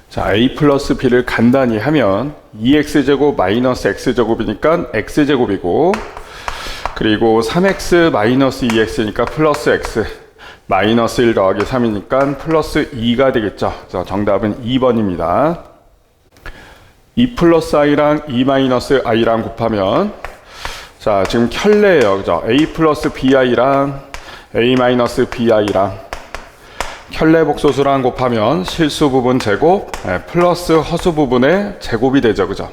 자, a 플러스 b를 간단히 하면 2x제곱 마이너스 x제곱이니까 x제곱이고, 그리고 3x 마이너스 2x니까 플러스 x, 마이너스 1 더하기 3이니까 플러스 2가 되겠죠. 그래서 정답은 2번입니다. 2 플러스 i랑 2 마이너스 i랑 곱하면, 자, 지금 켤레예요. 그죠? a 플러스 bi랑 a 마이너스 bi랑 켤레 복소수랑 곱하면 실수 부분 제곱 플러스 허수 부분의 제곱이 되죠. 그죠?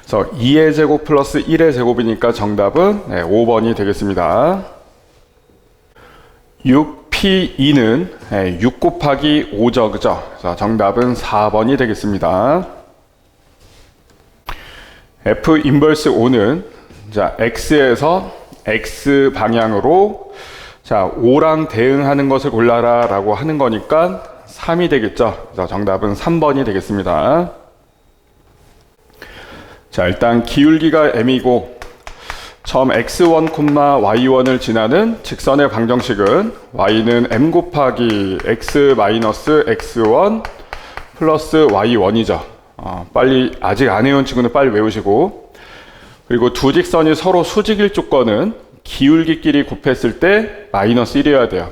그래서 2의 제곱 플러스 1의 제곱이니까 정답은 5번이 되겠습니다. 6p2는 6 곱하기 5죠. 그죠? 그래서 정답은 4번이 되겠습니다. f 인버스 5는 자, x에서 x 방향으로 자, 5랑 대응하는 것을 골라라 라고 하는 거니까 3이 되겠죠. 그래서 정답은 3번이 되겠습니다. 자, 일단 기울기가 m이고 처음 x1, y1을 지나는 직선의 방정식은 y는 m 곱하기 x 마이너스 x1 플러스 y1이죠. 빨리 아직 안 외운 친구는 빨리 외우시고, 그리고 두 직선이 서로 수직일 조건은 기울기끼리 곱했을 때 마이너스 1이어야 돼요.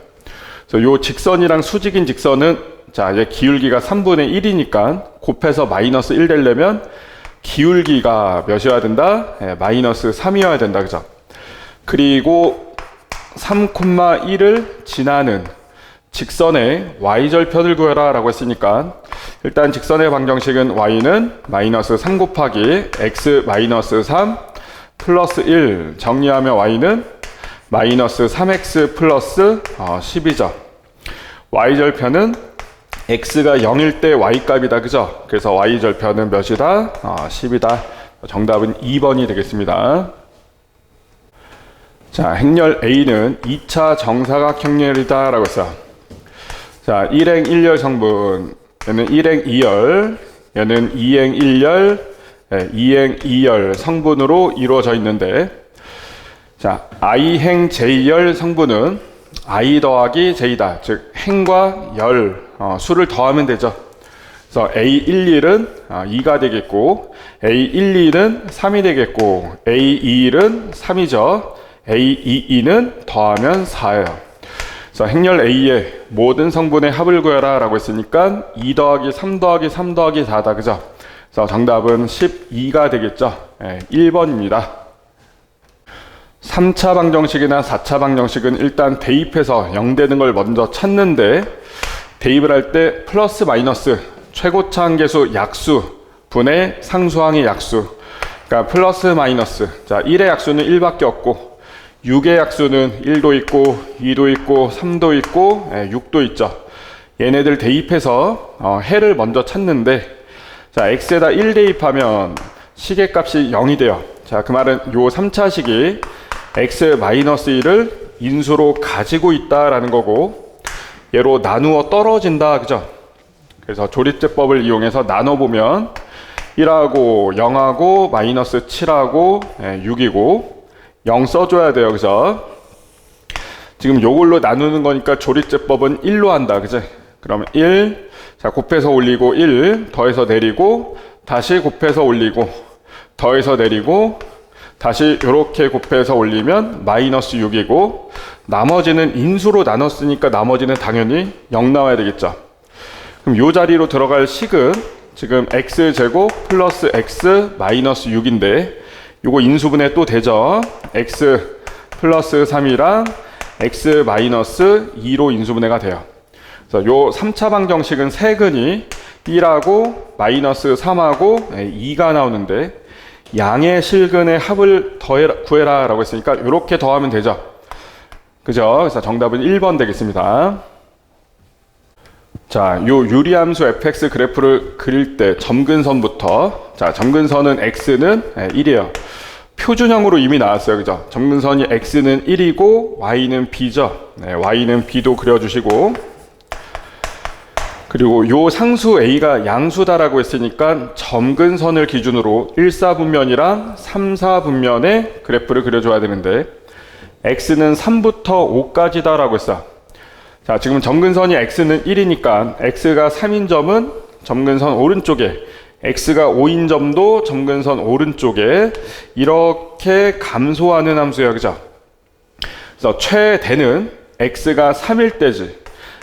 그래서 요 직선이랑 수직인 직선은 자, 이제 기울기가 3분의 1이니까 곱해서 마이너스 1 되려면 기울기가 몇이어야 된다? 마이너스 3이어야 된다. 그죠? 그리고 3,1을 지나는 직선의 y절편을 구해라 라고 했으니까 일단 직선의 방정식은 y는 마이너스 3 곱하기 x 마이너스 3 플러스 1 정리하면 y는 마이너스 3x 플러스 10이죠. y절편은 x가 0일 때 y값이다. 그죠? 그래서 y절편은 몇이다? 10이다. 정답은 2번이 되겠습니다. 자, 행렬 A는 2차 정사각형렬이다 라고 했어요. 자, 1행 1열 성분, 얘는 1행 2열, 얘는 2행 1열, 2행 2열 성분으로 이루어져 있는데, 자, i행 j열 성분은 i 더하기 j다. 즉 행과 열 수를 더하면 되죠. 그래서 a11은 2가 되겠고, a12는 3이 되겠고, a21은 3이죠. a22는 더하면 4예요. 그래서 행렬 A의 모든 성분의 합을 구해라 라고 했으니까 2 더하기 3 더하기 3 더하기 4다. 그죠? 그래서 정답은 12가 되겠죠. 1번입니다. 3차 방정식이나 4차 방정식은 일단 대입해서 0 되는 걸 먼저 찾는데, 대입을 할 때 플러스 마이너스 최고차 함계수 약수 분의 상수항의 약수, 그러니까 플러스 마이너스, 자, 1의 약수는 1밖에 없고 6의 약수는 1도 있고 2도 있고 3도 있고 6도 있죠. 얘네들 대입해서 해를 먼저 찾는데, 자, x에다 1 대입하면 시계값이 0이 돼요. 자, 그 말은 요 3차식이 x-1을 인수로 가지고 있다라는 거고, 얘로 나누어 떨어진다. 그죠? 그래서 조립제법을 이용해서 나눠보면 1하고 0하고 마이너스 7하고 6이고 0 써줘야 돼요. 그죠? 지금 요걸로 나누는 거니까 조립제법은 1로 한다. 그죠? 그러면 1, 자, 곱해서 올리고 1, 더해서 내리고, 다시 곱해서 올리고, 더해서 내리고, 다시 이렇게 곱해서 올리면 마이너스 6이고, 나머지는 인수로 나눴으니까 나머지는 당연히 0 나와야 되겠죠. 그럼 요 자리로 들어갈 식은 지금 x제곱 플러스 x 마이너스 6인데, 요거 인수분해 또 되죠. x 플러스 3이랑 x 마이너스 2로 인수분해가 돼요. 그래서 요 3차 방정식은 세근이 1하고 마이너스 3하고 2가 나오는데, 양의 실근의 합을 구해라 라고 했으니까 이렇게 더하면 되죠. 그죠? 그래서 정답은 1번 되겠습니다. 자, 요 유리함수 fx 그래프를 그릴 때 점근선부터, 자, 점근선은 x는 1이에요. 표준형으로 이미 나왔어요. 그죠? 점근선이 x는 1이고 y는 b죠. y는 b도 그려주시고, 그리고 요 상수 a가 양수다라고 했으니까 점근선을 기준으로 1사분면이랑 3사분면의 그래프를 그려줘야 되는데, x는 3부터 5까지다 라고 했어. 자, 지금 점근선이 x는 1이니까 x가 3인 점은 점근선 오른쪽에, x가 5인 점도 점근선 오른쪽에 이렇게 감소하는 함수예요. 그죠? 그래서 최대는 x가 3일 때지.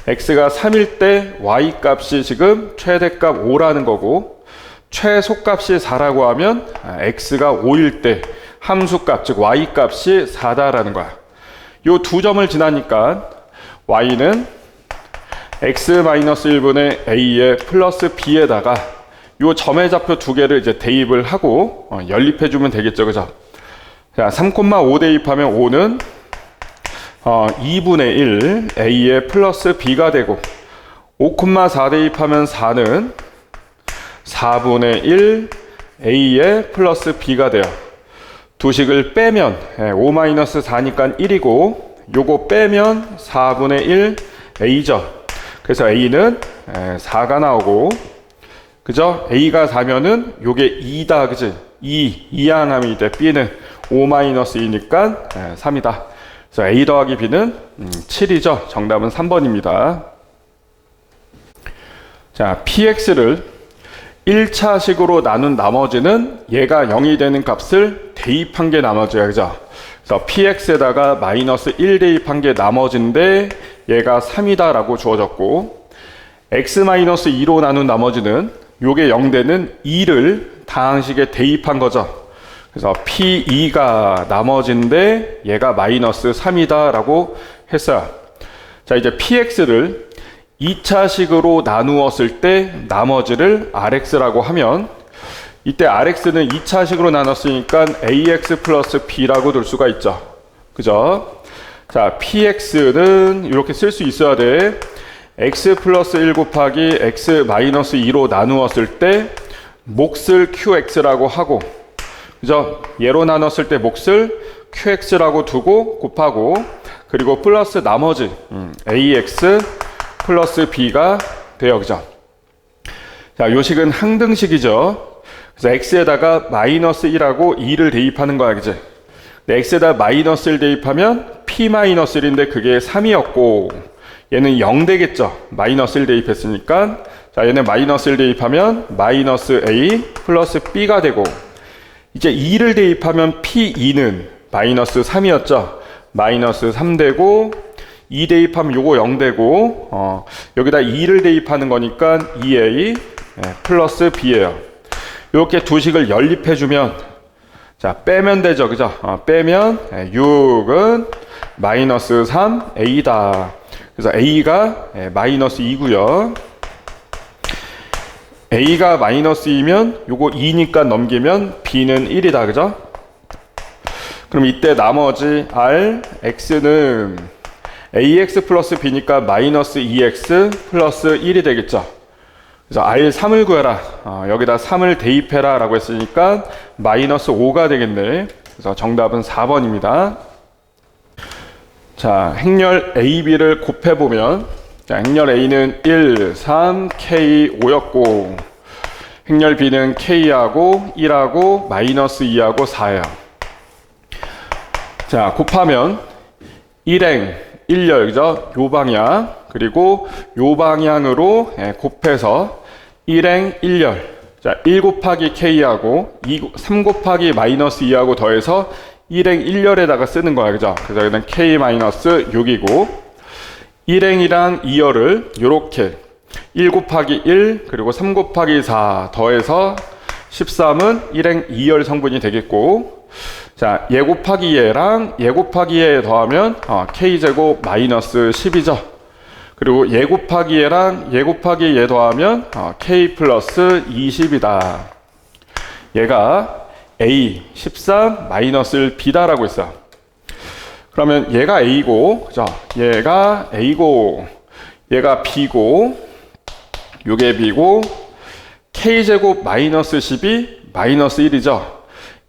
x가 3일 때 y 값이 지금 최대값 5라는 거고, 최소값이 4라고 하면 x가 5일 때 함수값, 즉 y 값이 4다라는 거야. 요 두 점을 지나니까 y는 x-1분의 a의 플러스 b에다가 요 점의 좌표 두 개를 이제 대입을 하고 연립해 주면 되겠죠. 그죠? 자, 3,5 대입하면 5는 2분의 1 a의 플러스 b가 되고, 5,4 대입하면 4는 4분의 1 a의 플러스 b가 돼요. 두 식을 빼면 5-4니까 1이고, 요거 빼면 4분의 1 a죠. 그래서 a는 4가 나오고, 그죠? a가 4면은 요게 2다, 그지? 2항함이 돼. b는 5-2니까 3이다. 그래서 a 더하기 b는 7이죠. 정답은 3번입니다. 자, px를 1차식으로 나눈 나머지는 얘가 0이 되는 값을 대입한 게 나머지야. 그죠? 그래서 px에다가 마이너스 1 대입한 게 나머지인데 얘가 3이다 라고 주어졌고, x-2로 나눈 나머지는 요게 0 되는 2를 다항식에 대입한 거죠. 그래서 p2가 나머지인데 얘가 마이너스 3이다 라고 했어요. 자, 이제 px를 2차식으로 나누었을 때 나머지를 rx라고 하면, 이때 rx는 2차식으로 나눴으니까 ax 플러스 b라고 둘 수가 있죠. 그죠? 자, px는 이렇게 쓸 수 있어야 돼. x 플러스 1 곱하기 x 마이너스 2로 나누었을 때 몫을 qx라고 하고, 그죠? 얘로 나눴을 때 몫을 qx라고 두고 곱하고, 그리고 플러스 나머지 ax 플러스 b가 돼요. 그죠? 자, 요 식은 항등식이죠. 그래서 x에다가 마이너스 1하고 2를 대입하는 거야. 그지? x에다 마이너스 1 대입하면 p-1인데 그게 3이었고, 얘는 0 되겠죠. 마이너스 1 대입했으니까. 자, 얘는 마이너스 1 대입하면 마이너스 a 플러스 b가 되고, 이제 2를 대입하면 p2는 마이너스 3이었죠. 마이너스 3 되고, 2 대입하면 요거 0 되고, 여기다 2를 대입하는 거니까 2a 플러스 b예요. 이렇게 두 식을 연립해주면, 자, 빼면 되죠. 그죠? 빼면 6은 마이너스 3a다. 그래서 a가 마이너스 2고요. a가 마이너스 2면 요거 2니까 넘기면 b는 1이다. 그죠? 그럼 이때 나머지 r, x는 ax 플러스 b니까 마이너스 2x 플러스 1이 되겠죠. 그래서 r 3을 구해라. 여기다 3을 대입해라 라고 했으니까 마이너스 5가 되겠네. 그래서 정답은 4번입니다. 자, 행렬 AB를 곱해보면, 자, 행렬 A는 1, 3, K, 5였고, 행렬 B는 K하고 1하고 마이너스 2하고 4예요. 자, 곱하면 1행, 1열, 그죠? 요 방향, 그리고 요 방향으로 곱해서 1행 1열. 자, 1 곱하기 K하고 3 곱하기 마이너스 2하고 더해서 1행 1열에다가 쓰는 거야. 그죠? 그래서 여기는 K 마이너스 6이고, 1행이랑 2열을 요렇게 1 곱하기 1 그리고 3 곱하기 4 더해서 13은 1행 2열 성분이 되겠고, 자, 얘 곱하기 얘랑 얘 곱하기 얘 더하면 K제곱 마이너스 10이죠. 그리고 얘 곱하기 얘랑 얘 곱하기 얘 더하면 K 플러스 20이다. 얘가 A 13 마이너스 B다라고 했어요. 그러면 얘가 A고, 그죠? 얘가 A고, 얘가 B고, 요게 B고, K제곱 마이너스 10이 마이너스 1이죠.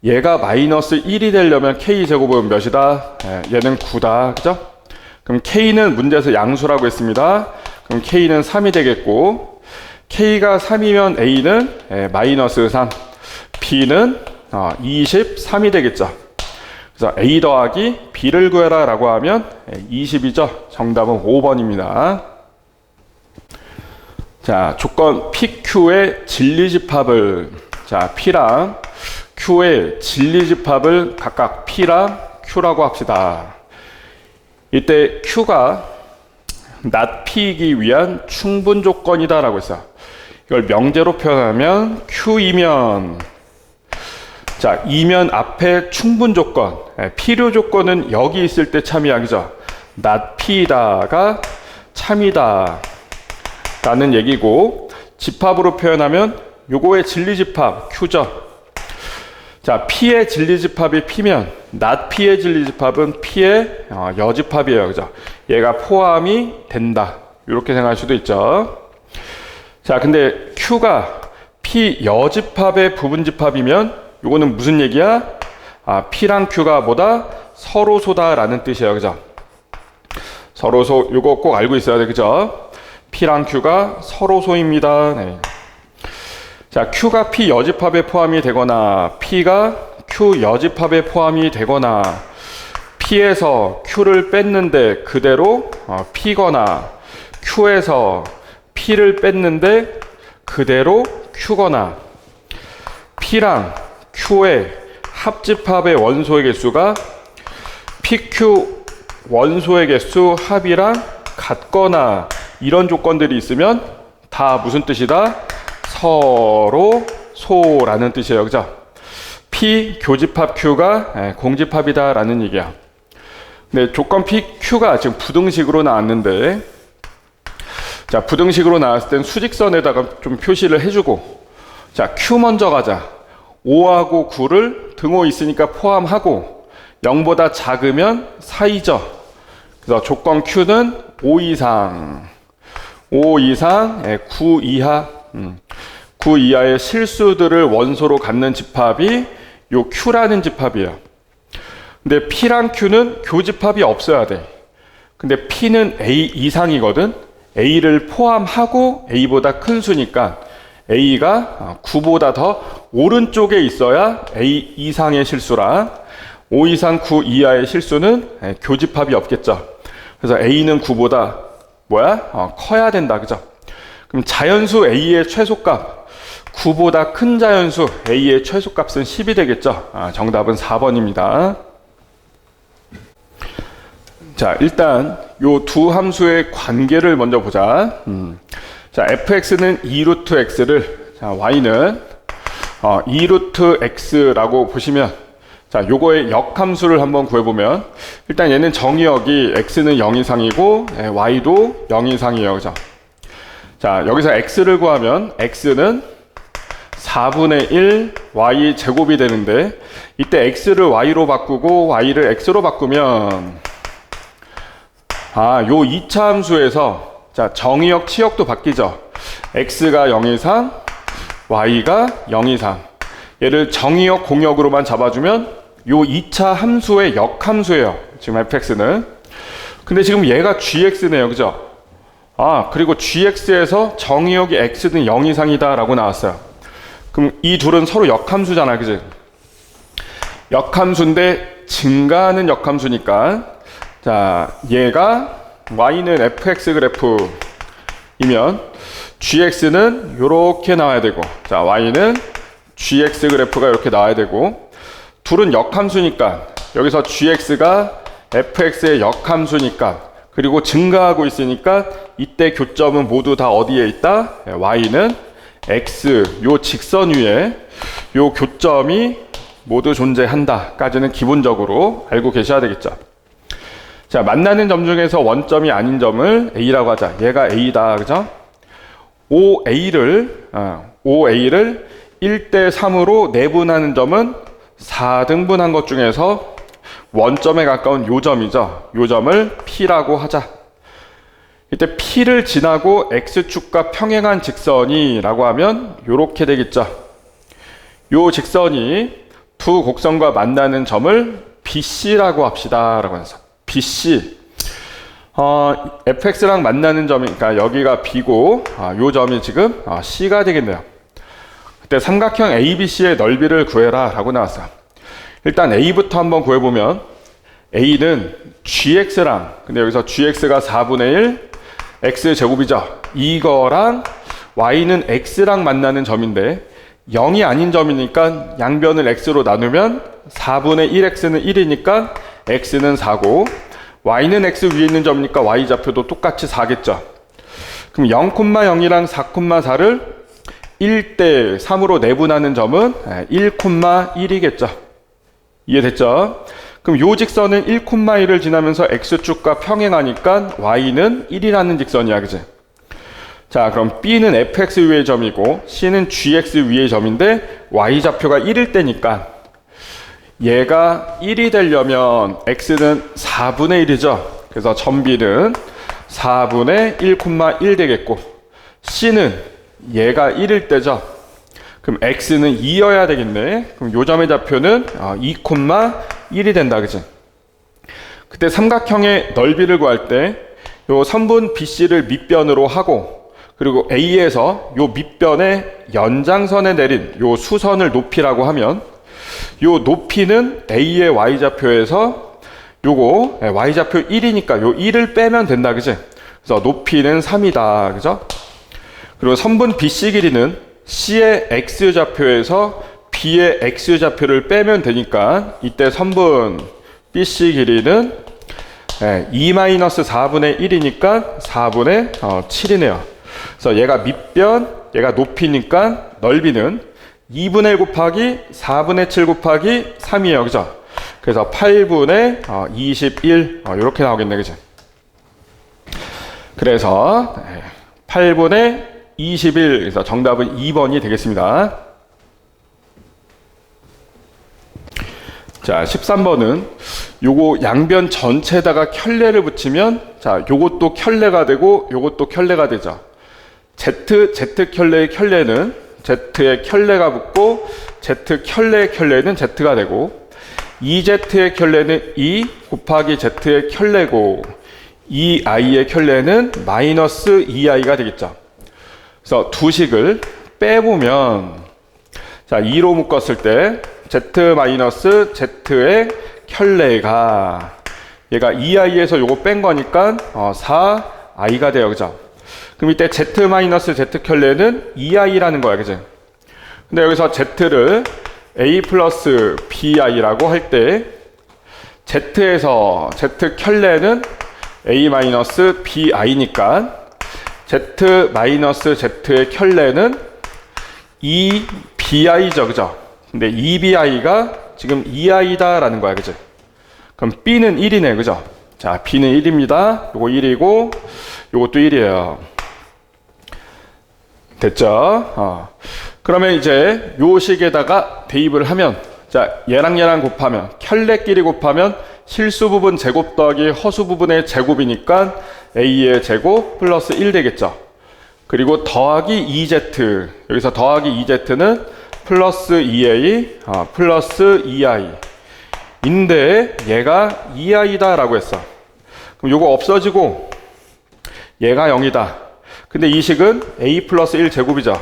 얘가 마이너스 1이 되려면 K제곱은 몇이다? 얘는 9다. 그죠? 그럼 K는 문제에서 양수라고 했습니다. 그럼 K는 3이 되겠고, K가 3이면 A는 마이너스 3, B는 23이 되겠죠. 그래서 A 더하기 B를 구해라 라고 하면 20이죠. 정답은 5번입니다. 자, 조건 PQ Q의 진리집합을, 자, P랑 Q의 진리집합을 각각 P랑 Q라고 합시다. 이때 Q가 not P이기 위한 충분 조건이다 라고 했어요. 이걸 명제로 표현하면 Q이면, 자, 이면 앞에 충분 조건, 필요 조건은 여기 있을 때 참이야기죠. not P다가 참이다 라는 얘기고, 집합으로 표현하면 요거의 진리집합 Q죠. 자, P의 진리집합이 P면 not P의 진리집합은 P의 여집합이에요. 그죠? 얘가 포함이 된다. 이렇게 생각할 수도 있죠. 자, 근데 Q가 P 여집합의 부분집합이면 요거는 무슨 얘기야? P랑 Q가 뭐다? 서로소다라는 뜻이에요. 그죠? 서로소, 요거 꼭 알고 있어야 돼. 그죠? P랑 Q가 서로소입니다. 네. 자, Q가 P 여집합에 포함이 되거나 P가 Q 여집합에 포함이 되거나 P에서 Q를 뺐는데 그대로 P거나 Q에서 P를 뺐는데 그대로 Q거나 P랑 Q의 합집합의 원소의 개수가 PQ 원소의 개수 합이랑 같거나 이런 조건들이 있으면 다 무슨 뜻이다? 서로 소라는 뜻이에요. 그죠? P 교집합 Q가 공집합이다 라는 얘기야. 네, 조건 PQ가 지금 부등식으로 나왔는데, 자, 부등식으로 나왔을 땐 수직선에다가 좀 표시를 해주고, 자, Q 먼저 가자. 5하고 9를 등호 있으니까 포함하고 0보다 작으면 사이죠. 그래서 조건 Q는 5 이상 9 이하 9 이하의 실수들을 원소로 갖는 집합이 요 Q라는 집합이에요. 근데 P랑 Q는 교집합이 없어야 돼. 근데 P는 A 이상이거든. A를 포함하고 A보다 큰 수니까 A가 9보다 더 오른쪽에 있어야 A 이상의 실수라 5 이상 9 이하의 실수는 교집합이 없겠죠. 그래서 A는 9보다 커야 된다. 그죠? 그럼 자연수 A의 최소값 9보다 큰 자연수 A의 최소값은 10이 되겠죠. 정답은 4번입니다. 자, 일단 요 두 함수의 관계를 먼저 보자. 자, fx는 2루트 x를, 자, y는 2루트 x라고 보시면, 자, 요거의 역함수를 한번 구해보면, 일단 얘는 정의역이 x는 0 이상이고 y도 0 이상이에요. 그죠? 자, 여기서 x를 구하면 x는 4분의 1 y 제곱이 되는데, 이때 x를 y로 바꾸고 y를 x로 바꾸면 요 2차 함수에서, 자, 정의역 치역도 바뀌죠. x가 0 이상 y가 0 이상, 얘를 정의역 공역으로만 잡아주면 요 2차 함수의 역함수예요. 지금 fx는. 근데 지금 얘가 gx네요. 그죠? 그리고 gx에서 정의역이 x는 0 이상이다 라고 나왔어요. 그럼 이 둘은 서로 역함수잖아. 그지? 역함수인데 증가하는 역함수니까, 자, 얘가 y는 fx 그래프이면 gx는 이렇게 나와야 되고, 자, y는 gx 그래프가 이렇게 나와야 되고, 둘은 역함수니까 여기서 gx가 fx의 역함수니까, 그리고 증가하고 있으니까 이때 교점은 모두 다 어디에 있다? y는 x, 요 직선 위에 요 교점이 모두 존재한다 까지는 기본적으로 알고 계셔야 되겠죠. 자, 만나는 점 중에서 원점이 아닌 점을 A라고 하자. 얘가 A다. 그죠? OA를 1대 3으로 내분하는 점은 4등분한 것 중에서 원점에 가까운 요 점이죠. 요 점을 P라고 하자. 이때 P를 지나고 X축과 평행한 직선이라고 하면 요렇게 되겠죠. 요 직선이 두 곡선과 만나는 점을 BC라고 합시다. 라고 해서 BC, fx랑 만나는 점이니까 여기가 B고, 요 점이 지금 C가 되겠네요. 그때 삼각형 ABC의 넓이를 구해라 라고 나왔어요. 일단 A부터 한번 구해보면, A는 GX랑, 근데 여기서 GX가 4분의 1 X제곱이죠. 이거랑 y는 x랑 만나는 점인데 0이 아닌 점이니까 양변을 x로 나누면 4분의 1x는 1이니까 x는 4고 y는 x 위에 있는 점이니까 y좌표도 똑같이 4겠죠. 그럼 0,0이랑 4,4를 1대 3으로 내분하는 점은 1,1이겠죠. 이해됐죠? 그럼 요 직선은 1,1을 지나면서 x축과 평행하니까 y는 1이라는 직선이야, 그지? 자, 그럼 b는 fx 위의 점이고 c는 gx 위의 점인데 y좌표가 1일 때니까 얘가 1이 되려면 x는 4분의 1이죠. 그래서 점 b는 4분의 1,1 되겠고 c는 얘가 1일 때죠. 그럼 x는 2여야 되겠네. 그럼 요 점의 좌표는 2,1이 된다, 그치? 그때 삼각형의 넓이를 구할 때 요 선분 BC를 밑변으로 하고 그리고 A에서 요 밑변의 연장선에 내린 요 수선을 높이라고 하면 요 높이는 A의 Y좌표에서 요거 Y좌표 1이니까 요 1을 빼면 된다, 그치? 그래서 높이는 3이다, 그죠? 그리고 선분 BC 길이는 C의 X좌표에서 B의 X좌표를 빼면 되니까 이때 선분 BC 길이는 2-4분의 1이니까 4분의 7이네요. 그래서 얘가 밑변, 얘가 높이니까 넓이는 2분의 1 곱하기 4분의 7 곱하기 3이에요. 그죠? 그래서 8분의 21 이렇게 나오겠네. 그죠? 그래서 8분의 21, 그래서 정답은 2번이 되겠습니다. 자, 13번은 요거 양변 전체에다가 켤레를 붙이면 자, 요것도 켤레가 되고 요것도 켤레가 되죠. Z 켤레의 켤레는 Z의 켤레가 붙고 Z 켤레의 켤레는 Z가 되고 EZ의 켤레는 E 곱하기 Z의 켤레고 EI의 켤레는 마이너스 EI가 되겠죠. 그래서 두 식을 빼보면 자, 2로 묶었을 때 Z 마이너스 Z의 켤레가 얘가 2i에서 요거 뺀 거니까 4i가 돼요, 그죠? 그럼 이때 Z 마이너스 Z 켤레는 2i라는 거야, 그죠? 근데 여기서 Z를 A 플러스 BI라고 할 때 Z에서 Z 켤레는 A 마이너스 BI니까 Z 마이너스 Z의 켤레는 2BI죠, 그죠? 근데 2BI가 지금 2i다 라는 거야, 그죠? 그럼 B는 1이네, 그죠? 자, B는 1입니다. 요거 1이고 요것도 1이에요. 됐죠? 그러면 이제 요 식에다가 대입을 하면 자, 얘랑 곱하면 켤레끼리 곱하면 실수 부분 제곱 더하기 허수 부분의 제곱이니까 A의 제곱 플러스 1 되겠죠. 그리고 더하기 2Z 여기서 더하기 2Z는 플러스 2A 플러스 2I 인데 얘가 2i다 라고 했어. 그럼 요거 없어지고 얘가 0이다. 근데 이 식은 A 플러스 1 제곱이죠.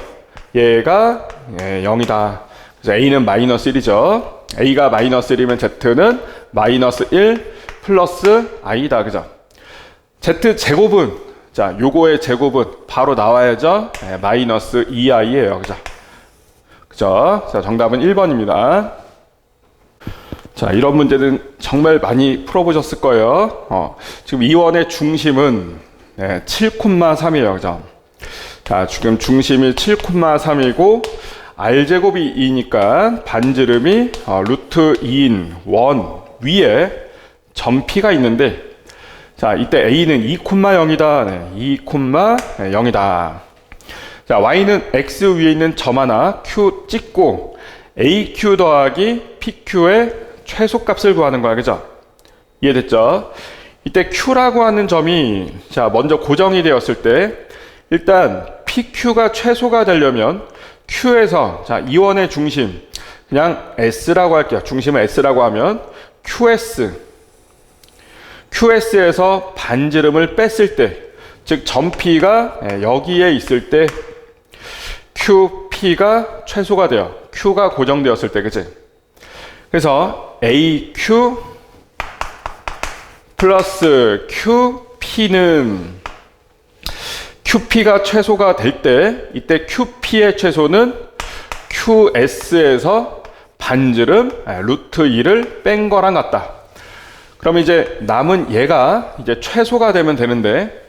얘가 0이다. 그래서 A는 마이너스 1이죠. A가 마이너스 1이면 Z는 마이너스 1 플러스 I다. 그죠? Z 제곱은 자, 요거의 제곱은 바로 나와야죠. 마이너스 2i예요. 그죠? 그죠? 자, 정답은 1번입니다. 자, 이런 문제는 정말 많이 풀어보셨을 거예요. 지금 이원의 중심은 7,3이에요. 그죠? 자, 지금 중심이 7,3이고 R제곱이 2니까 반지름이 루트 2인 원 위에 점P가 있는데 자, 이때 A는 2,0이다. 2,0이다. 자, Y는 X 위에 있는 점 하나 Q 찍고 AQ 더하기 PQ의 최소값을 구하는 거야. 그죠? 이해됐죠? 이때 Q라고 하는 점이 자, 먼저 고정이 되었을 때 일단 PQ가 최소가 되려면 Q에서 자, 이원의 중심 그냥 S라고 할게요. 중심을 S라고 하면 QS에서 반지름을 뺐을 때 즉 점 P가 여기에 있을 때 QP가 최소가 돼요. Q가 고정되었을 때, 그치? 그래서 AQ 플러스 QP는 QP가 최소가 될 때 이때 QP의 최소는 QS에서 반지름 루트 2를 뺀 거랑 같다. 그럼 이제 남은 얘가 이제 최소가 되면 되는데,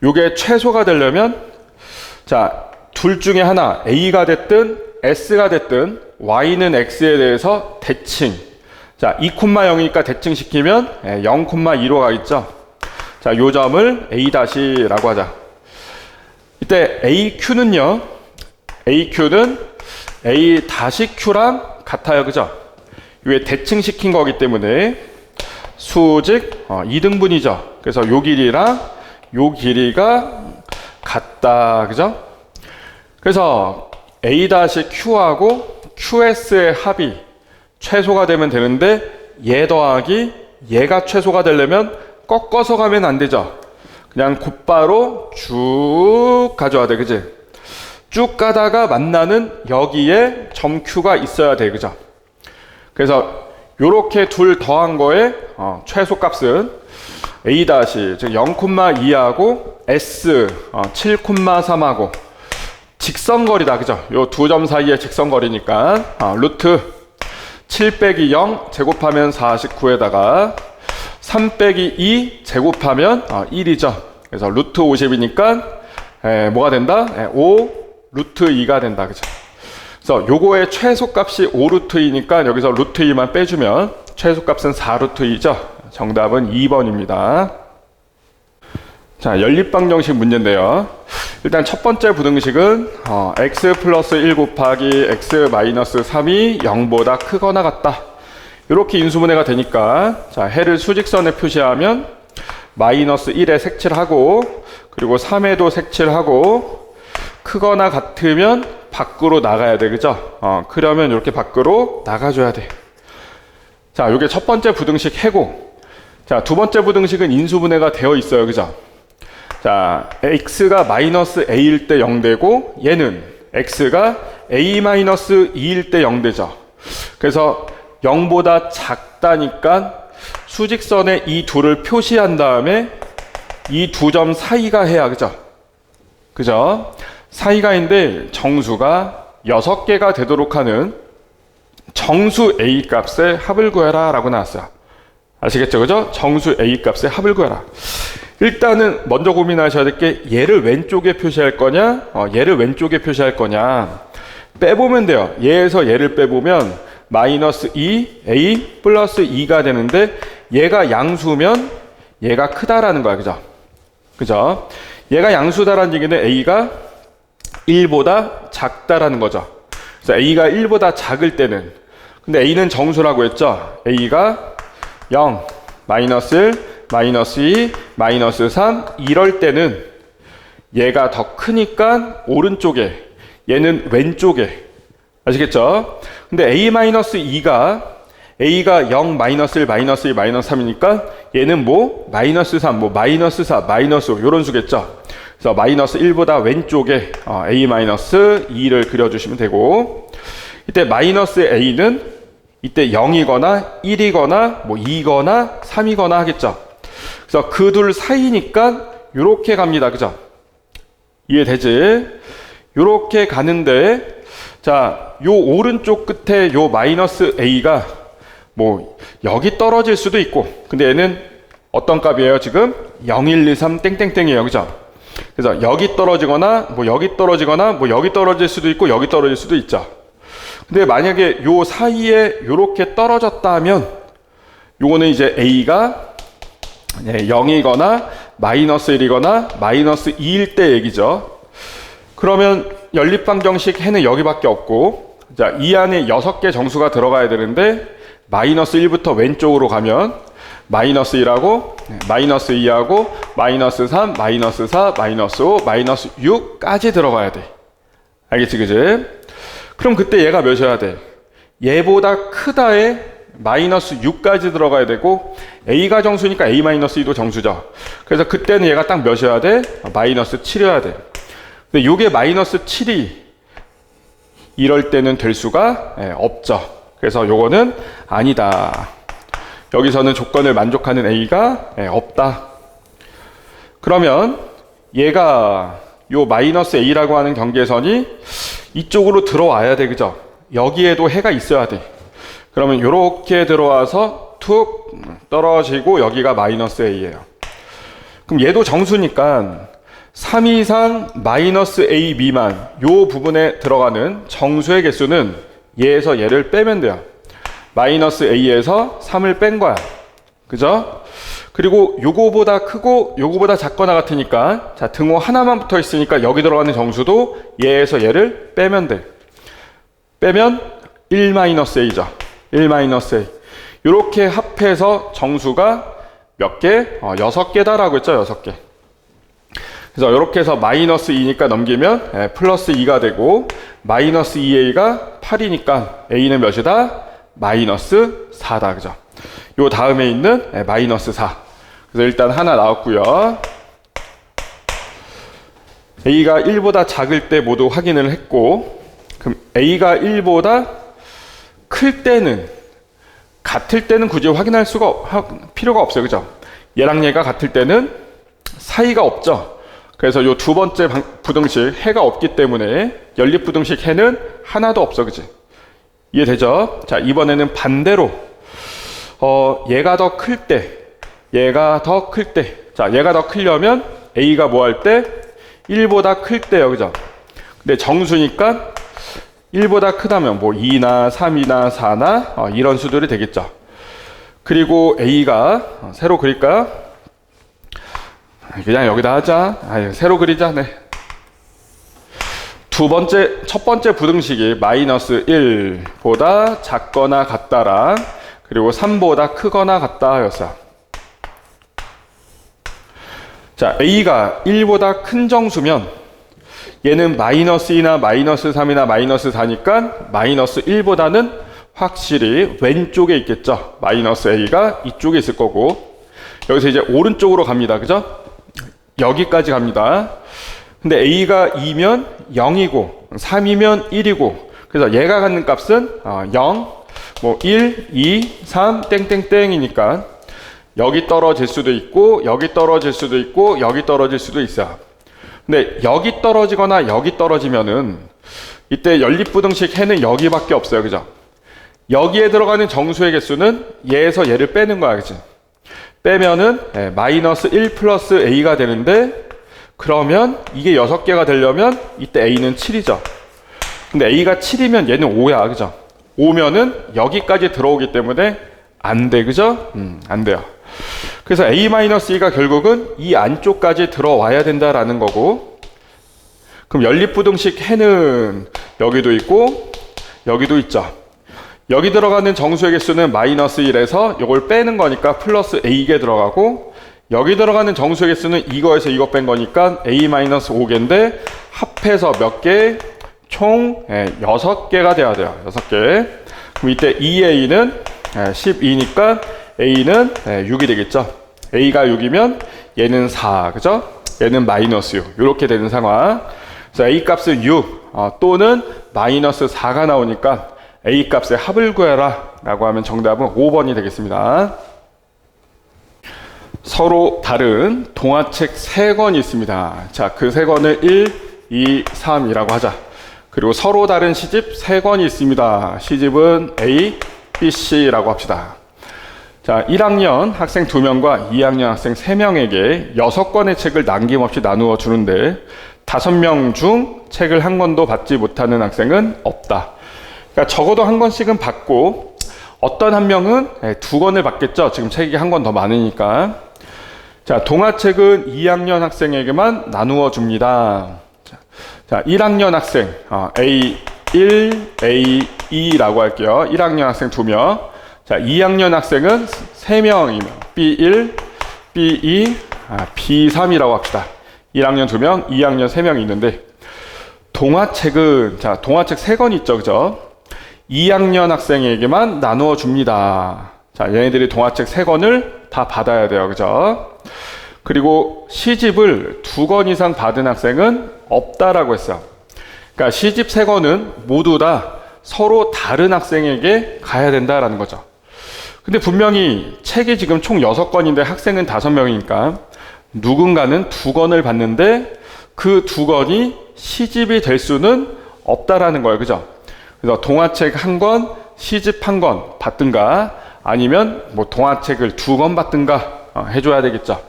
요게 최소가 되려면 자, 둘 중에 하나 A가 됐든 S가 됐든 Y는 X에 대해서 대칭. 자, 2,0이니까 대칭시키면 0,2로 가겠죠. 자, 요 점을 A-라고 하자. 이때 AQ는요, AQ는 A-Q랑 같아요. 그죠? 이게 대칭시킨 거기 때문에 수직 2등분이죠. 그래서 요 길이랑 요 길이가 같다. 그죠? 그래서 A-Q하고 QS의 합이 최소가 되면 되는데, 얘 더하기 얘가 최소가 되려면 꺾어서 가면 안 되죠. 그냥 곧바로 쭉 가져야 돼. 그지? 쭉 가다가 만나는 여기에 점 Q가 있어야 돼. 그죠? 그래서 요렇게 둘 더한 거에 최소값은 A-, 즉 0,2하고 S 7,3하고 직선거리다. 그죠? 요 두 점 사이의 직선거리니까 루트 7 빼기 0 제곱하면 49에다가 3 빼기 2 제곱하면 1이죠. 그래서 루트 50이니까 뭐가 된다? 5 루트 2가 된다. 그죠? 그래서 요거의 최소값이 5 루트 2니까 여기서 루트 2만 빼주면 최소값은 4 루트 2죠. 정답은 2번입니다. 자, 연립방정식 문제인데요. 일단 첫 번째 부등식은 x 플러스 1 곱하기 x 마이너스 3이 0보다 크거나 같다. 이렇게 인수분해가 되니까, 자, 해를 수직선에 표시하면 마이너스 1에 색칠하고, 그리고 3에도 색칠하고, 크거나 같으면 밖으로 나가야 돼. 그죠? 그러면 이렇게 밖으로 나가줘야 돼. 자, 요게 첫 번째 부등식 해고. 자, 두 번째 부등식은 인수분해가 되어 있어요. 그죠? 자, x가 마이너스 a일 때 0되고, 얘는 x가 a 마이너스 2일 때 0되죠. 그래서 0보다 작다니까 수직선에 이 둘을 표시한 다음에 이 두 점 사이가 해야. 그죠? 그죠? 사이가 있는데 정수가 6개가 되도록 하는 정수 a 값의 합을 구해라 라고 나왔어요. 아시겠죠? 그죠? 정수 a 값의 합을 구해라. 일단은 먼저 고민하셔야 될 게, 얘를 왼쪽에 표시할 거냐, 얘를 왼쪽에 표시할 거냐. 빼보면 돼요. 얘에서 얘를 빼보면 마이너스 2 a 플러스 2가 되는데, 얘가 양수면 얘가 크다라는 거야. 그죠? 그죠? 얘가 양수다라는 얘기는 a가 1보다 작다라는 거죠. 그래서 a가 1보다 작을 때는, 근데 a는 정수라고 했죠. a가 0, 마이너스 1, 마이너스 2, 마이너스 3 이럴 때는 얘가 더 크니까 오른쪽에, 얘는 왼쪽에. 아시겠죠? 근데 a-2가 a가 0, 마이너스 1, 마이너스 2, 마이너스 3이니까 얘는 뭐 마이너스 3, 뭐 마이너스 4, 마이너스 5 이런 수겠죠. 그래서 마이너스 1보다 왼쪽에 a-2를 그려주시면 되고, 이때 마이너스 a는 이때 0이거나 1이거나 뭐 2거나 3이거나 하겠죠. 그래서 그 둘 사이니까 요렇게 갑니다. 그죠? 이해되지? 요렇게 가는데, 자, 요 오른쪽 끝에 요 마이너스 a가 뭐 여기 떨어질 수도 있고, 근데 얘는 어떤 값이에요? 지금 0, 1, 2, 3 땡땡땡이에요. 그죠? 그래서 여기 떨어지거나 뭐 여기 떨어지거나 뭐 여기 떨어질 수도 있고 여기 떨어질 수도 있죠. 근데 만약에 요 사이에 요렇게 떨어졌다 하면 요거는 이제 a가 0이거나 마이너스 1이거나 마이너스 2일 때 얘기죠. 그러면 연립방정식 해는 여기밖에 없고, 자, 이 안에 6개 정수가 들어가야 되는데, 마이너스 1부터 왼쪽으로 가면 마이너스 1하고 마이너스 2하고 마이너스 3, 마이너스 4, 마이너스 5, 마이너스 6까지 들어가야 돼. 알겠지? 그지? 그럼 그때 얘가 몇이어야 돼? 얘보다 크다에 마이너스 6까지 들어가야 되고, a가 정수니까 a-2도 정수죠. 그래서 그때는 얘가 딱 몇이어야 돼? 마이너스 7이어야 돼. 근데 요게 마이너스 7이 이럴 때는 될 수가 없죠. 그래서 요거는 아니다. 여기서는 조건을 만족하는 a가 없다. 그러면 얘가 요 마이너스 A라고 하는 경계선이 이쪽으로 들어와야 돼, 그죠? 여기에도 해가 있어야 돼. 그러면 이렇게 들어와서 툭 떨어지고 여기가 마이너스 A예요. 그럼 얘도 정수니까 3 이상 마이너스 A 미만 요 부분에 들어가는 정수의 개수는 얘에서 얘를 빼면 돼요. 마이너스 A에서 3을 뺀 거야. 그죠? 그리고 요거보다 크고 요거보다 작거나 같으니까 자, 등호 하나만 붙어 있으니까 여기 들어가는 정수도 얘에서 얘를 빼면 돼. 빼면 1-A죠. 1-A. 요렇게 합해서 정수가 몇 개? 6개다라고 했죠. 6개. 그래서 이렇게 해서 마이너스 2니까 넘기면 플러스 2가 되고 마이너스 2A가 8이니까 A는 몇이다? 마이너스 4다. 그죠? 요 다음에 있는 마이너스 4. 그래서 일단 하나 나왔고요. A가 1보다 작을 때 모두 확인을 했고, 그럼 A가 1보다 클 때는, 같을 때는 굳이 확인할 필요가 없어요. 그죠? 얘랑 얘가 같을 때는 사이가 없죠. 그래서 요 두 번째 부등식 해가 없기 때문에 연립부등식 해는 하나도 없어. 그지? 이해되죠? 자, 이번에는 반대로 얘가 더 클 때, 얘가 더 클 때, 자, 얘가 더 크려면 A가 뭐 할 때? 1보다 클 때요. 그죠? 근데 정수니까 1보다 크다면 뭐 2나 3이나 4나 이런 수들이 되겠죠. 그리고 A가 세로 그릴까요? 그냥 여기다 하자. 세로 그리자. 네. 첫 번째 부등식이 마이너스 1보다 작거나 같다랑 그리고 3보다 크거나 같다 였어요. 자, A가 1보다 큰 정수면 얘는 마이너스 2나 마이너스 3이나 마이너스 4니까 마이너스 1보다는 확실히 왼쪽에 있겠죠. 마이너스 A가 이쪽에 있을 거고 여기서 이제 오른쪽으로 갑니다. 그죠? 여기까지 갑니다. 근데 A가 2면 0이고 3이면 1이고 그래서 얘가 갖는 값은 0, 뭐 1, 2, 3 땡땡땡이니까 여기 떨어질 수도 있고 여기 떨어질 수도 있고 여기 떨어질 수도 있어요. 근데 여기 떨어지거나 여기 떨어지면은 이때 연립부등식 해는 여기밖에 없어요. 그죠? 여기에 들어가는 정수의 개수는 얘에서 얘를 빼는 거야. 그치? 빼면은 마이너스 1 플러스 A가 되는데 그러면 이게 6개가 되려면 이때 A는 7이죠. 근데 A가 7이면 얘는 5야. 그죠? 5면은 여기까지 들어오기 때문에 안 돼. 그죠? 안 돼요. 그래서 A-2가 결국은 이 안쪽까지 들어와야 된다라는 거고 그럼 연립부등식 해는 여기도 있고 여기도 있죠. 여기 들어가는 정수의 개수는 마이너스 1에서 이걸 빼는 거니까 플러스 A개 들어가고 여기 들어가는 정수의 개수는 이거에서 이거 뺀 거니까 A-5개인데 합해서 몇 개? 총 6개가 돼야 돼요. 6개. 그럼 이때 2A는 12니까 A는 6이 되겠죠. A가 6이면 얘는 4. 그죠? 얘는 마이너스 6. 이렇게 되는 상황. 그래서 A 값은 6 또는 마이너스 4가 나오니까 A 값의 합을 구해라 라고 하면 정답은 5번이 되겠습니다. 서로 다른 동화책 3권이 있습니다. 자, 그 3권을 1, 2, 3이라고 하자. 그리고 서로 다른 시집 3권이 있습니다. 시집은 A, B, C라고 합시다. 자, 1학년 학생 2명과 2학년 학생 3명에게 6권의 책을 남김없이 나누어 주는데 5명 중 책을 한 권도 받지 못하는 학생은 없다. 그러니까 적어도 한 권씩은 받고 어떤 한 명은 2권을 받겠죠. 지금 책이 한 권 더 많으니까. 자, 동화책은 2학년 학생에게만 나누어 줍니다. 자, 1학년 학생 A1, A2라고 할게요. 1학년 학생 2명. 자, 2학년 학생은 3명이면 B1, B2, B3이라고 합시다. 1학년 2명, 2학년 3명이 있는데 동화책은 자, 동화책 3권 있죠. 그죠? 2학년 학생에게만 나누어 줍니다. 자, 얘네들이 동화책 3권을 다 받아야 돼요. 그죠? 그리고 시집을 2권 이상 받은 학생은 없다라고 했어요. 그러니까 시집 3권은 모두 다 서로 다른 학생에게 가야 된다라는 거죠. 근데 분명히 책이 지금 총 6권인데 학생은 5명이니까 누군가는 2권을 받는데 그 두 권이 시집이 될 수는 없다라는 거예요. 그죠? 그래서 동화책 한 권, 시집 한 권 받든가 아니면 뭐 동화책을 두 권 받든가 해줘야 되겠죠.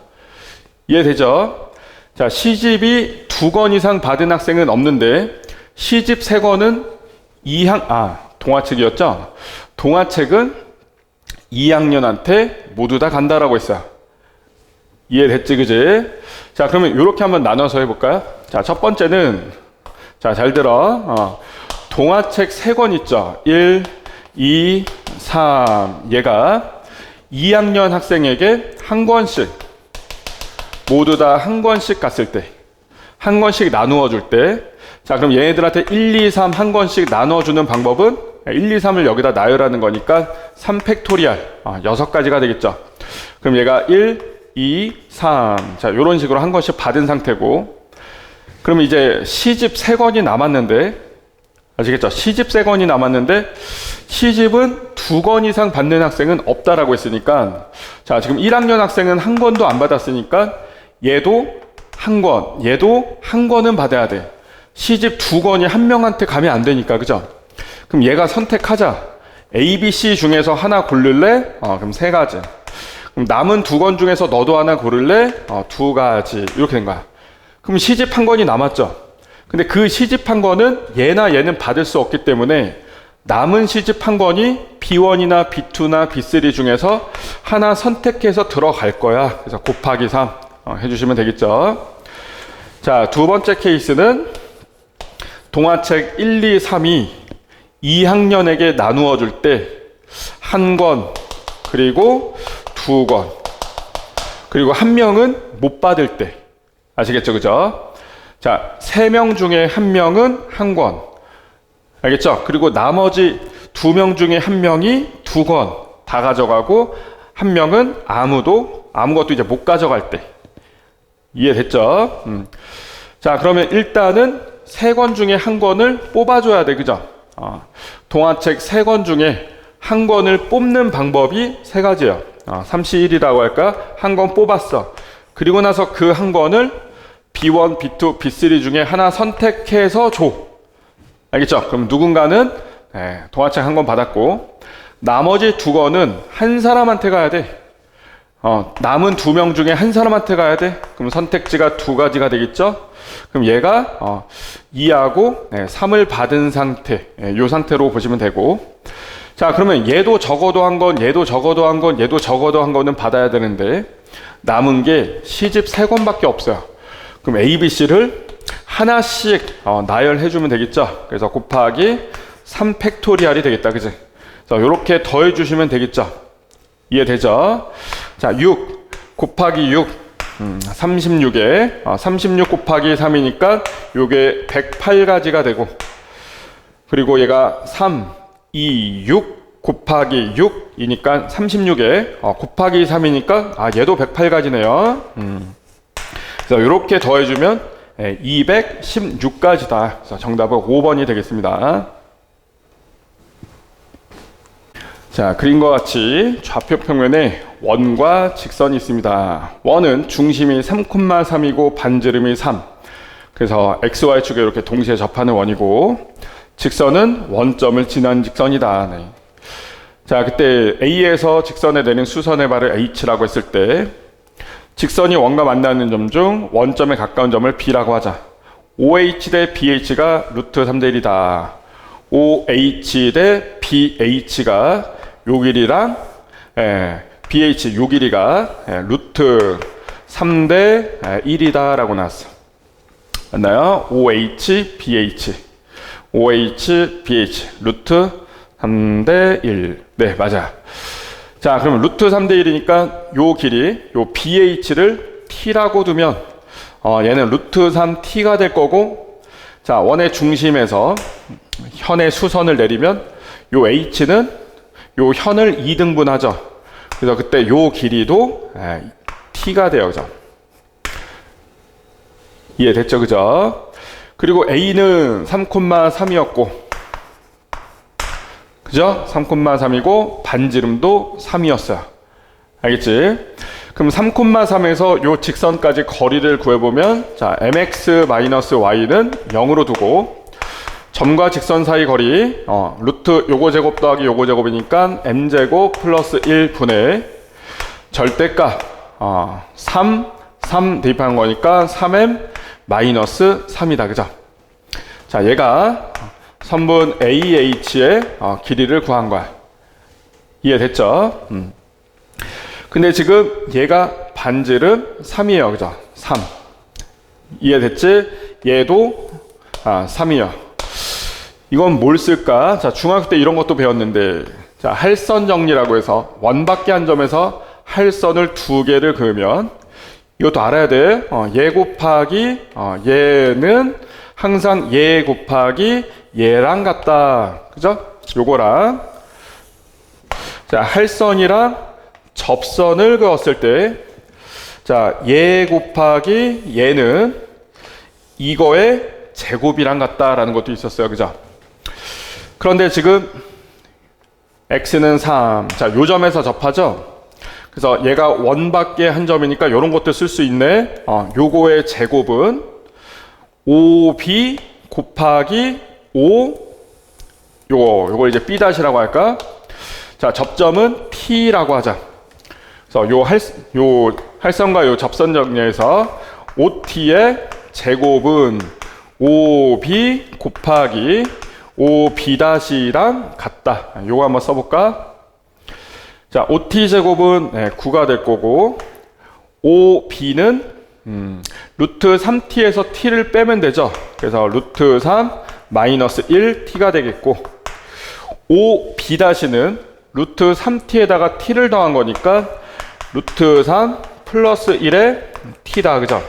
이해되죠? 자, 시집이 두 권 이상 받은 학생은 없는데 시집 세 권은 동화책이었죠? 동화책은 2학년한테 모두 다 간다라고 했어요. 이해됐지, 그지? 자, 그러면 이렇게 한번 나눠서 해볼까요? 자, 첫 번째는, 자, 잘 들어. 동화책 3권 있죠? 1, 2, 3. 얘가 2학년 학생에게 한 권씩, 모두 다 한 권씩 갔을 때, 한 권씩 나누어 줄 때, 자, 그럼 얘네들한테 1, 2, 3 한 권씩 나눠주는 방법은 1, 2, 3을 여기다 나열하는 거니까 3팩토리얼, 6가지가 되겠죠. 그럼 얘가 1, 2, 3. 자, 요런 식으로 한 권씩 받은 상태고, 그러면 이제 시집 3권이 남았는데, 아시겠죠? 시집 3권이 남았는데, 시집은 2권 이상 받는 학생은 없다라고 했으니까, 자, 지금 1학년 학생은 한 권도 안 받았으니까, 얘도 한 권, 얘도 한 권은 받아야 돼. 시집 2권이 한 명한테 가면 안 되니까, 그죠? 그럼 얘가 선택하자. A, B, C 중에서 하나 고를래? 그럼 3가지. 그럼 남은 2권 중에서 너도 하나 고를래? 2가지. 이렇게 된 거야. 그럼 시집 한 권이 남았죠. 근데 그 시집 한 권은 얘나 얘는 받을 수 없기 때문에 남은 시집 한 권이 B1이나 B2나 B3 중에서 하나 선택해서 들어갈 거야. 그래서 곱하기 3 해주시면 되겠죠. 자, 두 번째 케이스는 동화책 1, 2, 3이 2학년에게 나누어 줄 때 한 권, 그리고 2권, 그리고 한 명은 못 받을 때. 아시겠죠? 그죠? 자, 3명 중에 한 명은 한 권. 알겠죠? 그리고 나머지 2명 중에 한 명이 2권 다 가져가고 한 명은 아무것도 이제 못 가져갈 때. 이해됐죠? 자, 그러면 일단은 3권 중에 한 권을 뽑아줘야 돼. 그죠? 동화책 3권 중에 한 권을 뽑는 방법이 3가지예요. 3C1이라고 할까? 한 권 뽑았어. 그리고 나서 그 한 권을 B1, B2, B3 중에 하나 선택해서 줘. 알겠죠? 그럼 누군가는 동화책 한 권 받았고 나머지 2권은 한 사람한테 가야 돼. 남은 2명 중에 한 사람한테 가야 돼. 그럼 선택지가 2가지가 되겠죠? 그럼 얘가 2하고 3을 받은 상태, 이 상태로 보시면 되고, 자, 그러면 얘도 적어도 한 건, 얘도 적어도 한 건, 얘도 적어도 한 거는 받아야 되는데 남은 게 시집 3권밖에 없어요. 그럼 A, B, C를 하나씩 나열해 주면 되겠죠? 그래서 곱하기 3팩토리얼이 되겠다. 그지? 그래서 이렇게 더해 주시면 되겠죠? 이해되죠? 자, 6 곱하기 6 36에 36 곱하기 3이니까 요게 108가지가 되고, 그리고 얘가 3, 2, 6 곱하기 6이니까 36에 곱하기 3이니까 얘도 108가지네요. 그래서 이렇게 더해주면 216가지다. 그래서 정답은 5번이 되겠습니다. 자, 그림과 같이 좌표 평면에 원과 직선이 있습니다. 원은 중심이 3,3이고 반지름이 3. 그래서 XY축에 이렇게 동시에 접하는 원이고, 직선은 원점을 지난 직선이다. 네. 자, 그때 A에서 직선에 내는 수선의 발을 H라고 했을 때 직선이 원과 만나는 점 중 원점에 가까운 점을 B라고 하자. OH 대 BH가 루트 3대 1이다. OH 대 BH가 요 길이랑 BH 요 길이가 루트 3대 1이다 라고 나왔어. 맞나요? OH BH OH BH 루트 3대 1. 네, 맞아. 자, 그러면 루트 3대 1이니까 요 길이, 요 BH를 T라고 두면 얘는 루트 3T가 될 거고, 자, 원의 중심에서 현의 수선을 내리면 요 H는 요 현을 2등분하죠. 그래서 그때 요 길이도 T가 돼요. 그죠? 이해됐죠? 그죠? 그리고 A는 3,3이었고, 그죠? 3,3이고 반지름도 3이었어요. 알겠지? 그럼 3,3에서 요 직선까지 거리를 구해보면 자 mx-y는 0으로 두고 점과 직선 사이 거리 루트 요거 제곱 더하기 요거 제곱이니까 m제곱 플러스 1분의 절대값 3 대입한 거니까 3m 마이너스 3이다. 그죠? 자, 얘가 선분 AH의 길이를 구한 거야. 이해됐죠? 근데 지금 얘가 반지름 3이에요. 그죠? 3. 이해됐지? 얘도 3이에요. 이건 뭘 쓸까? 자, 중학교 때 이런 것도 배웠는데, 자, 할선 정리라고 해서 원밖에 한 점에서 할선을 두 개를 그으면 이것도 알아야 돼. 얘 곱하기 얘는 항상 얘 곱하기 얘랑 같다. 그죠? 요거랑 자, 할선이랑 접선을 그었을 때 자, 얘 곱하기 얘는 이거의 제곱이랑 같다라는 것도 있었어요. 그죠? 그런데 지금 x는 3. 자, 요 점에서 접하죠? 그래서 얘가 원밖에 한 점이니까 이런 것도 쓸 수 있네. 요거의 제곱은 5b 곱하기 5 요걸 이제 b-라고 할까? 자, 접점은 t라고 하자. 그래서 요 할선과 요 접선 정리에서 5t의 제곱은 5b 곱하기 5b-랑 같다. 요거 한번 써볼까? 자, 5t 제곱은 9가 될 거고 5b는 루트 3t에서 t를 빼면 되죠. 그래서 루트 3 마이너스 1t가 되겠고 5b-는 루트 3t에다가 t를 더한 거니까 루트 3 플러스 1에 t다. 그죠?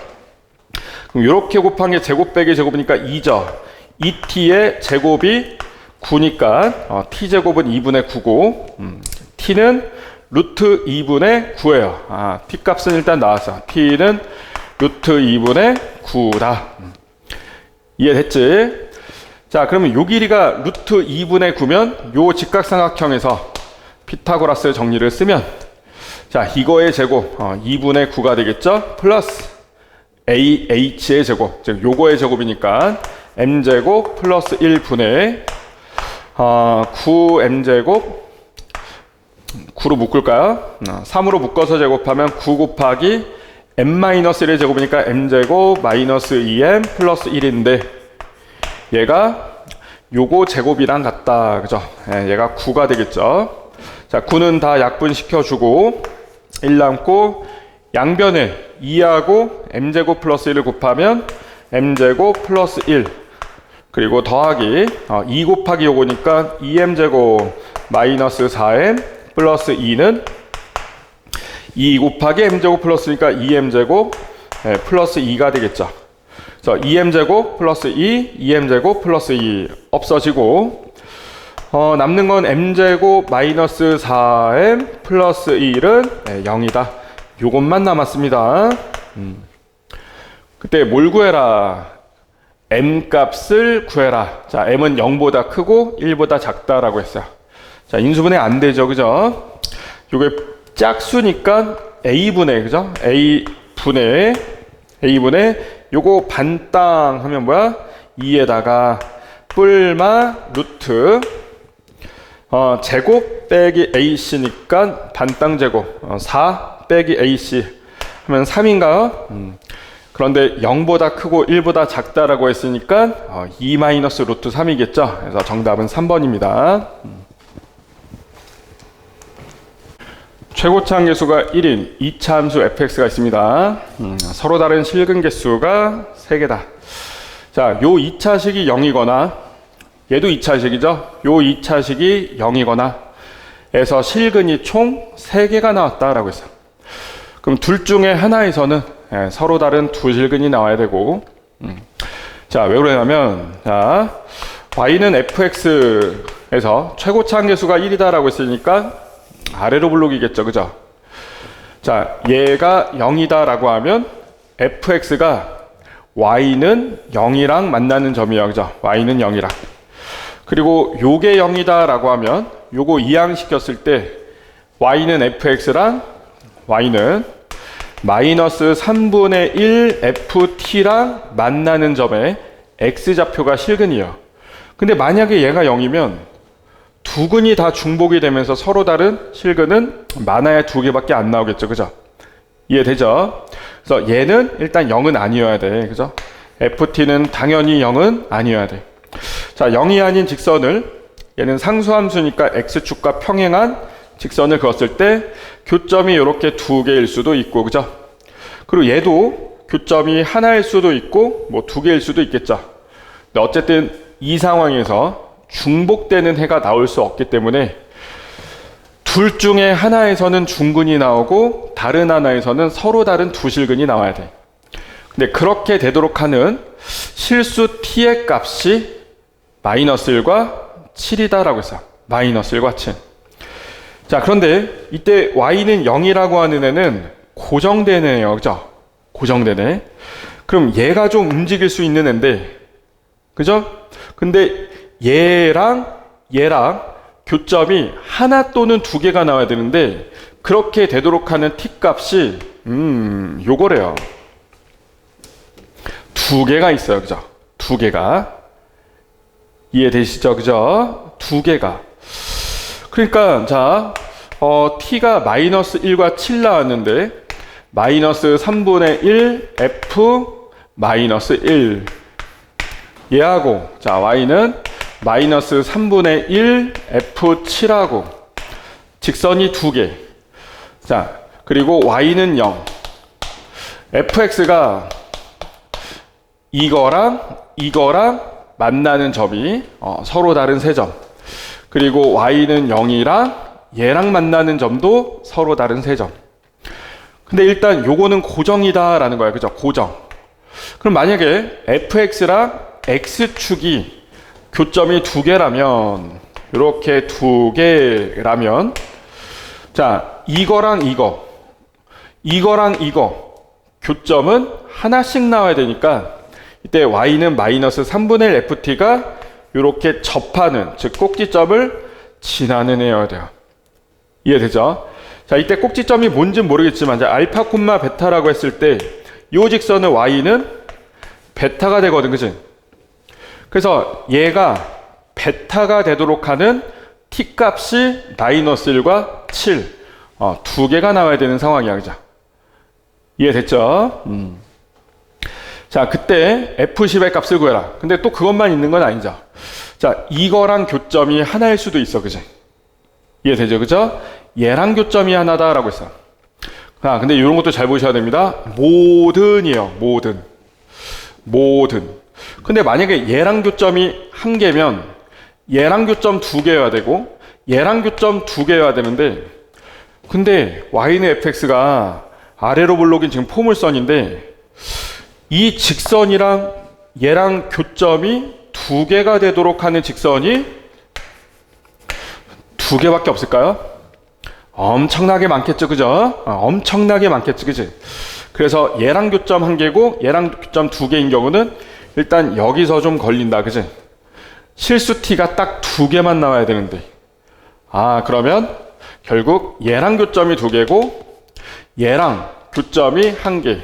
그럼 이렇게 곱한 게 제곱 빼기 제곱이니까 2죠. 2t의 제곱이 9니까 t제곱은 2분의 9고 t는 루트 2분의 9예요. t 값은 일단 나왔어. t는 루트 2분의 9다. 이해됐지? 자, 그러면 요 길이가 루트 2분의 9면 요 직각삼각형에서 피타고라스 정리를 쓰면 자, 이거의 제곱 2분의 9가 되겠죠? 플러스 ah의 제곱, 즉 요거의 제곱이니까 m제곱 플러스 1분의 9m제곱 9로 묶을까요? 3으로 묶어서 제곱하면 9 곱하기 m-1의 제곱이니까 m제곱 마이너스 2m 플러스 1인데 얘가 요거 제곱이랑 같다. 그죠? 얘가 9가 되겠죠? 자, 9는 다 약분시켜주고 1 남고 양변에 2하고 m제곱 플러스 1을 곱하면 m제곱 플러스 1 그리고 더하기 2 곱하기 요거니까 2m제곱 마이너스 4m 플러스 2는 2 곱하기 m제곱 플러스니까 2m제곱 플러스 2가 되겠죠. 그래서 2m제곱 플러스 2, 2m제곱 플러스 2 없어지고 남는 건 m제곱 마이너스 4m 플러스 1은 0이다. 요것만 남았습니다. 그때 뭘 구해라? m 값을 구해라. 자, m은 0보다 크고 1보다 작다라고 했어요. 자, 인수분해 안 되죠. 그죠? 요게 짝수니까 a분의, 그죠? a분의 요거 반땅 하면 뭐야? 2에다가 뿔마 루트 제곱 빼기 ac니까 반땅 제곱 4 빼기 ac 하면 3인가요? 그런데 0보다 크고 1보다 작다라고 했으니까 2 마이너스 루트 3이겠죠. 그래서 정답은 3번입니다. 최고차 함계수가 1인 2차 함수 fx가 있습니다. 서로 다른 실근 개수가 3개다. 자, 요 2차식이 0이거나 얘도 2차식이죠. 요 2차식이 0이거나 에서 실근이 총 3개가 나왔다라고 했어요. 그럼 둘 중에 하나에서는 서로 다른 두 실근이 나와야 되고 자, 왜 그러냐면 자, y는 fx에서 최고차 함계수가 1이다라고 했으니까 아래로 블록이겠죠. 그죠? 자, 얘가 0이다라고 하면 fx가 y는 0이랑 만나는 점이에요. 그죠? y는 0이랑. 그리고 요게 0이다라고 하면 요거 이항시켰을 때 y는 fx랑 y는 마이너스 3분의 1 ft랑 만나는 점에 x좌표가 실근이에요. 근데 만약에 얘가 0이면 두 근이 다 중복이 되면서 서로 다른 실근은 많아야 두 개밖에 안 나오겠죠. 그죠? 이해되죠? 그래서 얘는 일단 0은 아니어야 돼. 그죠? ft는 당연히 0은 아니어야 돼. 자, 0이 아닌 직선을, 얘는 상수함수니까 x축과 평행한 직선을 그었을 때 교점이 이렇게 두 개일 수도 있고, 그죠? 그리고 얘도 교점이 하나일 수도 있고 뭐 두 개일 수도 있겠죠. 근데 어쨌든 이 상황에서 중복되는 해가 나올 수 없기 때문에 둘 중에 하나에서는 중근이 나오고 다른 하나에서는 서로 다른 두 실근이 나와야 돼. 근데 그렇게 되도록 하는 실수 t의 값이 마이너스 1과 7이다라고 했어요. 마이너스 1과 7. 자, 그런데 이때 y는 0이라고 하는 애는 고정된 애예요. 그죠? 고정된 애. 그럼 얘가 좀 움직일 수 있는 애인데, 그죠? 근데 얘랑 교점이 하나 또는 두 개가 나와야 되는데, 그렇게 되도록 하는 t 값이 요거래요. 두 개가 있어요. 그죠? 두 개가. 이해되시죠? 그죠? 두 개가. 그러니까 자, t가 마이너스 1과 7 나왔는데 마이너스 3분의 1 f 마이너스 1 얘하고, 자, y는 마이너스 3분의 1 f7하고 직선이 두 개. 자, 그리고 y는 0. fx가 이거랑 만나는 점이 서로 다른 세 점. 그리고 y는 0이랑 얘랑 만나는 점도 서로 다른 세 점. 근데 일단 요거는 고정이다 라는 거야. 그죠? 고정. 그럼 만약에 fx랑 x축이 교점이 두 개라면, 이렇게 두 개라면, 자, 이거랑 이거 교점은 하나씩 나와야 되니까 이때 y는 마이너스 3분의 1 ft가 이렇게 접하는, 즉 꼭지점을 지나는 애여야 돼요. 이해되죠? 자, 이때 꼭지점이 뭔지는 모르겠지만, 이제 알파 콤마 베타라고 했을 때 이 직선의 y는 베타가 되거든, 그치? 그래서 얘가 베타가 되도록 하는 t 값이 마이너스 1과 7, 두 개가 나와야 되는 상황이야, 그죠? 이해됐죠? 자, 그때 f10의 값을 구해라. 근데 또 그것만 있는 건 아니죠. 자, 이거랑 교점이 하나일 수도 있어, 그지? 이해되죠, 그죠? 얘랑 교점이 하나다라고 했어. 아, 근데 이런 것도 잘 보셔야 됩니다. 모든이에요, 모든. 근데 만약에 얘랑 교점이 한 개면 얘랑 교점 두 개여야 되고 얘랑 교점 두 개여야 되는데, 근데 y는 fx가 아래로 볼록인 지금 포물선인데 이 직선이랑 얘랑 교점이 두 개가 되도록 하는 직선이 두 개밖에 없을까요? 엄청나게 많겠죠, 그죠? 엄청나게 많겠죠, 그지? 그래서 얘랑 교점 한 개고 얘랑 교점 두 개인 경우는 일단 여기서 좀 걸린다, 그지? 실수 t가 딱 두 개만 나와야 되는데, 그러면 결국 얘랑 교점이 두 개고 얘랑 교점이 한 개,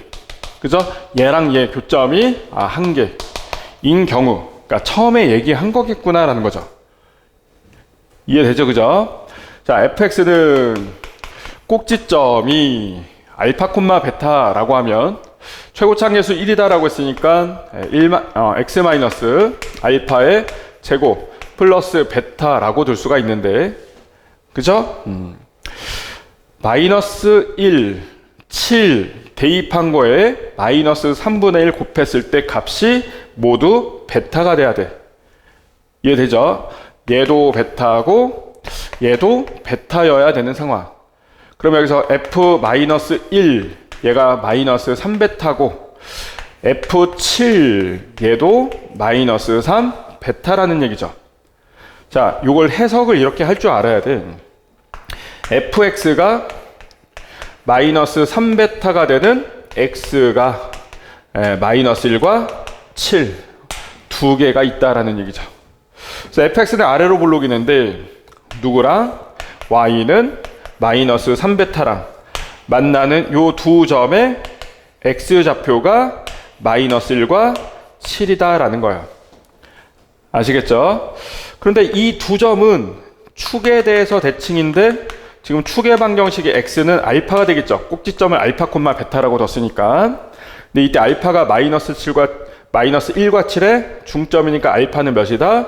그죠? 얘랑 얘 교점이 한 개인 경우, 그러니까 처음에 얘기한 거겠구나라는 거죠. 이해되죠, 그죠? 자, fx는 꼭지점이 알파 콤마 베타라고 하면 최고차항계수 1이다라고 했으니까 x 마이너스 알파의 제곱 플러스 베타라고 둘 수가 있는데, 그죠? 마이너스 1, 7 대입한 거에 마이너스 3분의 1 곱했을 때 값이 모두 베타가 돼야 돼. 이해되죠? 얘도 베타고 얘도 베타여야 되는 상황. 그럼 여기서 f-1 얘가 마이너스 3베타고 f7 얘도 마이너스 3 베타라는 얘기죠. 자, 요걸 해석을 이렇게 할 줄 알아야 돼. fx가 마이너스 3베타가 되는 x가 마이너스 1과 7 두 개가 있다라는 얘기죠. 그래서 fx는 아래로 볼록이는데 누구랑? y는 마이너스 3베타랑 만나는 요 두 점의 x좌표가 마이너스 1과 7이다 라는 거예요. 아시겠죠? 그런데 이 두 점은 축에 대해서 대칭인데 지금 축의 방정식의 x는 알파가 되겠죠. 꼭지점을 알파 콤마 베타라고 뒀으니까. 근데 이때 알파가 마이너스 1과 7의 중점이니까 알파는 몇이다?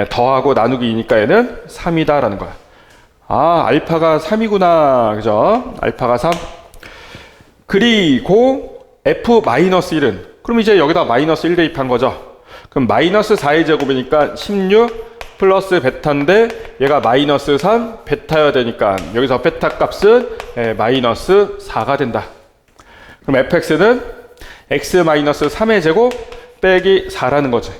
더하고 나누기 2니까 얘는 3이다 라는 거야. 아, 알파가 3이구나. 그죠? 알파가 3. 그리고 f-1은 그럼 이제 여기다 마이너스 1 대입한 거죠. 그럼 마이너스 4의 제곱이니까 16 플러스 베타인데 얘가 마이너스 3 베타여야 되니까 여기서 베타 값은 마이너스 4가 된다. 그럼 fx는 x 마이너스 3의 제곱 빼기 4라는 거지.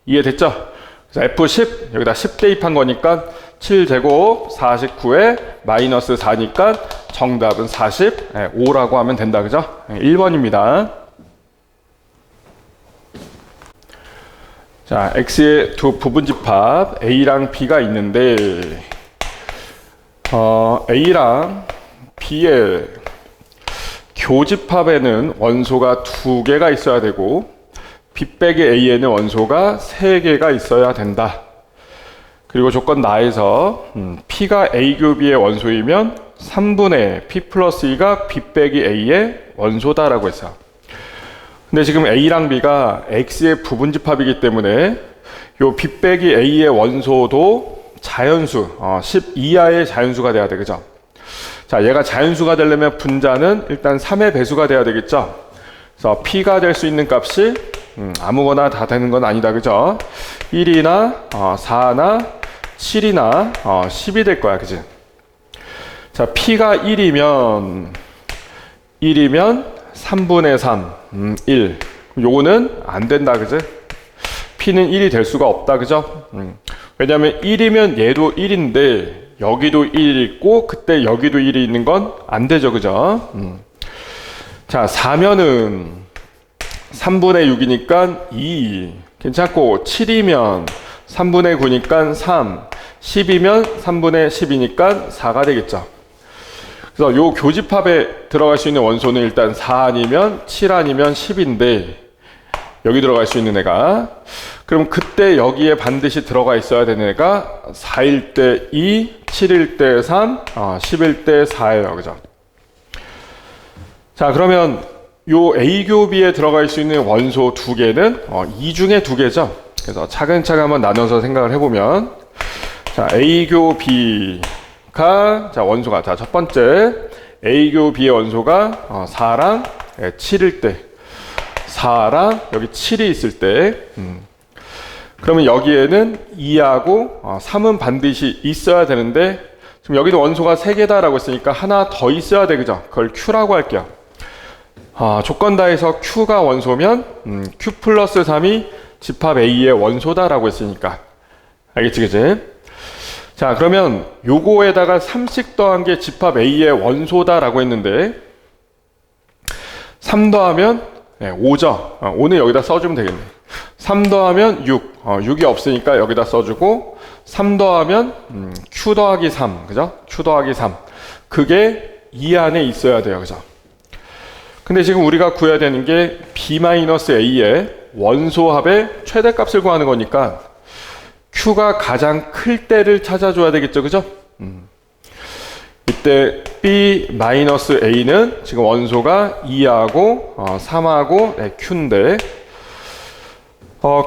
이해됐죠? 그래서 f10 여기다 10 대입한 거니까 7제곱 49에 마이너스 4니까 정답은 45라고 하면 된다. 그죠? 1번입니다. 자, x의 두 부분집합 a랑 b가 있는데 a랑 b의 교집합에는 원소가 2개가 있어야 되고 b 빼기 a에는 원소가 3개가 있어야 된다. 그리고 조건 나에서 p가 a 교비의 원소이면 3분의 p 플러스 2가 b 빼기 a의 원소다라고 했어요. 근데 지금 a랑 b가 x의 부분집합이기 때문에 요 b 빼기 a의 원소도 자연수 10 이하의 자연수가 돼야 되겠죠. 자, 얘가 자연수가 되려면 분자는 일단 3의 배수가 돼야 되겠죠. 그래서 p가 될 수 있는 값이 아무거나 다 되는 건 아니다. 그죠? 1이나 4나 7이나 10이 될 거야. 그지? 자, p가 1이면 3분의 3 1. 요거는 안 된다. 그지? p는 1이 될 수가 없다. 그죠? 왜냐면 1이면 얘도 1인데 여기도 1이 있고 그때 여기도 1이 있는 건 안 되죠. 그죠? 자, 4면은 3분의 6이니까 2 괜찮고 7이면 3분의 9니까 3 10이면 3분의 10이니까 4가 되겠죠. 그래서 요 교집합에 들어갈 수 있는 원소는 일단 4 아니면 7 아니면 10인데 여기 들어갈 수 있는 애가 그럼 그때 여기에 반드시 들어가 있어야 되는 애가 4일 때 2, 7일 때 3, 10일 때 4예요. 그죠? 자, 그러면 요 A교비에 들어갈 수 있는 원소 2개는 이 중에 2개죠. 그래서 차근차근 한번 나눠서 생각을 해보면 자, A교비가 자, 원소가 자, 첫 번째 A교비의 원소가 4랑 7일 때 4랑 여기 7이 있을 때 그러면 여기에는 2하고 3은 반드시 있어야 되는데 지금 여기도 원소가 3개다라고 했으니까 하나 더 있어야 돼. 그죠? 그걸 Q라고 할게요. 조건 다해서 Q가 원소면 Q 플러스 3이 집합 A의 원소다라고 했으니까 알겠지? 그지? 자, 그러면 요거에다가 3씩 더한 게 집합 A의 원소다라고 했는데 3 더하면 5죠. 5는 여기다 써주면 되겠네. 3 더하면 6. 6이 없으니까 여기다 써주고 3 더하면 Q 더하기 3. 그죠? Q 더하기 3. 그게 이 안에 있어야 돼요. 그죠? 근데 지금 우리가 구해야 되는 게 B-A의 원소합의 최대값을 구하는 거니까 Q가 가장 클 때를 찾아줘야 되겠죠. 그죠? 이때 B-A는 지금 원소가 2하고 3하고 Q인데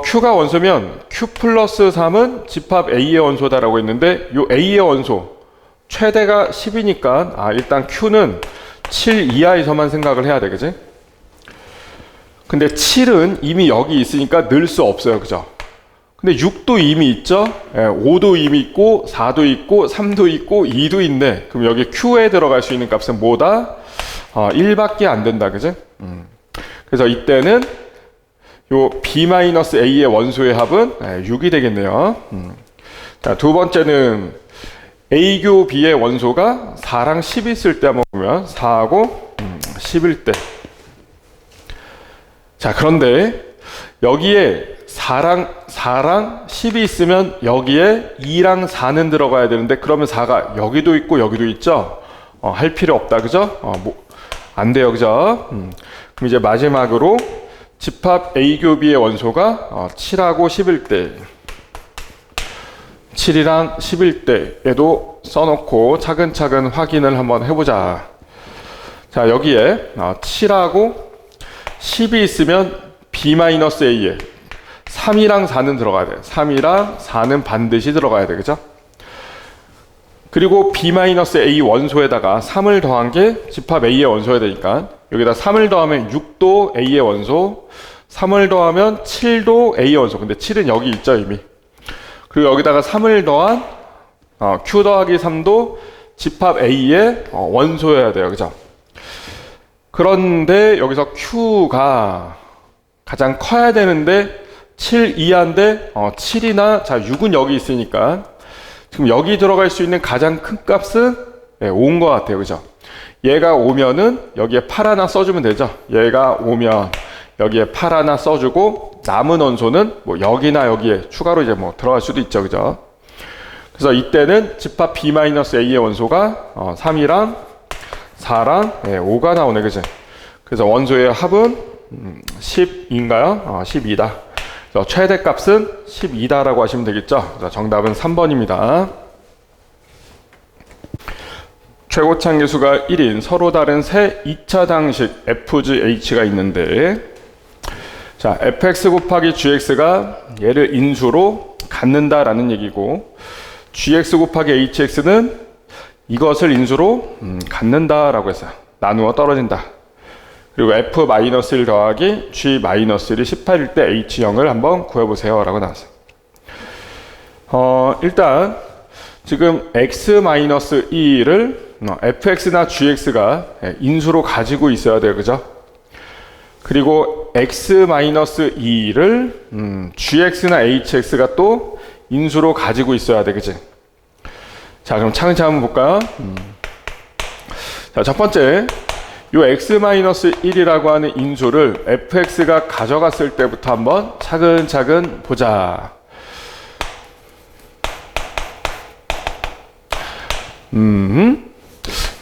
Q가 원소면 Q 플러스 3은 집합 A의 원소다라고 했는데 요 A의 원소 최대가 10이니까 일단 Q는 7 이하에서만 생각을 해야 되겠지? 근데 7은 이미 여기 있으니까 늘 수 없어요. 그죠? 근데 6도 이미 있죠? 5도 이미 있고 4도 있고 3도 있고 2도 있네. 그럼 여기 Q에 들어갈 수 있는 값은 뭐다? 1밖에 안 된다. 그지? 그래서 이때는 요 B-A의 원소의 합은 6이 되겠네요. 자, 두 번째는 A교 B의 원소가 4랑 10이 있을 때 한번 보면 4하고 10일 때. 자, 그런데 여기에 4랑 10이 있으면 여기에 2랑 4는 들어가야 되는데 그러면 4가 여기도 있고 여기도 있죠. 할 필요 없다, 그죠? 안 돼요, 그죠? 그럼 이제 마지막으로 집합 A 교 B의 원소가 7하고 11대 7이랑 11대에도 써놓고 차근차근 확인을 한번 해보자. 자, 여기에 7하고 10이 있으면 B-A에 3이랑 4는 들어가야 돼. 3이랑 4는 반드시 들어가야 돼, 그죠? 그리고 B-A 원소에다가 3을 더한 게 집합 A의 원소여야 되니까 여기다 3을 더하면 6도 A의 원소, 3을 더하면 7도 A의 원소. 근데 7은 여기 있죠, 이미. 그리고 여기다가 3을 더한 Q 더하기 3도 집합 A의 원소여야 돼요, 그죠? 그런데 여기서 Q가 가장 커야 되는데 7 이하인데 7이나 자 6은 여기 있으니까 지금 여기 들어갈 수 있는 가장 큰 값은 5인 것 같아요, 그죠? 얘가 오면은 여기에 8 하나 써주면 되죠. 얘가 오면 여기에 8 하나 써주고 남은 원소는 뭐 여기나 여기에 추가로 이제 뭐 들어갈 수도 있죠, 그죠? 그래서 이때는 집합 B-A의 원소가 3이랑 4랑 5가 나오네, 그죠? 그래서 원소의 합은 10인가요? 12다. 그래서 최대값은 12다라고 하시면 되겠죠. 그래서 정답은 3번입니다. 최고창 계수가 1인 서로 다른 세 2차당식 FGH가 있는데, 자, fx 곱하기 gx가 얘를 인수로 갖는다라는 얘기고, gx 곱하기 hx는 이것을 인수로 갖는다라고 했어요. 나누어 떨어진다. 그리고 f-1 더하기 g-1이 18일 때 h0을 한번 구해보세요 라고 나왔어요. 일단 지금 x-2를 fx나 gx가 인수로 가지고 있어야 돼요, 그죠? 그리고 x-2를 gx나 hx가 또 인수로 가지고 있어야 돼, 그지? 자, 그럼 차근차근 한번 볼까요? 자, 첫 번째, 요 x-1이라고 하는 인수를 fx가 가져갔을 때부터 한번 차근차근 보자.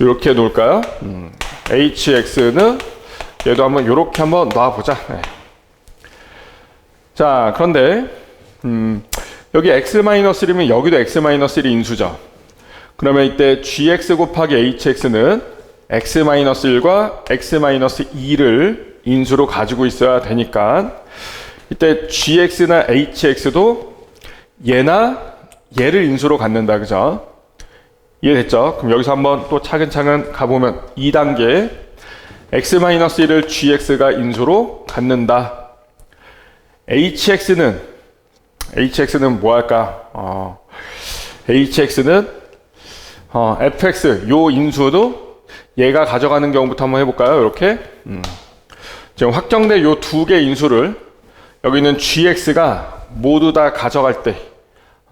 이렇게 놓을까요? hx는 얘도 한번 이렇게 한번 놔보자. 네. 자, 그런데 여기 x-1이면 여기도 x-1이 인수죠. 그러면 이때 gx 곱하기 hx는 x-1과 x-2를 인수로 가지고 있어야 되니까 이때 gx나 hx도 얘나 얘를 인수로 갖는다, 그죠? 이해됐죠? 그럼 여기서 한번 또 차근차근 가보면 2단계 x-1을 gx가 인수로 갖는다. hx는 뭐 할까? hx는 fx 요 인수도 얘가 가져가는 경우부터 한번 해볼까요? 이렇게 지금 확정된 요 두 개 인수를 여기 있는 gx가 모두 다 가져갈 때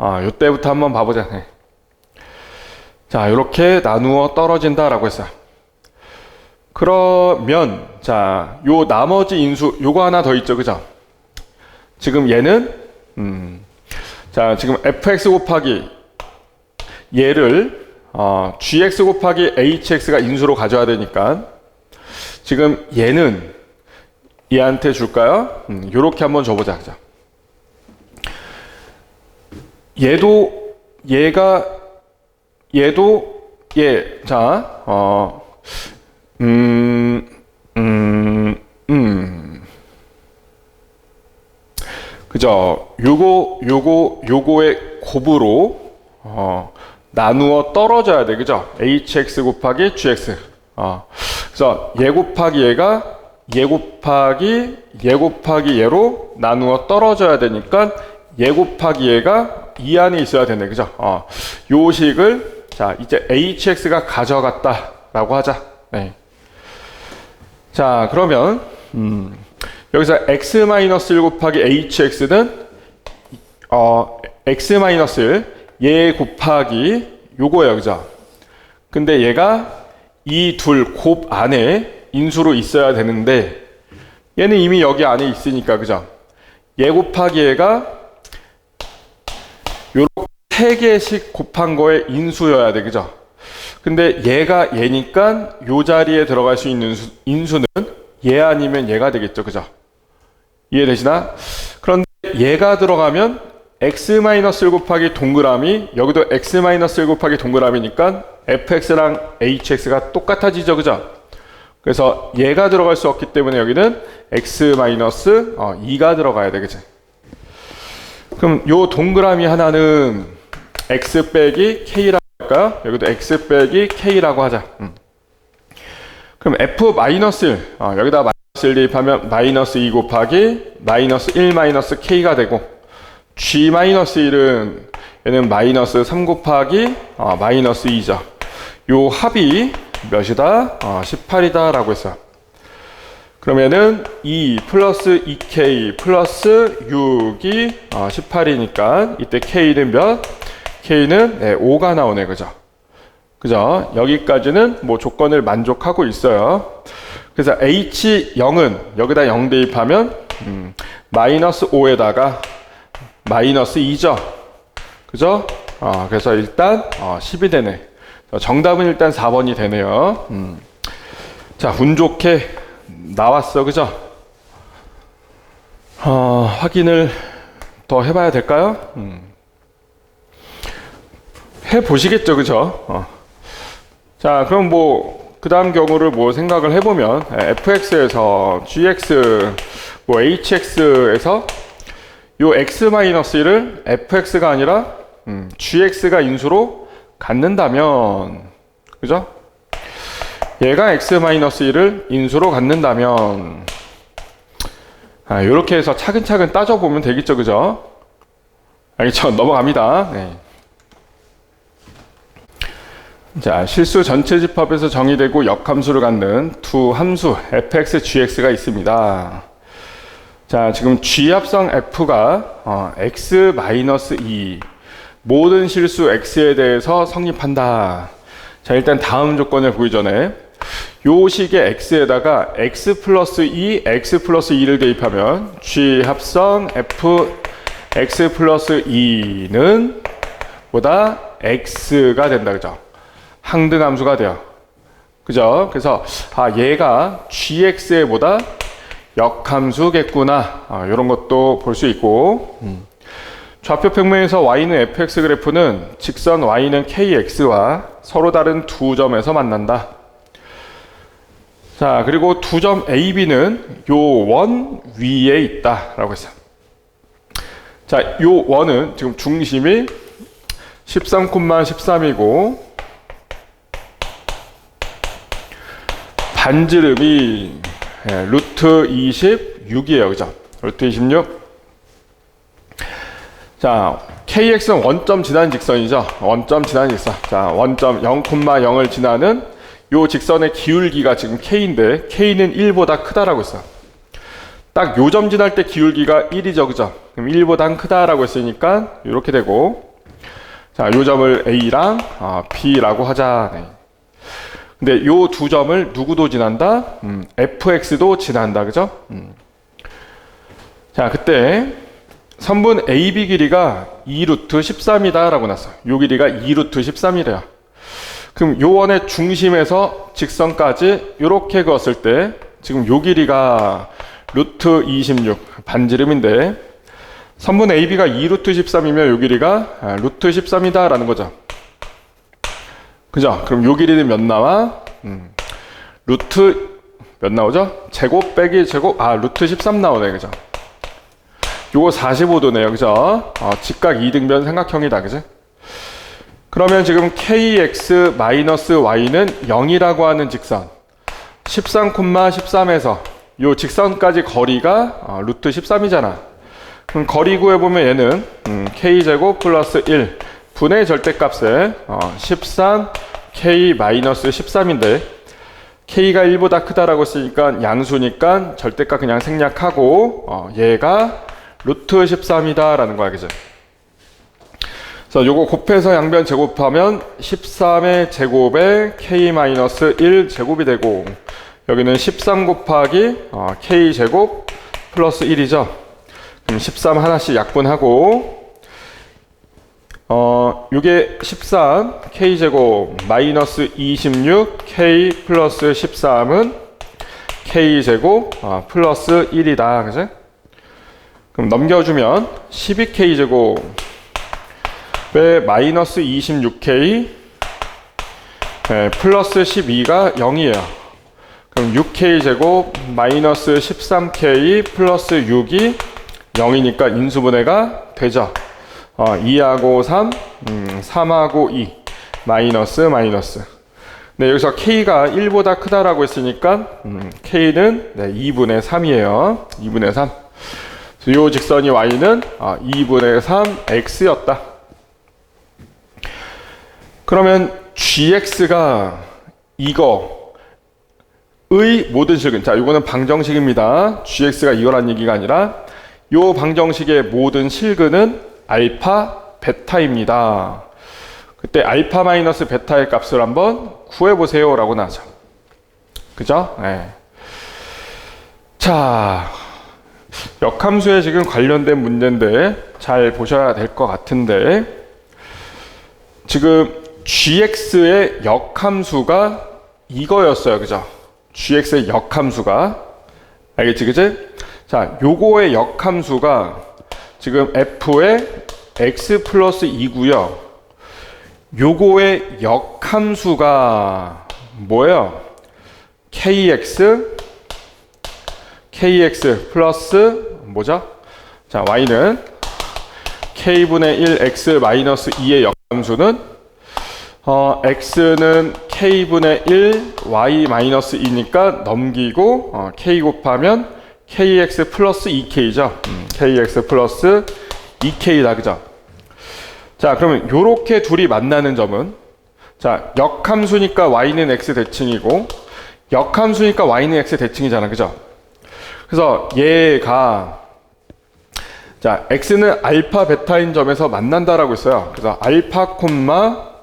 요때부터 한번 봐보자. 네. 자, 이렇게 나누어 떨어진다라고 했어요. 그러면 자, 요 나머지 인수 요거 하나 더 있죠, 그죠? 지금 얘는 자, 지금 fx 곱하기 얘를 gx 곱하기 hx가 인수로 가져야 되니까 지금 얘는 얘한테 줄까요? 요렇게 한번 줘보자, 그죠? 얘도 얘. 자, 그죠? 요거의 곱으로 나누어 떨어져야 돼, 그죠? hx 곱하기 gx. 그래서 얘 곱하기 얘가 얘 곱하기 얘로 나누어 떨어져야 되니까 얘 곱하기 얘가 이 안에 있어야 되네, 그죠? 요 식을 자 이제 hx가 가져갔다라고 하자. 네. 자, 그러면 여기서 x-1 곱하기 hx는 x-1 얘 곱하기 요거예요, 그죠? 근데 얘가 이 둘 곱 안에 인수로 있어야 되는데 얘는 이미 여기 안에 있으니까, 그죠? 얘 곱하기 얘가 요렇게 3개씩 곱한 거에 인수여야 돼, 그죠? 근데 얘가 얘니까 요 자리에 들어갈 수 있는 인수는 얘 아니면 얘가 되겠죠. 그죠? 이해되시나? 그런데 얘가 들어가면 x-1 곱하기 동그라미, 여기도 x-1 곱하기 동그라미니까 fx랑 hx가 똑같아지죠. 그죠? 그래서 얘가 들어갈 수 없기 때문에 여기는 x-2가 들어가야 돼. 그치? 그럼 요 동그라미 하나는 x 빼기 k라고 할까요? 여기도 x 빼기 k라고 하자. 그럼 f-1, 여기다 -1 대입하면 -2 곱하기 -1 k가 되고, g-1은 얘는 -3 곱하기 -2죠. 요 합이 몇이다? 18이다 라고 했어요. 그러면은 2 플러스 2k 플러스 6이 18이니까 이때 k는 몇? k는 5가 나오네. 그죠? 그죠? 여기까지는 뭐 조건을 만족하고 있어요. 그래서 h0은 여기다 0 대입하면 -5에다가 -2죠. 그죠? 그래서 일단 10이 되네. 정답은 일단 4번이 되네요. 자, 운 좋게 나왔어. 그죠? 확인을 더 해봐야 될까요? 해보시겠죠. 그죠? 자, 그럼 뭐 그 다음 경우를 뭐 생각을 해보면 fx에서 gx, 뭐 hx에서 요 x-1을 fx가 아니라 gx가 인수로 갖는다면, 그죠? 얘가 x-1을 인수로 갖는다면, 요렇게 해서 차근차근 따져보면 되겠죠. 그죠? 알겠죠? 넘어갑니다. 네. 자, 실수 전체 집합에서 정의되고 역함수를 갖는 두 함수 fx, gx가 있습니다. 자, 지금 g합성 f가 x-2 모든 실수 x에 대해서 성립한다. 자, 일단 다음 조건을 보기 전에 요 식의 x에다가 x 플러스 2, x 플러스 2를 대입하면 g합성 f x 플러스 2는 보다 x가 된다. 그죠? 항등함수가 돼요. 그죠? 그래서 얘가 gx에 보다 역함수겠구나. 이런 것도 볼 수 있고, 좌표 평면에서 y는 fx 그래프는 직선 y는 kx와 서로 다른 두 점에서 만난다. 자, 그리고 두 점 AB는 요 원 위에 있다라고 했어요. 자, 요 원은 지금 중심이 13,13이고 반지름이 루트 26이에요. 그죠? 루트 26. 자, KX는 원점 지난 직선이죠. 원점 지난 직선. 자, 원점 0,0을 지나는 요 직선의 기울기가 지금 K인데 K는 1보다 크다라고 했어요. 딱 요 점 지날 때 기울기가 1이죠. 그죠? 그럼 1보다 크다라고 했으니까 이렇게 되고, 자, 요 점을 A랑 B라고 하자. 네. 근데 요 두 점을 누구도 지난다? fx도 지난다. 그죠? 자, 그때 선분 AB 길이가 2루트 13이다 라고 났어요. 요 길이가 2루트 13이래요. 그럼 요 원의 중심에서 직선까지 요렇게 그었을 때 지금 요 길이가 루트 26 반지름인데 선분 AB가 2루트 13이면 요 길이가 루트 13이다 라는 거죠. 그죠? 그럼 요 길이는 몇 나와? 루트 몇 나오죠? 제곱 빼기 제곱, 루트 13 나오네. 그죠? 요거 45도네요. 그죠? 직각 이등변 삼각형이다. 그죠? 그러면 지금 kx-y는 0이라고 하는 직선 13,13에서 요 직선까지 거리가 루트 13이잖아. 그럼 거리 구해보면 얘는 k제곱 플러스 1 분의 절대값에 13 k-13인데 k가 1보다 크다라고 했으니까 양수니까 절대값 그냥 생략하고 얘가 루트 13이다 라는 거야. 그죠? 그래서 요거 곱해서 양변 제곱하면 13의 제곱에 k-1 제곱이 되고 여기는 13 곱하기 k 제곱 플러스 1이죠. 그럼 13 하나씩 약분하고 요게 13 k제곱 마이너스 26 k 플러스 13은 k제곱 플러스 1이다. 그지? 그럼 넘겨주면 12k제곱 왜 마이너스 26k 플러스 12가 0이에요. 그럼 6k제곱 마이너스 13k 플러스 6이 0이니까 인수분해가 되죠. 2하고 3, 3하고 2 마이너스. 네, 여기서 k가 1보다 크다라고 했으니까 k는 2분의 3이에요. 2분의 3. 이 직선이 y는 2분의 3 x였다. 그러면 gx가 이거의 모든 식은, 자, 이거는 방정식입니다. gx가 이거란 얘기가 아니라 이 방정식의 모든 실근은 알파 베타입니다. 그때 알파 마이너스 베타의 값을 한번 구해보세요 라고 나죠. 그죠? 네. 자, 역함수에 지금 관련된 문제인데 잘 보셔야 될 것 같은데, 지금 gx의 역함수가 이거였어요. 그죠? gx의 역함수가, 알겠지? 그지? 자, 요거의 역함수가 지금 f의 x 플러스 2고요. 요거의 역함수가 뭐예요? kx 플러스 뭐죠? 자, y는 k분의 1 x 마이너스 2의 역함수는 x는 k분의 1 y 마이너스 2니까 넘기고 k 곱하면 kx 플러스 2k죠. kx 플러스 2k다. 그죠? 자, 그러면 요렇게 둘이 만나는 점은, 자, 역함수니까 y는 x 대칭이고 역함수니까 y는 x 대칭이잖아. 그죠? 그래서 얘가, 자, x는 알파 베타인 점에서 만난다라고 했어요. 그래서 알파 콤마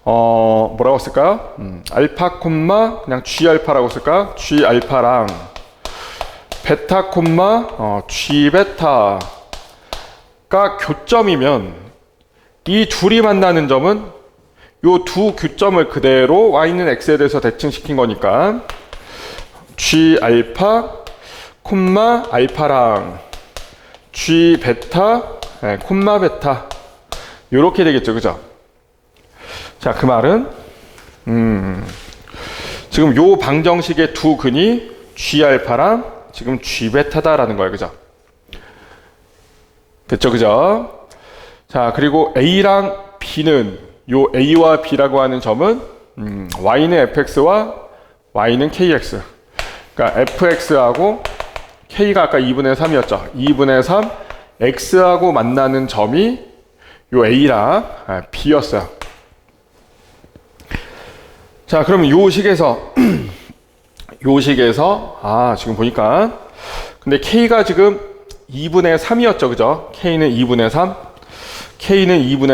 뭐라고 쓸까요? 알파 콤마 그냥 g 알파라고 쓸까? g 알파랑 베타 콤마 g 베타가 교점이면 이 둘이 만나는 점은 요 두 교점을 그대로 y는 x에 대해서 대칭시킨 거니까 g 알파 콤마 알파랑 g 베타 콤마 베타 요렇게 되겠죠. 그죠? 자, 그 말은 지금 요 방정식의 두 근이 g 알파랑 지금 g 베타다라는 거예요. 그죠? 됐죠? 그죠? 자, 그리고 a랑 b는, 요 a와 b라고 하는 점은 y는 fx와 y는 kx. 그러니까 fx하고 k가 아까 2분의 3이었죠. 2분의 3 x하고 만나는 점이 요 a랑 b였어요. 자, 그럼 요 식에서 지금 보니까 근데 k가 지금 2분의 3이었죠. 그죠? k는 2분의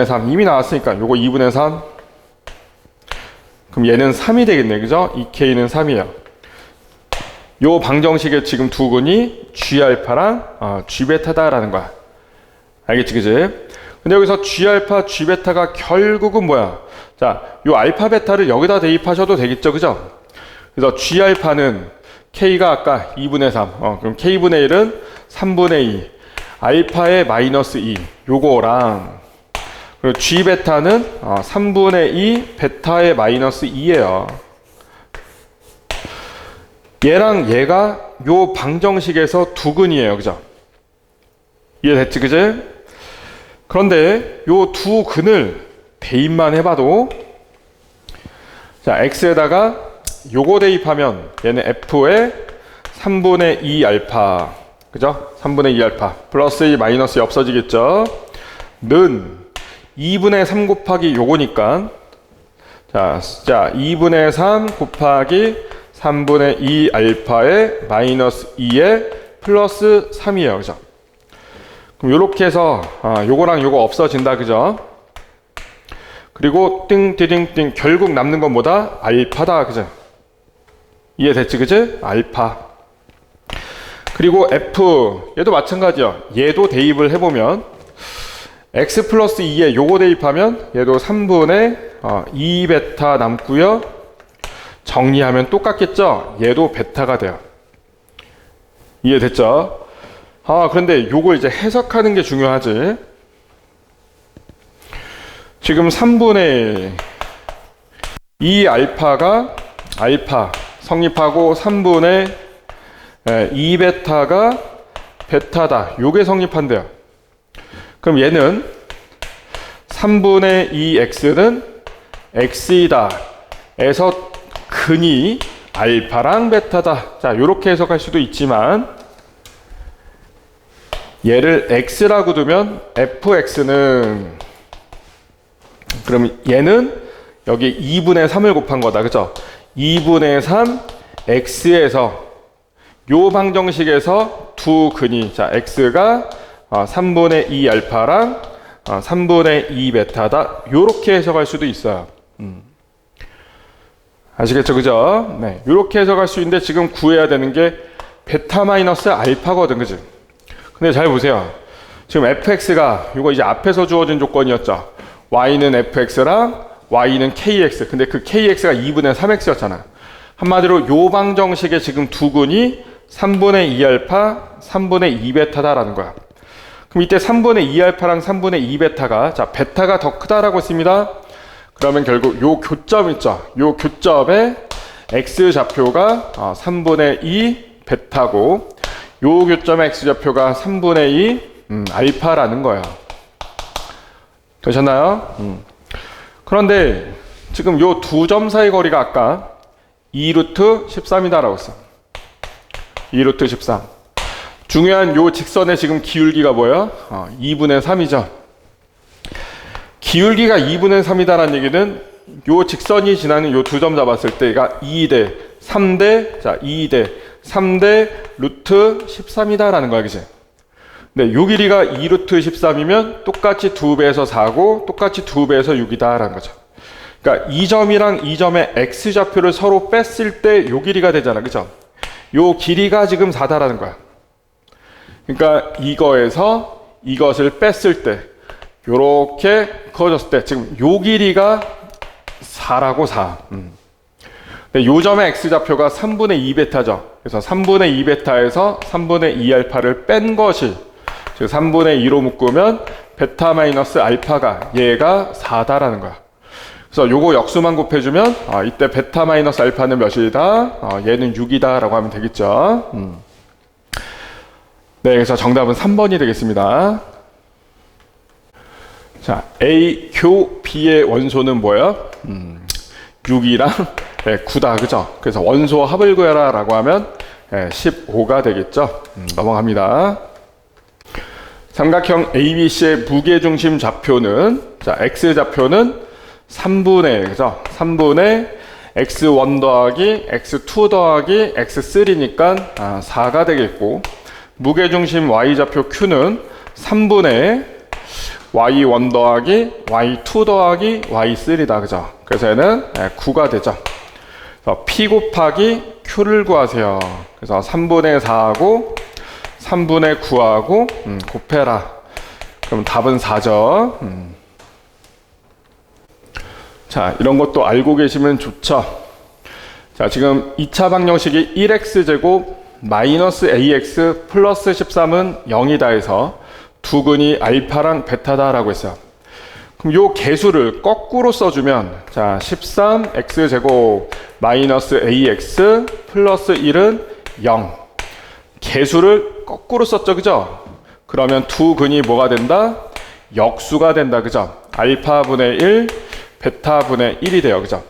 3 이미 나왔으니까 요거 2분의 3 그럼 얘는 3이 되겠네. 그죠? 이 k는 3이에요. 요 방정식의 지금 두 근이 g 알파랑 g 베타다라는 거야. 알겠지? 그지? 근데 여기서 g 알파, g 베타가 결국은 뭐야? 자, 요 알파 베타를 여기다 대입하셔도 되겠죠. 그죠? 그래서 g 알파는 k가 아까 2분의 3. 그럼 k분의 1은 3분의 2. 알파의 마이너스 2. 요거랑 그리고 g 베타는 3분의 2 베타의 마이너스 2예요. 얘랑 얘가 요 방정식에서 두 근이에요. 그죠? 이해됐지? 그지? 그런데 요 두 근을 대입만 해봐도, 자, x에다가 요거 대입하면 얘는 f의 3분의 2 알파, 그죠? 3분의 2 알파 플러스 2 마이너스 2 없어지겠죠? 는 2분의 3 곱하기 요거니까, 자 2분의 3 곱하기 3분의 2 알파의 마이너스 2의 플러스 3이에요. 그죠? 그럼 요렇게 해서 요거랑 요거 없어진다. 그죠? 그리고 띵띵띵 결국 남는 건 뭐다? 알파다. 그죠? 이해됐지? 그지? 알파. 그리고 f 얘도 마찬가지야. 얘도 대입을 해보면 x 플러스 2에 요거 대입하면 얘도 3분의 2베타 남고요. 정리하면 똑같겠죠? 얘도 베타가 돼요. 이해됐죠? 그런데 요걸 이제 해석하는 게 중요하지. 지금 3분의 2 알파가 알파 성립하고 3분의 2 베타가 베타다. 요게 성립한대요. 그럼 얘는 3분의 2 x는 x이다. 에서 근이 알파랑 베타다. 자, 요렇게 해석할 수도 있지만 얘를 x라고 두면 fx는 그럼 얘는 여기 2분의 3을 곱한 거다. 그죠? 2분의 3 x에서 요 방정식에서 두 근이 자 x가 3분의 2 알파랑 3분의 2 베타다. 요렇게 해석할 수도 있어요. 아시겠죠? 그죠? 네. 요렇게 해석할 수 있는데 지금 구해야 되는 게 베타 마이너스 알파거든. 그지? 근데 잘 보세요. 지금 fx가 요거 이제 앞에서 주어진 조건이었죠. y는 fx랑 y는 kx. 근데 그 kx가 2분의 3x였잖아. 한마디로 요 방정식의 지금 두 근이 3분의 2 알파, 3분의 2 베타다라는 거야. 그럼 이때 3분의 2 알파랑 3분의 2 베타가 자, 베타가 더 크다라고 했습니다. 그러면 결국 요 교점 있죠. 요 교점에 x 좌표가 3분의 2 베타고 요 교점의 x 좌표가 3분의 2 알파라는 거예요. 되셨나요? 그런데 지금 요 두 점 사이 거리가 아까 2루트 13이다라고 했어. 2루트 13. 중요한 요 직선의 지금 기울기가 뭐야? 2분의 3이죠. 기울기가 2분의 3이다라는 얘기는 요 직선이 지나는 요 두 점 잡았을 때가 2대 3대 자 2대 3대 루트 13이다라는 거야. 그치? 네, 요 길이가 2루트 13이면 똑같이 2배에서 4고 똑같이 2배에서 6이다라는 거죠. 그러니까 이 점이랑 이 점의 x 좌표를 서로 뺐을 때 요 길이가 되잖아. 그죠? 요 길이가 지금 4다라는 거야. 그러니까 이거에서 이것을 뺐을 때 요렇게 그어졌을 때 지금 요 길이가 4라고 4. 근데 요 점의 x 좌표가 3분의 2 베타죠. 그래서 3분의 2 베타에서 3분의 2 알파를 뺀 것이 즉 3분의 2로 묶으면 베타 마이너스 알파가 얘가 4다라는 거야. 그래서 요거 역수만 곱해주면 이때 베타 마이너스 알파는 몇이다? 얘는 6이다 라고 하면 되겠죠. 네, 그래서 정답은 3번이 되겠습니다. 자, A 교 B의 원소는 뭐야? 6이랑 9다. 그죠? 그래서 원소 합을 구해라 라고 하면 15가 되겠죠. 넘어갑니다. 삼각형 ABC의 무게중심 좌표는 자, X 좌표는 3분의 그죠? 3분의 X1 더하기 X2 더하기 X3니까 4가 되겠고 무게중심 Y 좌표 Q는 3분의 Y1 더하기 Y2 더하기 Y3다. 그죠? 그래서 얘는 9가 되죠. 그래서 P 곱하기 Q를 구하세요. 그래서 3분의 4하고 3분의 9하고 곱해라. 그럼 답은 4죠. 자, 이런 것도 알고 계시면 좋죠. 자, 지금 2차 방정식이 1x제곱 마이너스 ax 플러스 13은 0이다 해서 두 근이 알파랑 베타다라고 했어요. 그럼 요 개수를 거꾸로 써주면 자 13x제곱 마이너스 ax 플러스 1은 0. 개수를 거꾸로 썼죠. 그죠? 그러면 두 근이 뭐가 된다? 역수가 된다. 그죠? 알파분의 1 베타분의 1이 돼요. 그죠?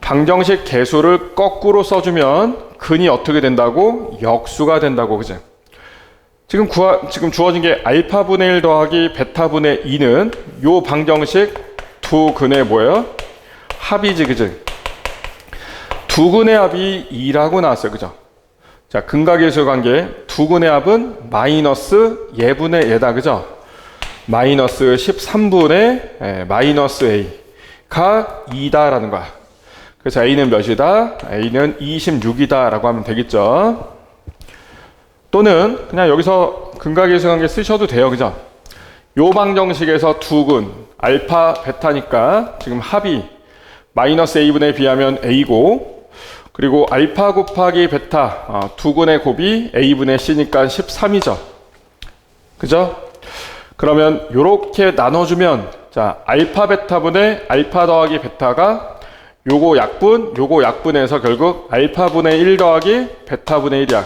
방정식 개수를 거꾸로 써주면 근이 어떻게 된다고? 역수가 된다고. 그죠? 지금 주어진 게 알파분의 1 더하기 베타분의 2는 요 방정식 두 근의 뭐예요? 합이지. 그지? 두 근의 합이 2라고 나왔어요. 그죠? 자, 근각계수 관계 두 근의 합은 마이너스 예분의 예다. 그죠? 마이너스 13분의 마이너스 a가 2다라는 거야. 그래서 a는 몇이다? a는 26이다 라고 하면 되겠죠. 또는 그냥 여기서 근각계수 관계 쓰셔도 돼요. 그죠? 요 방정식에서 두근 알파 베타니까 지금 합이 마이너스 a분의 b하면 a고, 그리고 알파 곱하기 베타 두근의 곱이 a분의 c니까 13이죠. 그죠? 그러면 요렇게 나눠주면, 자, 알파 베타분의 알파 더하기 베타가 요거 약분해서 결국 알파분의 1 더하기 베타분의 1이야.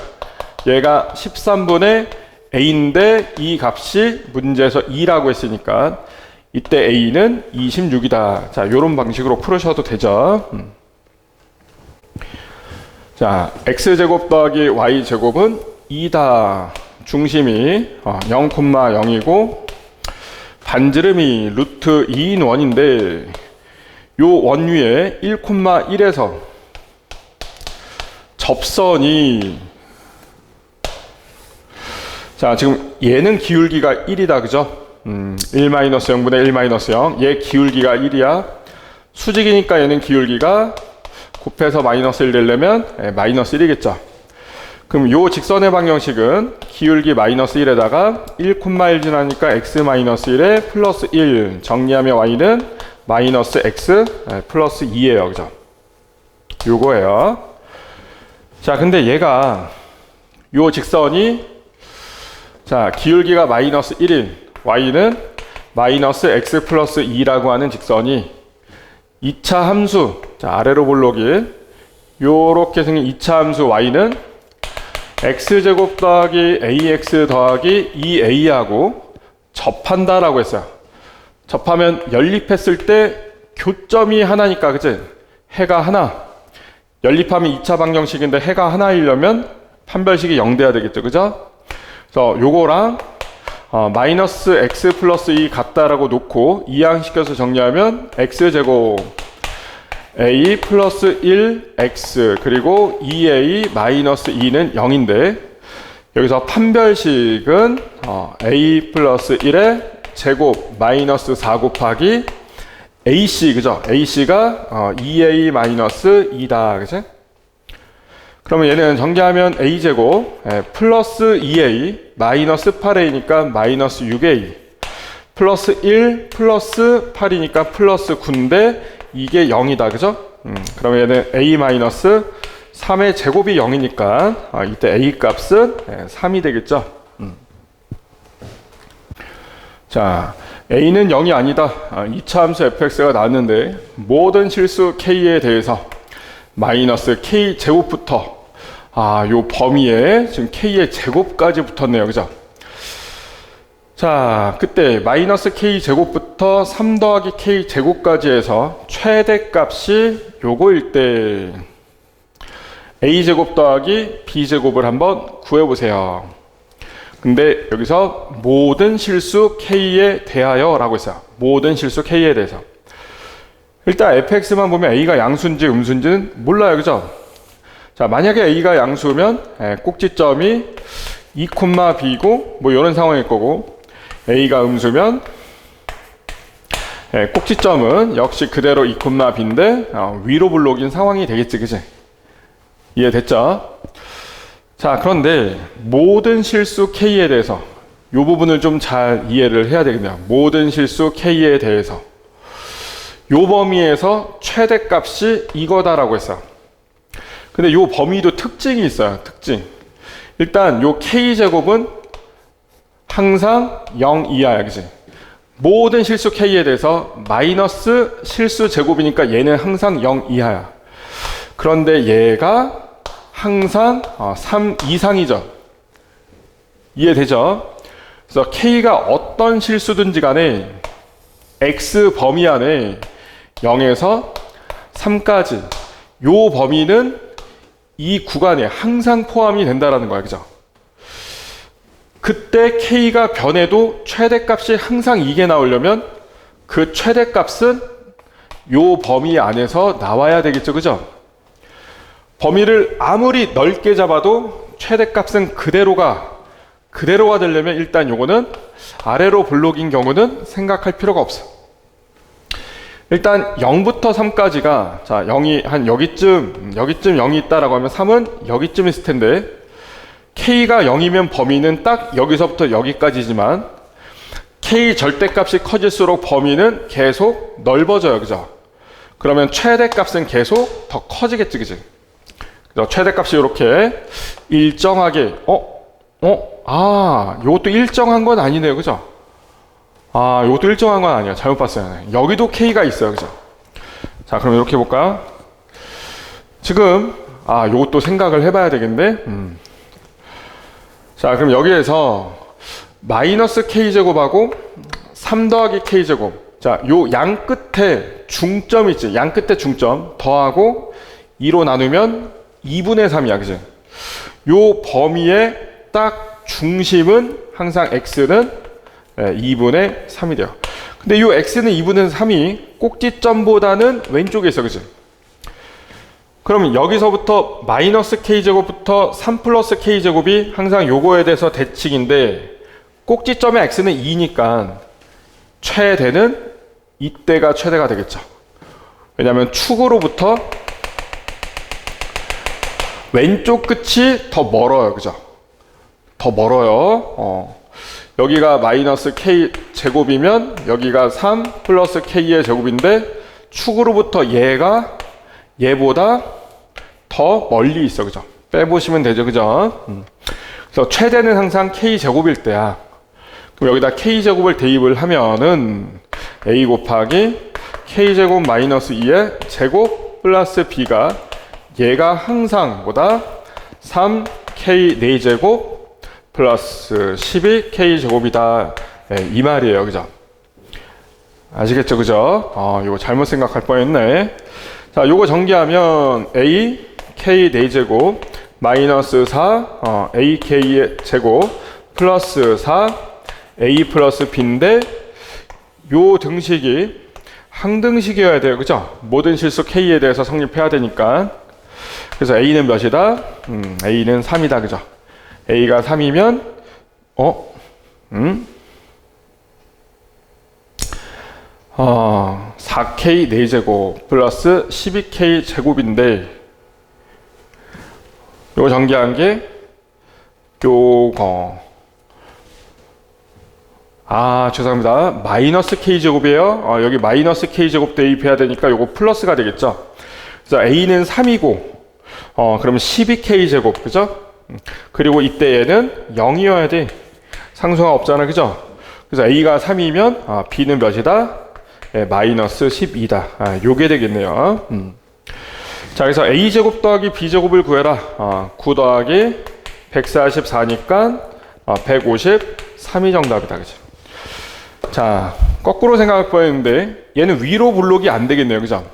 얘가 13분의 a인데 이 값이 문제에서 2라고 했으니까 이때 a는 26이다. 자, 요런 방식으로 풀으셔도 되죠. 자, x제곱 더하기 y제곱은 2다. 중심이 0,0이고 반지름이 루트 2인 원인데 요 원 위에 1,1에서 접선이, 자, 지금 얘는 기울기가 1이다. 그죠? 1-0분의 1-0. 얘 기울기가 1이야. 수직이니까 얘는 기울기가 곱해서 마이너스 1 되려면 마이너스 1이겠죠. 그럼 요 직선의 방정식은 기울기 마이너스 1에다가 1,1 지나니까 x 마이너스 1에 플러스 1 정리하면 y는 마이너스 x 플러스 2예요. 그죠? 요거예요. 자, 근데 얘가 요 직선이, 자, 기울기가 마이너스 1인 y는 마이너스 x 플러스 2라고 하는 직선이 2차 함수, 자, 아래로 볼록이 요렇게 생긴 2차 함수 y는 x제곱 더하기 ax 더하기 2a하고 접한다라고 했어요. 접하면 연립했을 때 교점이 하나니까, 그치? 해가 하나. 연립하면 2차 방정식인데 해가 하나이려면 판별식이 0 돼야 되겠죠. 그죠? 그래서 요거랑 마이너스 x 플러스 2 같다라고 놓고 이항시켜서 정리하면 x제곱 a 플러스 1x 그리고 2a 마이너스 2는 0인데 여기서 판별식은 a 플러스 1의 제곱 마이너스 4 곱하기 ac, 그죠? ac가 2a 마이너스 2다. 그죠? 그러면 얘는 전개하면 a제곱 플러스 2a 마이너스 8a니까 마이너스 6a 플러스 1 플러스 8이니까 플러스 9인데 이게 0이다. 그죠? 그러면 얘는 a 마이너스 3의 제곱이 0이니까 이때 a 값은 3이 되겠죠. 자, a는 0이 아니다. 2차 함수 fx가 나왔는데 모든 실수 k에 대해서 마이너스 k 제곱부터 요 범위에 지금 k의 제곱까지 붙었네요. 그죠? 자, 그때 마이너스 k 제곱부터 3 더하기 k 제곱까지 해서 최대값이 요거일 때 a 제곱 더하기 b 제곱을 한번 구해보세요. 근데 여기서 모든 실수 k에 대하여 라고 했어요. 모든 실수 k에 대해서. 일단 fx만 보면 a가 양수인지 음수인지는 몰라요. 그죠? 자, 만약에 a가 양수면 꼭지점이 2,b고 뭐 이런 상황일 거고, a가 음수면 꼭지점은 역시 그대로 2,b인데 위로 블록인 상황이 되겠지. 그치? 이해됐죠? 자, 그런데 모든 실수 k에 대해서 이 부분을 좀 잘 이해를 해야 되겠네요. 모든 실수 k에 대해서 요 범위에서 최대값이 이거다라고 했어요. 근데 요 범위도 특징이 있어요. 특징. 일단 요 k제곱은 항상 0 이하야. 그치? 모든 실수 k에 대해서 마이너스 실수 제곱이니까 얘는 항상 0 이하야. 그런데 얘가 항상 3 이상이죠. 이해되죠? 그래서 k가 어떤 실수든지 간에 x 범위 안에 0에서 3까지 요 범위는 이 구간에 항상 포함이 된다라는 거야. 그죠? 그때 k가 변해도 최대값이 항상 이게 나오려면 그 최대값은 요 범위 안에서 나와야 되겠죠. 그죠? 범위를 아무리 넓게 잡아도 최대값은 그대로가 되려면 일단 요거는 아래로 블록인 경우는 생각할 필요가 없어. 일단 0부터 3까지가, 자, 0이 한 여기쯤 0이 있다라고 하면 3은 여기쯤 있을 텐데, k가 0이면 범위는 딱 여기서부터 여기까지지만, K 절대값이 커질수록 범위는 계속 넓어져요. 그죠? 그러면 최대값은 계속 더 커지겠지. 그지? 그래서 최대값이 이렇게 일정하게 요것도 일정한 건 아니네요. 그죠? 요것도 일정한 건 아니에요. 잘못 봤어요. 여기도 K가 있어요. 그죠? 자, 그럼 이렇게 해볼까요? 지금 요것도 생각을 해봐야 되겠는데 자, 그럼 여기에서 마이너스 K제곱하고 3 더하기 K제곱, 자, 요 양 끝에 중점 있지? 양 끝에 중점 더하고 2로 나누면 2분의 3이야. 그지? 요 범위의 딱 중심은 항상 X는 2분의 3이 돼요. 근데 요 X는 2분의 3이 꼭지점보다는 왼쪽에 있어. 그지? 그럼 여기서부터 마이너스 K제곱부터 3 플러스 K제곱이 항상 요거에 대해서 대칭인데 꼭지점의 X는 2니까 최대는 이때가 최대가 되겠죠. 왜냐하면 축으로부터 왼쪽 끝이 더 멀어요. 그죠? 더 멀어요. 여기가 마이너스 K 제곱이면 여기가 3 플러스 K의 제곱인데 축으로부터 얘보다 더 멀리 있어. 그죠? 빼보시면 되죠. 그죠? 그래서 최대는 항상 K 제곱일 때야. 그럼 여기다 K 제곱을 대입을 하면은 A 곱하기 K 제곱 마이너스 2의 제곱 플러스 B가 얘가 항상 보다 3K 4제곱 플러스 12K 제곱이다. 이 말이에요. 그죠? 아시겠죠? 그죠? 이거 잘못 생각할 뻔했네. 자, 요거 전개하면 A K 4제곱 마이너스 4 AK의 제곱 플러스 4 A 플러스 B인데 요 등식이 항등식이어야 돼요. 그죠? 모든 실수 K에 대해서 성립해야 되니까. 그래서 A는 몇이다? A는 3이다. 그죠? A가 3이면 4K 4제곱 플러스 12K 제곱인데 요거 전개한 게 요거 죄송합니다. 마이너스 K제곱이에요. 여기 마이너스 K제곱 대입해야 되니까 요거 플러스가 되겠죠. 그래서 A는 3이고 그러면 12K제곱. 그죠? 그리고 이때 얘는 0이어야 돼. 상수가 없잖아. 그죠? 그래서 A가 3이면 B는 몇이다? 마이너스 12다. 요게 되겠네요. 자, 그래서 A제곱 더하기 B제곱을 구해라. 9 더하기 144니까 153이 정답이다. 그죠? 자, 거꾸로 생각할 뻔했는데 얘는 위로 블록이 안 되겠네요. 그죠?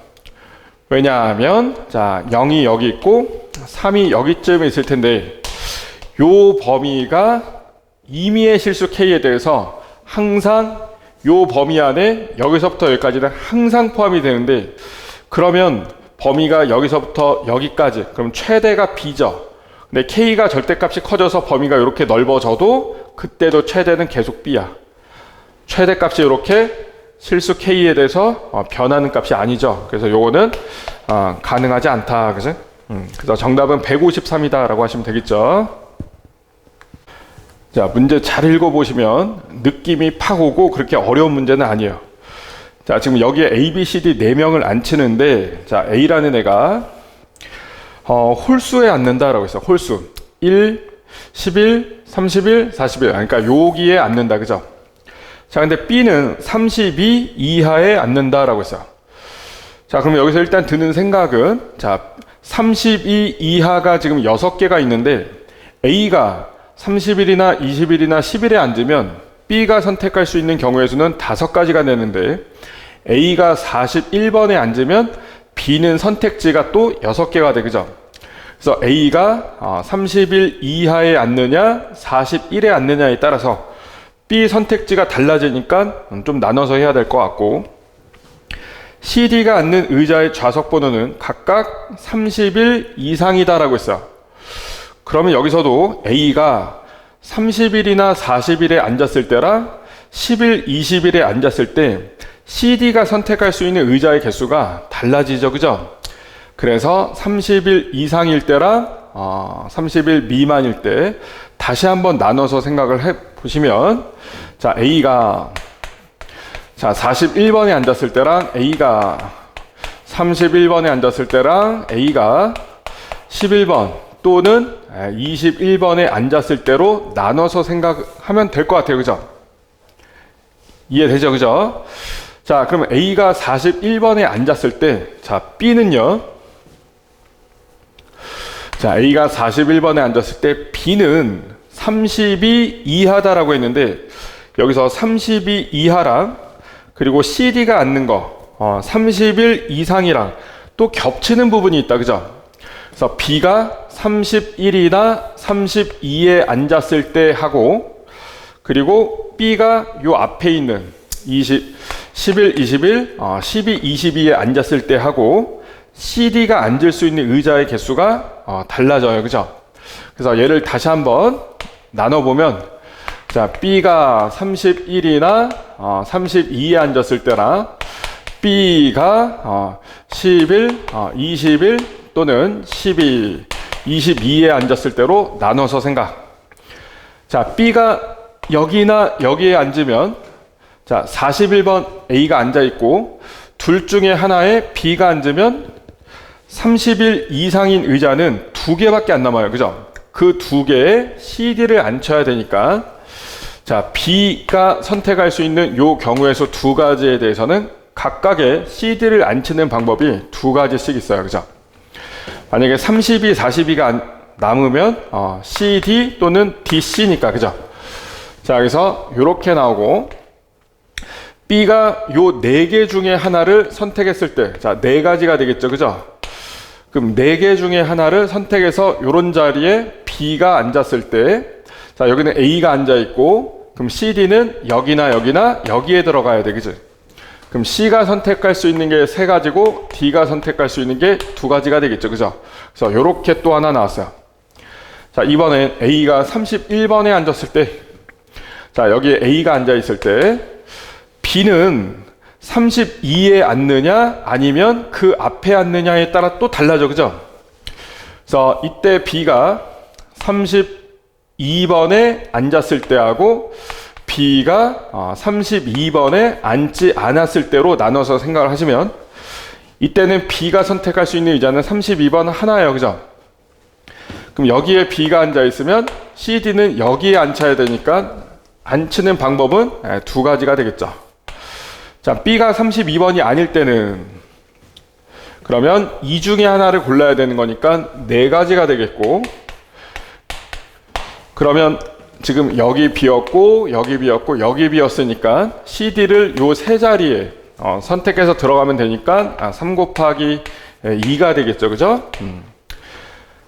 왜냐하면 자, 0이 여기 있고 3이 여기쯤에 있을 텐데 요 범위가 임의의 실수 K에 대해서 항상 요 범위 안에 여기서부터 여기까지는 항상 포함이 되는데 그러면 범위가 여기서부터 여기까지 그럼 최대가 B죠. 근데 K가 절대값이 커져서 범위가 이렇게 넓어져도 그때도 최대는 계속 B야. 최대값이 이렇게 실수 K에 대해서 변하는 값이 아니죠. 그래서 요거는 가능하지 않다. 그죠? 그래서 정답은 153이다 라고 하시면 되겠죠. 자, 문제 잘 읽어보시면 느낌이 팍 오고 그렇게 어려운 문제는 아니에요. 자, 지금 여기에 A, B, C, D 4명을 안 치는데 자, A라는 애가 홀수에 앉는다라고 했어요. 홀수 1, 11, 31, 41. 그러니까 여기에 앉는다. 그죠? 자, 근데 B는 32 이하에 앉는다라고 했어요. 자, 그럼 여기서 일단 드는 생각은 자, 32 이하가 지금 6개가 있는데 A가 30일이나 20일이나 10일에 앉으면 B가 선택할 수 있는 경우의 수는 5가지가 되는데 A가 41번에 앉으면 B는 선택지가 또 6개가 돼. 그죠? 그래서 A가 30일 이하에 앉느냐 41에 앉느냐에 따라서 B 선택지가 달라지니까 좀 나눠서 해야 될 것 같고 CD가 앉는 의자의 좌석 번호는 각각 30일 이상이다 라고 했어요. 그러면 여기서도 A가 30일이나 40일에 앉았을 때랑 10일, 20일에 앉았을 때 CD가 선택할 수 있는 의자의 개수가 달라지죠. 그죠? 그래서 30일 이상일 때랑 30일 미만일 때 다시 한번 나눠서 생각을 해 보시면 자, A가 자 41번에 앉았을 때랑 A가 31번에 앉았을 때랑 A가 11번 또는 21번에 앉았을 때로 나눠서 생각하면 될 것 같아요. 그죠? 이해되죠? 그죠? 자, 그러면 A가 41번에 앉았을 때, 자, B는요. 자, A가 41번에 앉았을 때 B는 32 이하다라고 했는데, 여기서 32 이하랑 그리고 CD가 앉는 거 31 이상이랑 또 겹치는 부분이 있다. 그죠? 그래서 B가 31이나 32에 앉았을 때 하고, 그리고 B가 요 앞에 있는 11, 21, 12, 22에 앉았을 때 하고, CD가 앉을 수 있는 의자의 개수가 달라져요. 그죠? 그래서 얘를 다시 한번 나눠보면, 자, B가 31이나 32에 앉았을 때랑 B가 11, 21 또는 12, 22에 앉았을 때로 나눠서 생각. 자, B가 여기나 여기에 앉으면, 자, 41번 A가 앉아있고, 둘 중에 하나에 B가 앉으면 30일 이상인 의자는 두 개밖에 안 남아요. 그죠? 그 두 개에 CD를 앉혀야 되니까, 자, B가 선택할 수 있는 요 경우에서 두 가지에 대해서는 각각의 CD를 앉히는 방법이 두 가지씩 있어요. 그죠? 만약에 32, 42가 남으면 CD 또는 DC니까. 그죠? 자, 그래서 이렇게 나오고, B가 요 네 개 중에 하나를 선택했을 때, 자, 네 가지가 되겠죠. 그죠? 그럼 네 개 중에 하나를 선택해서 요런 자리에 B가 앉았을 때, 자, 여기는 A가 앉아있고, 그럼 CD는 여기나 여기나 여기에 들어가야 되겠죠. 그럼 C가 선택할 수 있는 게 세 가지고, D가 선택할 수 있는 게 두 가지가 되겠죠. 그죠? 그래서 요렇게 또 하나 나왔어요. 자, 이번엔 A가 31번에 앉았을 때, 자, 여기에 A가 앉아있을 때, B는 32에 앉느냐, 아니면 그 앞에 앉느냐에 따라 또 달라져. 그죠? 그래서 이때 B가 32번에 앉았을 때하고, B가 32번에 앉지 않았을 때로 나눠서 생각을 하시면, 이때는 B가 선택할 수 있는 의자는 32번 하나예요. 그죠? 그럼 여기에 B가 앉아있으면 CD는 여기에 앉혀야 되니까 앉히는 방법은 두 가지가 되겠죠. 자, B가 32번이 아닐 때는, 그러면 이 중에 하나를 골라야 되는 거니까 네 가지가 되겠고, 그러면 지금 여기 비었고 여기 비었고 여기 비었으니까 CD를 요 세 자리에 선택해서 들어가면 되니까 3 곱하기 2가 되겠죠. 그죠?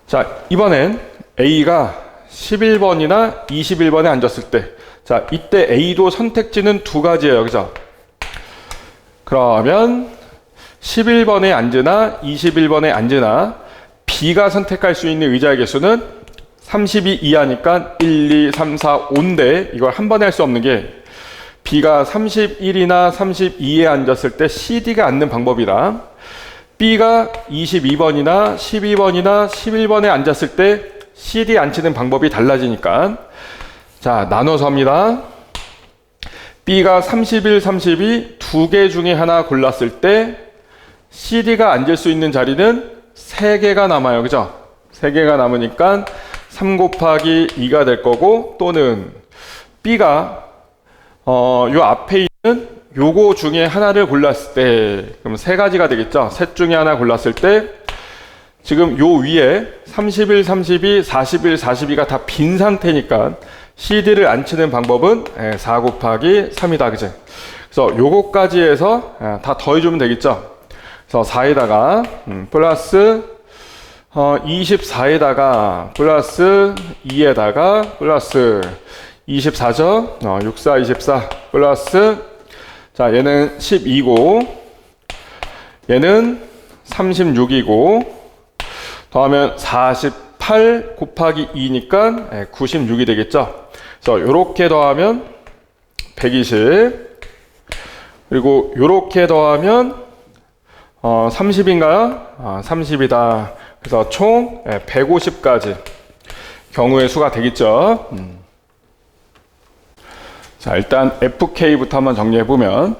자, 이번엔 A가 11번이나 21번에 앉았을 때, 자, 이때 A도 선택지는 두 가지예요. 그죠? 그러면 11번에 앉으나 21번에 앉으나 B가 선택할 수 있는 의자의 개수는 32 이하니까 1, 2, 3, 4, 5인데 이걸 한 번에 할 수 없는 게, B가 31이나 32에 앉았을 때 CD가 앉는 방법이랑 B가 22번이나 12번이나 11번에 앉았을 때 CD 앉히는 방법이 달라지니까, 자, 나눠서 합니다. B가 31, 32 두 개 중에 하나 골랐을 때 CD가 앉을 수 있는 자리는 3개가 남아요. 그죠? 3개가 남으니까 3 곱하기 2가 될 거고, 또는 B가 요 앞에 있는 요거 중에 하나를 골랐을 때, 그럼 세 가지가 되겠죠. 셋 중에 하나 골랐을 때 지금 요 위에 31, 32, 41, 42가 다 빈 상태니까 CD를 앉히는 방법은 4 곱하기 3이다. 그죠? 그래서 요거까지 해서 다 더해주면 되겠죠. 그래서 4에다가 플러스 24에다가 플러스 2에다가 플러스 24죠. 6, 4, 24 플러스, 자, 얘는 12고 얘는 36이고 더하면 48 곱하기 2니까 96이 되겠죠. 그래서 요렇게 더하면 120, 그리고 요렇게 더하면 30인가요? 30이다. 그래서 총 150까지 경우의 수가 되겠죠. 자, 일단 FK부터 한번 정리해보면,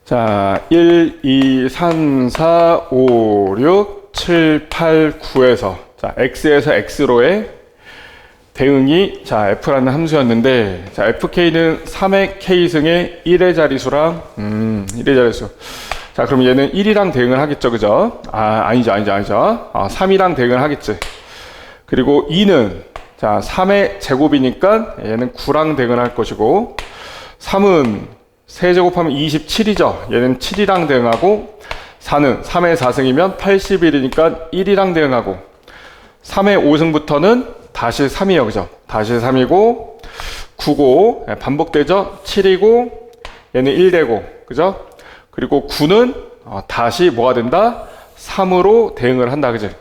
자, 1, 2, 3, 4, 5, 6, 7, 8, 9에서, 자, X에서 X로의 대응이, 자, F라는 함수였는데, 자, FK는 3의 K승의 1의 자리수랑, 1의 자리수. 자, 그럼 얘는 1이랑 대응을 하겠죠, 그죠? 아니죠. 3이랑 대응을 하겠지. 그리고 2는, 자, 3의 제곱이니까 얘는 9랑 대응을 할 것이고, 3은 세제곱하면 27이죠. 얘는 7이랑 대응하고, 4는 3의 4승이면 81이니까 1이랑 대응하고, 3의 5승부터는 다시 3이요, 그죠? 다시 3이고, 9고, 반복되죠? 7이고, 얘는 1 되고, 그죠? 그리고 9는 다시 뭐가 된다? 3으로 대응을 한다, 그지?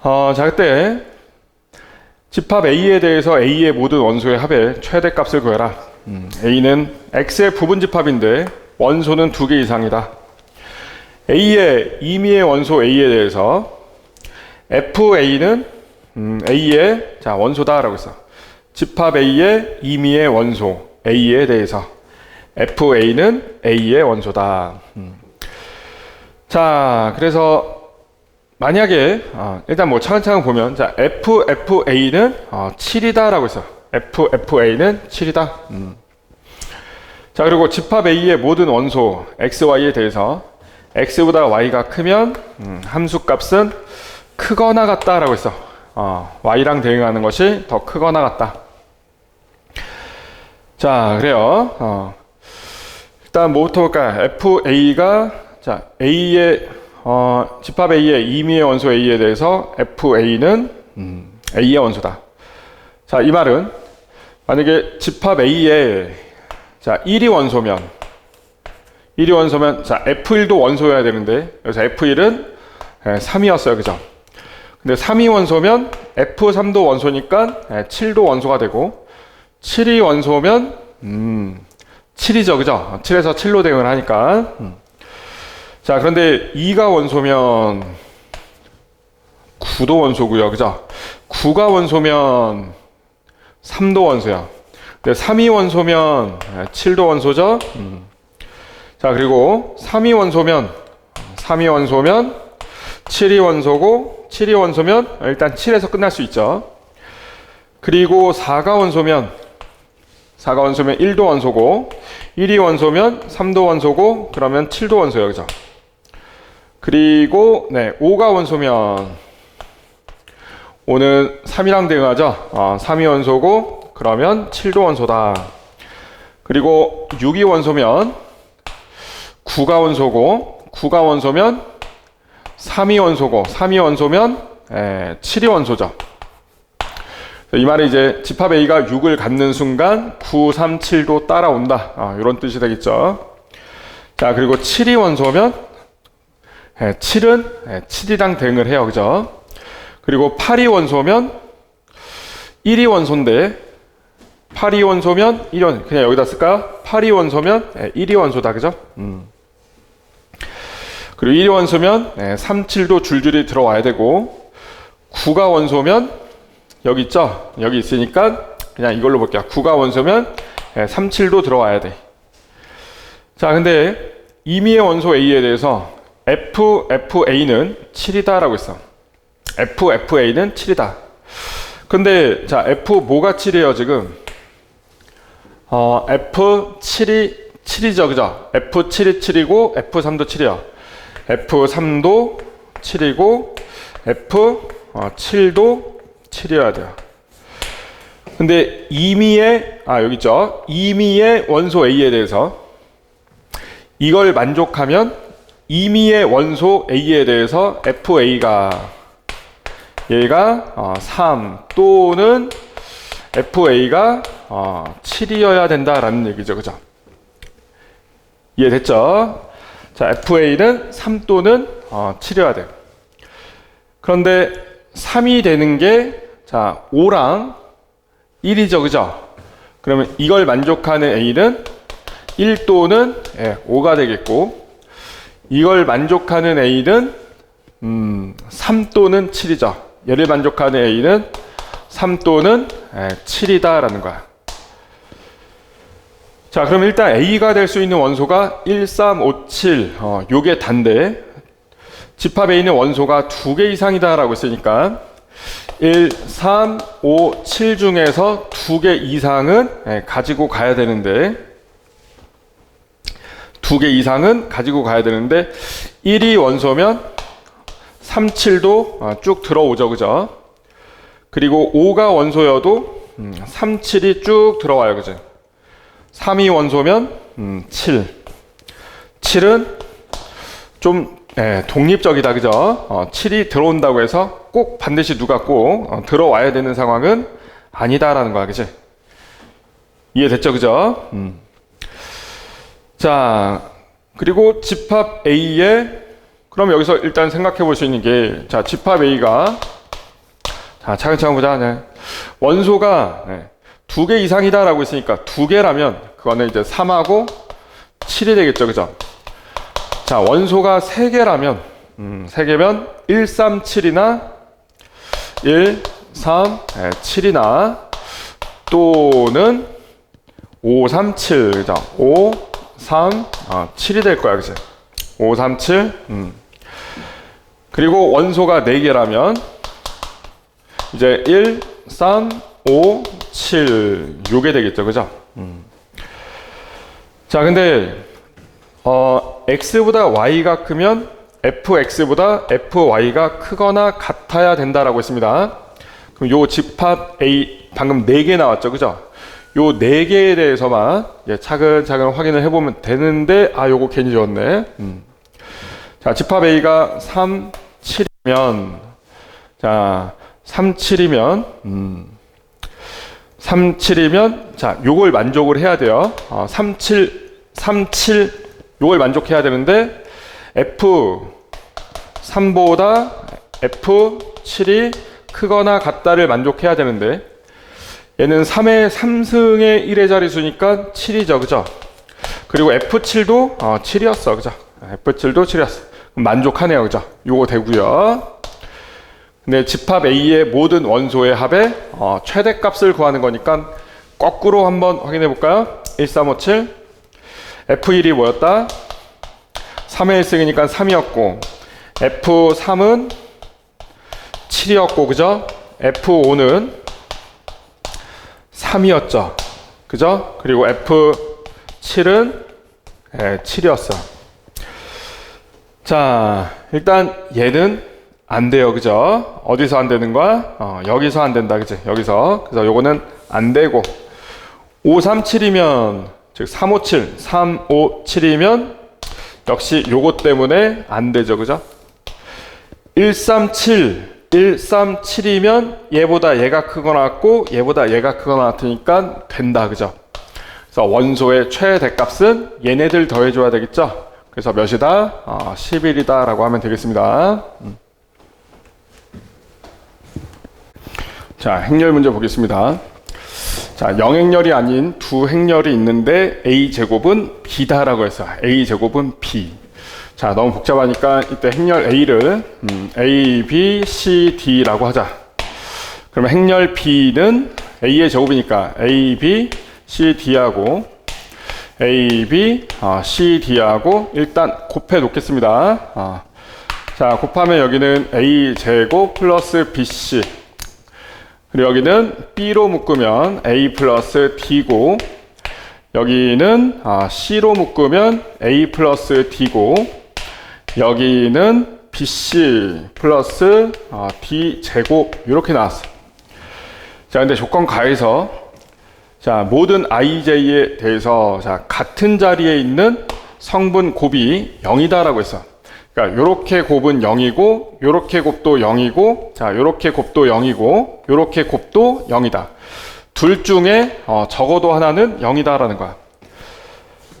자, 그때 집합 A에 대해서 A의 모든 원소의 합의 최대값을 구해라. A는 X의 부분집합인데 원소는 2개 이상이다. A의 임의의 원소 A에 대해서 FA는 A의, 자, 원소다라고 했어. 집합 A의 임의의 원소 A에 대해서 FA는 A의 원소다. 자, 그래서 만약에 일단 뭐 차근차근 보면, 자, FA는 7이다라고 했어. FA는 7이다. 자, 그리고 집합 A의 모든 원소 XY에 대해서 X보다 Y가 크면 함수값은 크거나 같다라고 했어. Y랑 대응하는 것이 더 크거나 같다. 자, 그래요. 일단 뭐부터 볼까요? FA가, 자, A의 집합 A의 임의의 원소 A에 대해서 FA는 A의 원소다. 자, 이 말은 만약에 집합 A에, 자, 1이 원소면, 자, F1도 원소여야 되는데, 여기서 F1은 3이었어요, 그죠? 근데 3이 원소면 F3도 원소니까 7도 원소가 되고, 7이 원소면 7이죠, 그죠? 7에서 7로 대응을 하니까. 자, 그런데 2가 원소면 9도 원소고요, 그죠? 9가 원소면 3도 원소야. 근데 3이 원소면 7도 원소죠? 자, 그리고 3이 원소면 7이 원소고, 7이 원소면 일단 7에서 끝날 수 있죠. 그리고 4가 원소면 1도 원소고, 1이 원소면 3도 원소고, 그러면 7도 원소예요, 그죠? 그리고 5가 원소면 5는 3이랑 대응하죠. 3이 원소고, 그러면 7도 원소다. 그리고 6이 원소면 9가 원소고, 9가 원소면 3이 원소고, 3이 원소면 7이 원소죠. 이 말이 이제 집합 A가 6을 갖는 순간 9, 3, 7도 따라온다. 이런 뜻이 되겠죠. 자, 그리고 7이 원소면 7은 7이랑 대응을 해요, 그죠? 그리고 8이 원소면 1이 원소인데, 8이 원소면 1이 원소, 그냥 여기다 쓸까요? 8이 원소면 1이 원소다, 그죠? 그리고 1이 원소면 3, 7도 줄줄이 들어와야 되고, 9가 원소면 여기 있죠? 여기 있으니까 그냥 이걸로 볼게요. 9가 원소면 3, 7도 들어와야 돼. 자, 근데 임의의 원소 A에 대해서 FA는 7이다 라고 했어. FA는 7이다. 근데 자, F 뭐가 7이에요 지금? F7이 7이죠, 그죠? F7이 7이고 F3도 7이야. F3도 7이고 F7도 7이어야 돼요. 근데 임의의, 여기 있죠? 임의의 원소 A에 대해서 이걸 만족하면 임의의 원소 A에 대해서 FA가 얘가 3 또는 FA가 7이어야 된다라는 얘기죠, 그죠? 이해됐죠? 자, FA는 3 또는 7이어야 돼요. 그런데 3이 되는 게, 자, 5랑 1이죠, 그죠? 그러면 이걸 만족하는 A는 1 또는 5가 되겠고, 이걸 만족하는 A는 3 또는 7이죠. 얘를 만족하는 A는 3 또는 7이다 라는 거야. 자, 그럼 일단 A가 될 수 있는 원소가 1, 3, 5, 7. 요게 단데, 집합 A는 원소가 2개 이상이다라고 했으니까, 1, 3, 5, 7 중에서 2개 이상은 가지고 가야 되는데, 2개 이상은 가지고 가야 되는데, 1이 원소면 3, 7도 쭉 들어오죠, 그죠? 그리고 5가 원소여도 3, 7이 쭉 들어와요, 그죠? 3이 원소면 7. 7은 좀 독립적이다, 그죠? 7이 들어온다고 해서 꼭 반드시 누가 꼭 들어와야 되는 상황은 아니다라는 거야, 그지? 이해됐죠, 그죠? 자, 그리고 집합 A에 그럼 여기서 일단 생각해 볼 수 있는 게, 자, 집합 A가, 자, 차근차근 보자. 네. 원소가 2개 이상이다라고 했으니까 2개라면 그거는 이제 3하고 7이 되겠죠, 그죠? 자, 원소가 3개라면 3개면 1, 3, 7이나 1, 3, 7이나 또는 5, 3, 7, 그죠? 5, 3, 7이 될 거야, 그죠? 5, 3, 7. 그리고 원소가 4개라면 이제 1, 3, 5, 7 요게 되겠죠, 그죠? 자, 근데 x보다 y가 크면 fx보다 fy가 크거나 같아야 된다라고 했습니다. 그럼 요 집합 A 방금 4개 나왔죠, 그죠? 요 4개에 대해서만 차근차근 확인을 해보면 되는데, 요거 괜히 지웠네. 자, 집합 A가 3, 7이면, 자, 3, 7이면, 3, 7이면, 자, 요걸 만족을 해야 돼요. 3, 7, 요걸 만족해야 되는데, F3보다 F7이 크거나 같다를 만족해야 되는데, 얘는 3의 3승의 1의 자리수니까 7이죠, 그죠? 그리고 F7도 7이었어, 그죠? F7도 7이었어. 그럼 만족하네요, 그죠? 요거 되고요. 근데 집합 A의 모든 원소의 합의 최대값을 구하는 거니까 거꾸로 한번 확인해 볼까요? 1, 3, 5, 7. F1이 뭐였다? 3의 1승이니까 3이었고, F3은 7이었고, 그죠? F5는 3이었죠. 그죠? 그리고 F7은 7이었어. 자, 일단 얘는 안 돼요, 그죠? 어디서 안 되는 거야? 여기서 안 된다, 그지? 여기서. 그래서 요거는 안 되고, 5, 3, 7이면, 즉 3, 5, 7, 3, 5, 7이면 역시 요거 때문에 안 되죠, 그죠? 1, 3, 7, 1, 3, 7이면 얘보다 얘가 크거나 같고 얘보다 얘가 크거나 같으니까 된다, 그죠? 그래서 원소의 최대값은 얘네들 더해줘야 되겠죠? 그래서 몇이다? 11이다 라고 하면 되겠습니다. 자, 행렬 문제 보겠습니다. 자, 영행렬이 아닌 두 행렬이 있는데 A제곱은 B다라고 해서 A제곱은 B. 자, 너무 복잡하니까 이때 행렬 A를 A, B, C, D라고 하자. 그러면 행렬 B는 A의 제곱이니까 A, B, C, D하고 A, B, C, D하고 일단 곱해 놓겠습니다. 자, 곱하면 여기는 A제곱 플러스 BC, 그리고 여기는 B로 묶으면 A 플러스 D고, 여기는 C로 묶으면 A 플러스 D고, 여기는 BC 플러스 D 제곱 이렇게 나왔어. 자, 근데 조건 가에서 자, 모든 IJ에 대해서 자, 같은 자리에 있는 성분 곱이 0이다라고 했어. 그러니까 요렇게 곱은 0이고, 요렇게 곱도 0이고, 자, 요렇게 곱도 0이고, 요렇게 곱도 0이다. 둘 중에 적어도 하나는 0이다라는 거야.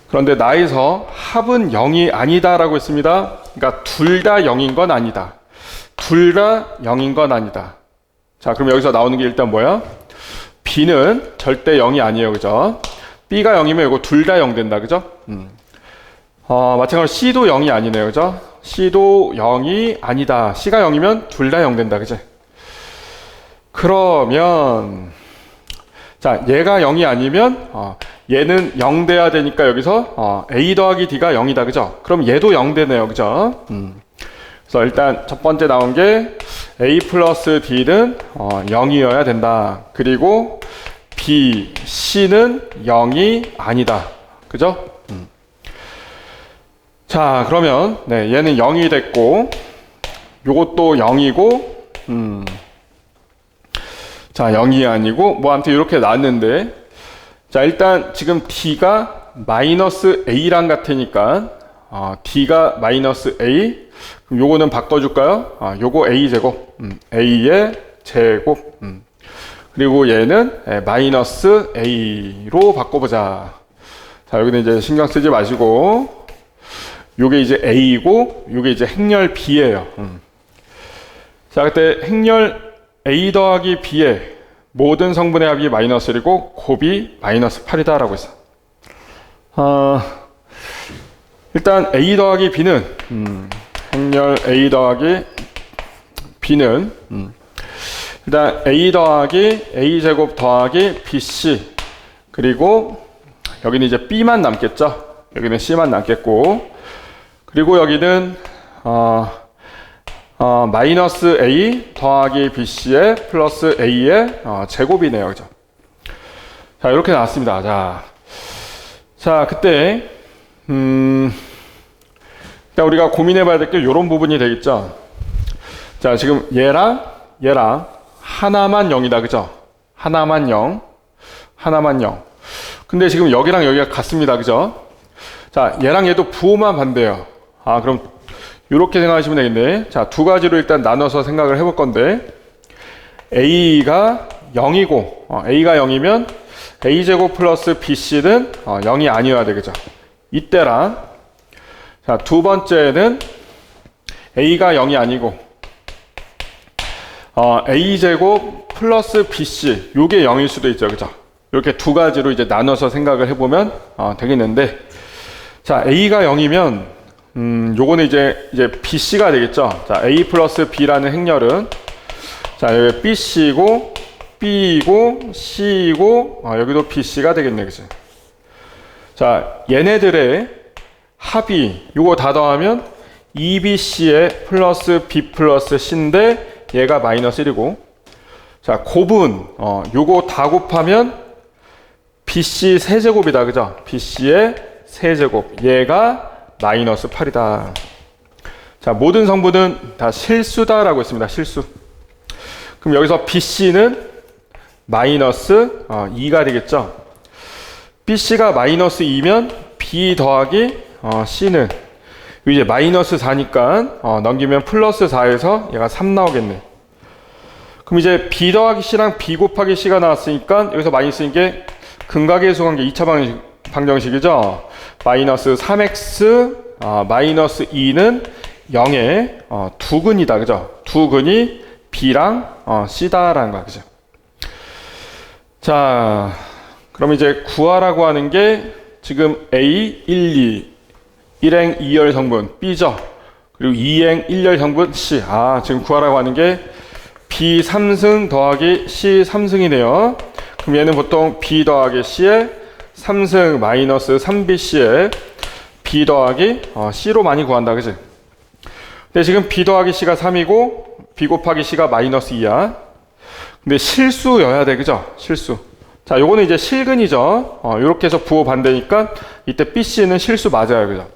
그런데 나에서 합은 0이 아니다라고 했습니다. 그러니까 둘 다 0인 건 아니다. 둘 다 0인 건 아니다. 자, 그럼 여기서 나오는 게 일단 뭐야? B는 절대 0이 아니에요, 그죠? B가 0이면 이거 둘 다 0 된다, 그죠? 마찬가지로 C도 0이 아니네요, 그죠? C도 0이 아니다. C가 0이면 둘 다 0 된다, 그죠? 그러면 자, 얘가 0이 아니면 얘는 0 돼야 되니까 여기서 A 더하기 D가 0이다. 그죠? 그럼 얘도 0 되네요. 그죠? 그래서 일단 첫 번째 나온 게 A 플러스 D는 0이어야 된다. 그리고 B, C는 0이 아니다. 그죠? 자, 그러면 네, 얘는 0이 됐고 요것도 0이고 자, 0이 아니고 뭐 아무튼 이렇게 나왔는데, 자, 일단 지금 D가 마이너스 A랑 같으니까 D가 마이너스 A, 그럼 요거는 바꿔줄까요? 요거 A 제곱, A의 제곱, 그리고 얘는 마이너스 A로 바꿔보자. 자, 여기는 이제 신경 쓰지 마시고 요게 이제 A고 요게 이제 행렬 B예요. 자, 그때 행렬 A 더하기 B의 모든 성분의 합이 마이너스 1이고 곱이 마이너스 8이다 라고 했어. 일단 A 더하기 B는 행렬 A 더하기 B는 일단 A 더하기 A 제곱 더하기 BC, 그리고 여기는 이제 B만 남겠죠. 여기는 C만 남겠고, 그리고 여기는 마이너스 A 더하기 BC의 플러스 A의 제곱이네요. 그죠? 자, 이렇게 나왔습니다. 자, 그때 일단 우리가 고민해 봐야 될 게 이런 부분이 되겠죠. 자, 지금 얘랑 하나만 0이다. 그죠? 하나만 0. 근데 지금 여기랑 여기가 같습니다. 그죠? 자, 얘랑 얘도 부호만 반대예요. 그럼 이렇게 생각하시면 되겠네. 자, 두 가지로 일단 나눠서 생각을 해볼 건데, A가 0이고, A가 0이면 A제곱 플러스 BC는 0이 아니어야 되겠죠. 이때랑, 자, 두 번째는 A가 0이 아니고, A제곱 플러스 BC, 요게 0일 수도 있죠. 그죠? 이렇게 두 가지로 이제 나눠서 생각을 해보면 되겠는데, 자, A가 0이면 요거는 이제 BC가 되겠죠. 자, A 플러스 B라는 행렬은, 자, 여기 BC고, B이고, C이고, 여기도 BC가 되겠네. 그치? 자, 얘네들의 합이, 요거 다 더하면 2BC에 플러스 B 플러스 C인데, 얘가 마이너스 1이고, 자, 곱은, 요거 다 곱하면 BC 세제곱이다. 그죠? BC의 세제곱. 얘가 마이너스 8이다. 자, 모든 성분은 다 실수다라고 했습니다. 실수. 그럼 여기서 BC는 마이너스 2가 되겠죠. BC가 마이너스 2면 B 더하기 C는 이제 마이너스 4니까 넘기면 플러스 4에서 얘가 3 나오겠네. 그럼 이제 B 더하기 C랑 B 곱하기 C가 나왔으니까 여기서 많이 쓰인 게 근각계수 관계 2차 방정식이죠. 마이너스 3x 마이너스 2는 0의 두근이다. 그죠? 두근이 B랑 C다라는 거야. 그죠? 자, 그럼 이제 구하라고 하는 게 지금 A, 1, 2, 1행 2열 성분 B죠? 그리고 2행 1열 성분 C. 지금 구하라고 하는 게 B 3승 더하기 C 3승이네요. 그럼 얘는 보통 B 더하기 C에 3승 마이너스 3BC에 B 더하기 C로 많이 구한다. 그치? 근데 지금 B 더하기 C가 3이고 B 곱하기 C가 마이너스 2야. 근데 실수여야 돼. 그죠? 실수. 자, 요거는 이제 실근이죠. 요렇게 해서 부호 반대니까 이때 BC는 실수 맞아요. 그죠?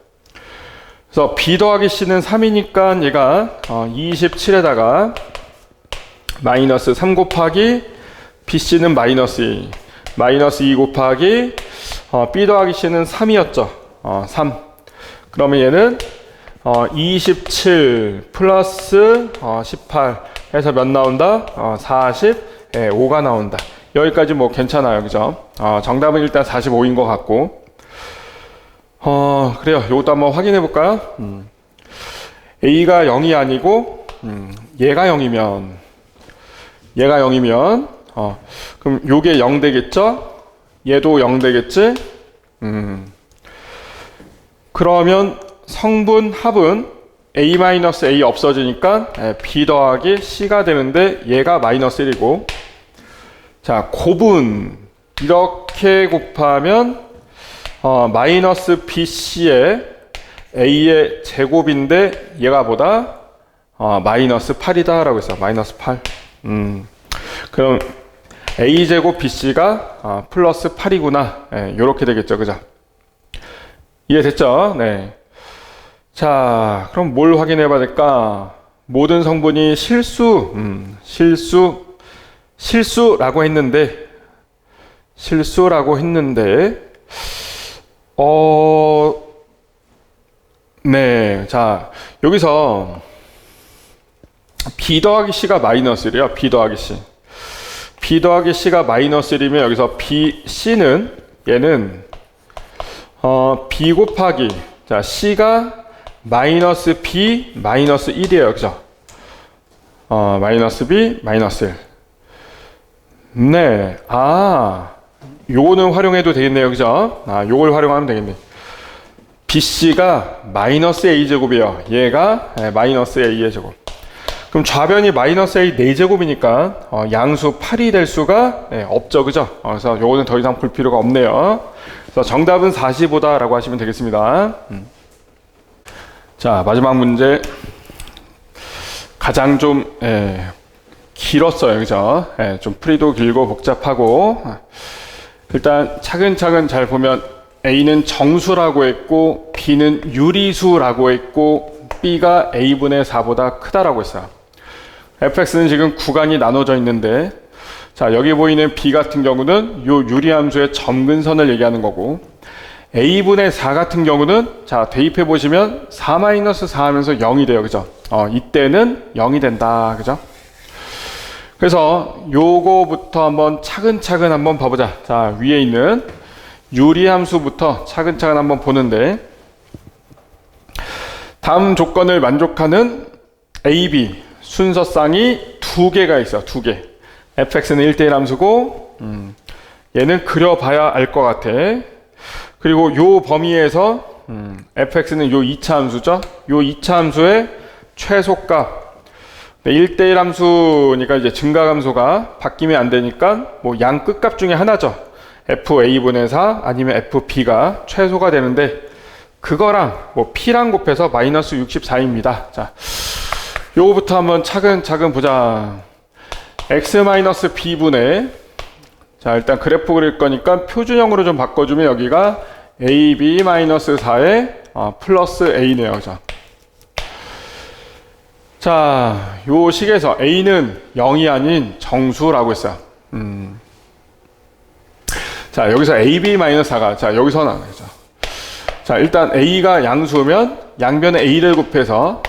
그래서 B 더하기 C는 3이니까 얘가 27에다가 마이너스 3 곱하기 BC는 마이너스 2. 마이너스 2 곱하기 B 더하기 C는 3이었죠. 3. 그러면 얘는 27 플러스 18 해서 몇 나온다? 45가 나온다. 여기까지 뭐 괜찮아요. 그죠? 정답은 일단 45인 것 같고. 그래요. 이것도 한번 확인해 볼까요? A가 0이 아니고 얘가 0이면 그럼 요게 0 되겠죠? 얘도 0 되겠지? 그러면 성분 합은 A-A 없어지니까 B 더하기 C가 되는데 얘가 마이너스 1이고, 자, 곱은 이렇게 곱하면 마이너스 BC의 A의 제곱인데 얘가 보다 마이너스 8이다 라고 했어요. 마이너스 8. 그럼 A제곱 BC가 플러스 8이구나. 네, 요렇게 되겠죠. 그죠? 이해됐죠? 네. 자, 그럼 뭘 확인해 봐야 될까? 모든 성분이 실수라고 했는데, 네. 자, 여기서 B 더하기 C가 마이너스 1이에요. B 더하기 C. B 더하기 C가 마이너스 1이면 여기서 C는 얘는 B 곱하기 자 C가 마이너스 B 마이너스 1이에요. 그죠? 마이너스 B 마이너스 1. 네. 요거는 활용해도 되겠네요. 그죠? 요걸 활용하면 되겠네. BC가 마이너스 A제곱이에요. 얘가 마이너스 A의 제곱. 그럼 좌변이 마이너스 A 4제곱이니까 양수 8이 될 수가 없죠. 그죠? 그래서 요거는 더 이상 볼 필요가 없네요. 그래서 정답은 45다 라고 하시면 되겠습니다. 자, 마지막 문제. 가장 좀 길었어요. 그죠? 좀 풀이도 길고 복잡하고 일단 차근차근 잘 보면 A는 정수라고 했고 B는 유리수라고 했고 B가 A분의 4보다 크다라고 했어요. fx는 지금 구간이 나눠져 있는데 자 여기 보이는 B 같은 경우는 요 유리함수의 점근선을 얘기하는 거고 A분의 4 같은 경우는 자 대입해 보시면 4-4 하면서 0이 돼요. 그죠? 이때는 0이 된다. 그죠? 그래서 요거부터 한번 차근차근 한번 봐보자. 자 위에 있는 유리함수부터 차근차근 한번 보는데 다음 조건을 만족하는 A, B 순서쌍이 두 개가 있어. 두 개. fx는 1대1 함수고 얘는 그려봐야 알 것 같아. 그리고 요 범위에서 fx는 요 2차 함수죠. 요 2차 함수의 최소값 1대1 함수니까 이제 증가함수가 바뀌면 안 되니까 뭐 양 끝값 중에 하나죠. FA분의 4 아니면 FB가 최소가 되는데 그거랑 뭐 P랑 곱해서 마이너스 64입니다. 자, 요거부터 한번 차근차근 보자. X-B분의 자 일단 그래프 그릴 거니까 표준형으로 좀 바꿔주면 여기가 AB-4의 플러스 A네요. 그죠? 자, 요 식에서 A는 0이 아닌 정수라고 했어요. 자, 여기서 AB-4가, 자, 여기서 나오죠. 자, 일단 A가 양수면 양변에 A를 곱해서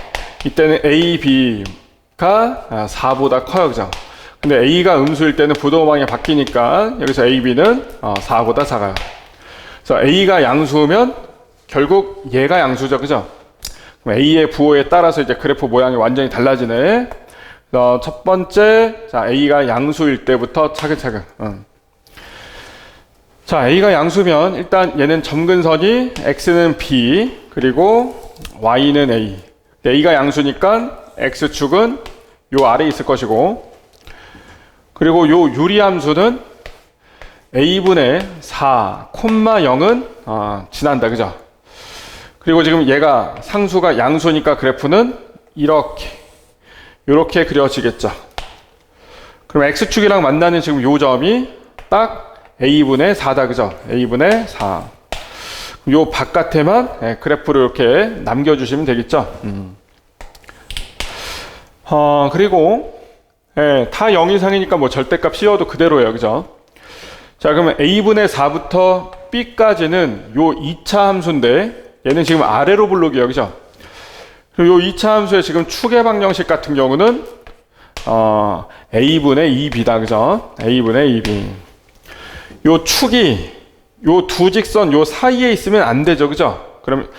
이때는 AB가 4보다 커요. 그죠? 근데 A가 음수일 때는 부동방이 바뀌니까 여기서 AB는 4보다 작아요. 그래서 A가 양수면 결국 얘가 양수죠. 그죠? 그럼 A의 부호에 따라서 이제 그래프 모양이 완전히 달라지네. 첫 번째, 자, A가 양수일 때부터 차근차근. 자, A가 양수면 일단 얘는 점근선이 X는 B 그리고 Y는 A. A가 양수니까 X축은 요 아래에 있을 것이고 그리고 요 유리함수는 A분의 4, 0은 지난다. 그죠? 그리고 지금 얘가 상수가 양수니까 그래프는 이렇게 그려지겠죠. 그럼 X축이랑 만나는 지금 요 점이 딱 A분의 4다. 그죠? A분의 4. 요 바깥에만 그래프를 이렇게 남겨주시면 되겠죠. 그리고 다 0 이상이니까 뭐 절대값 씌워도 그대로예요. 그죠? 자, 그러면 A분의 4부터 B까지는 요 2차 함수인데 얘는 지금 아래로 블록이에요. 그죠? 그리고 요 2차 함수의 지금 축의 방정식 같은 경우는 A분의 2B다. 그죠? A분의 2B. 요 축이 요 두 직선 요 사이에 있으면 안 되죠. 그죠? 그럼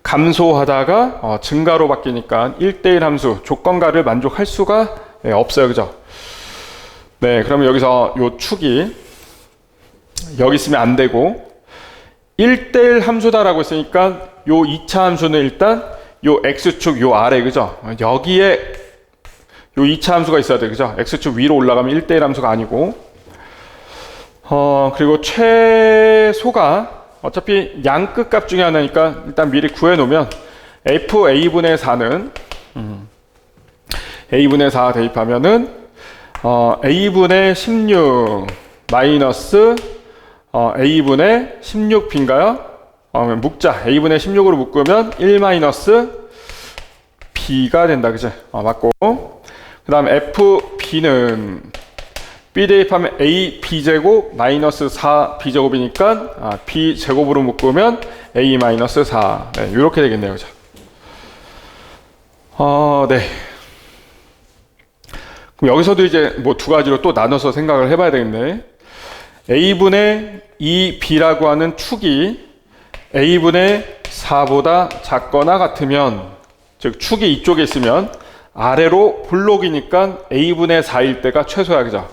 감소하다가 증가로 바뀌니까 1대1 함수 조건가를 만족할 수가 없어요. 그죠? 네, 그러면 여기서 요 축이 여기 있으면 안 되고 1대1 함수다라고 했으니까 요 2차 함수는 일단 요 X축 요 아래. 그죠? 여기에 요 2차 함수가 있어야 돼. 그죠? X축 위로 올라가면 1대1 함수가 아니고 그리고 최소가 어차피 양끝 값 중에 하나니까 일단 미리 구해 놓으면 FA분의 4는 A분의 4 대입하면은 A분의 16 마이너스 A분의 16B인가요? 묶자. A분의 16으로 묶으면 1 마이너스 B가 된다. 그치? 맞고. 그 다음 FB는 B 대입하면 A B제곱 마이너스 4 B제곱이니까 B제곱으로 묶으면 A 마이너스 4. 네, 이렇게 되겠네요. 그죠? 네. 그럼 여기서도 이제 뭐 두 가지로 또 나눠서 생각을 해봐야 되겠네. A분의 2B라고 하는 축이 A분의 4보다 작거나 같으면, 즉 축이 이쪽에 있으면 아래로 볼록이니까 A분의 4일 때가 최소야. 그죠?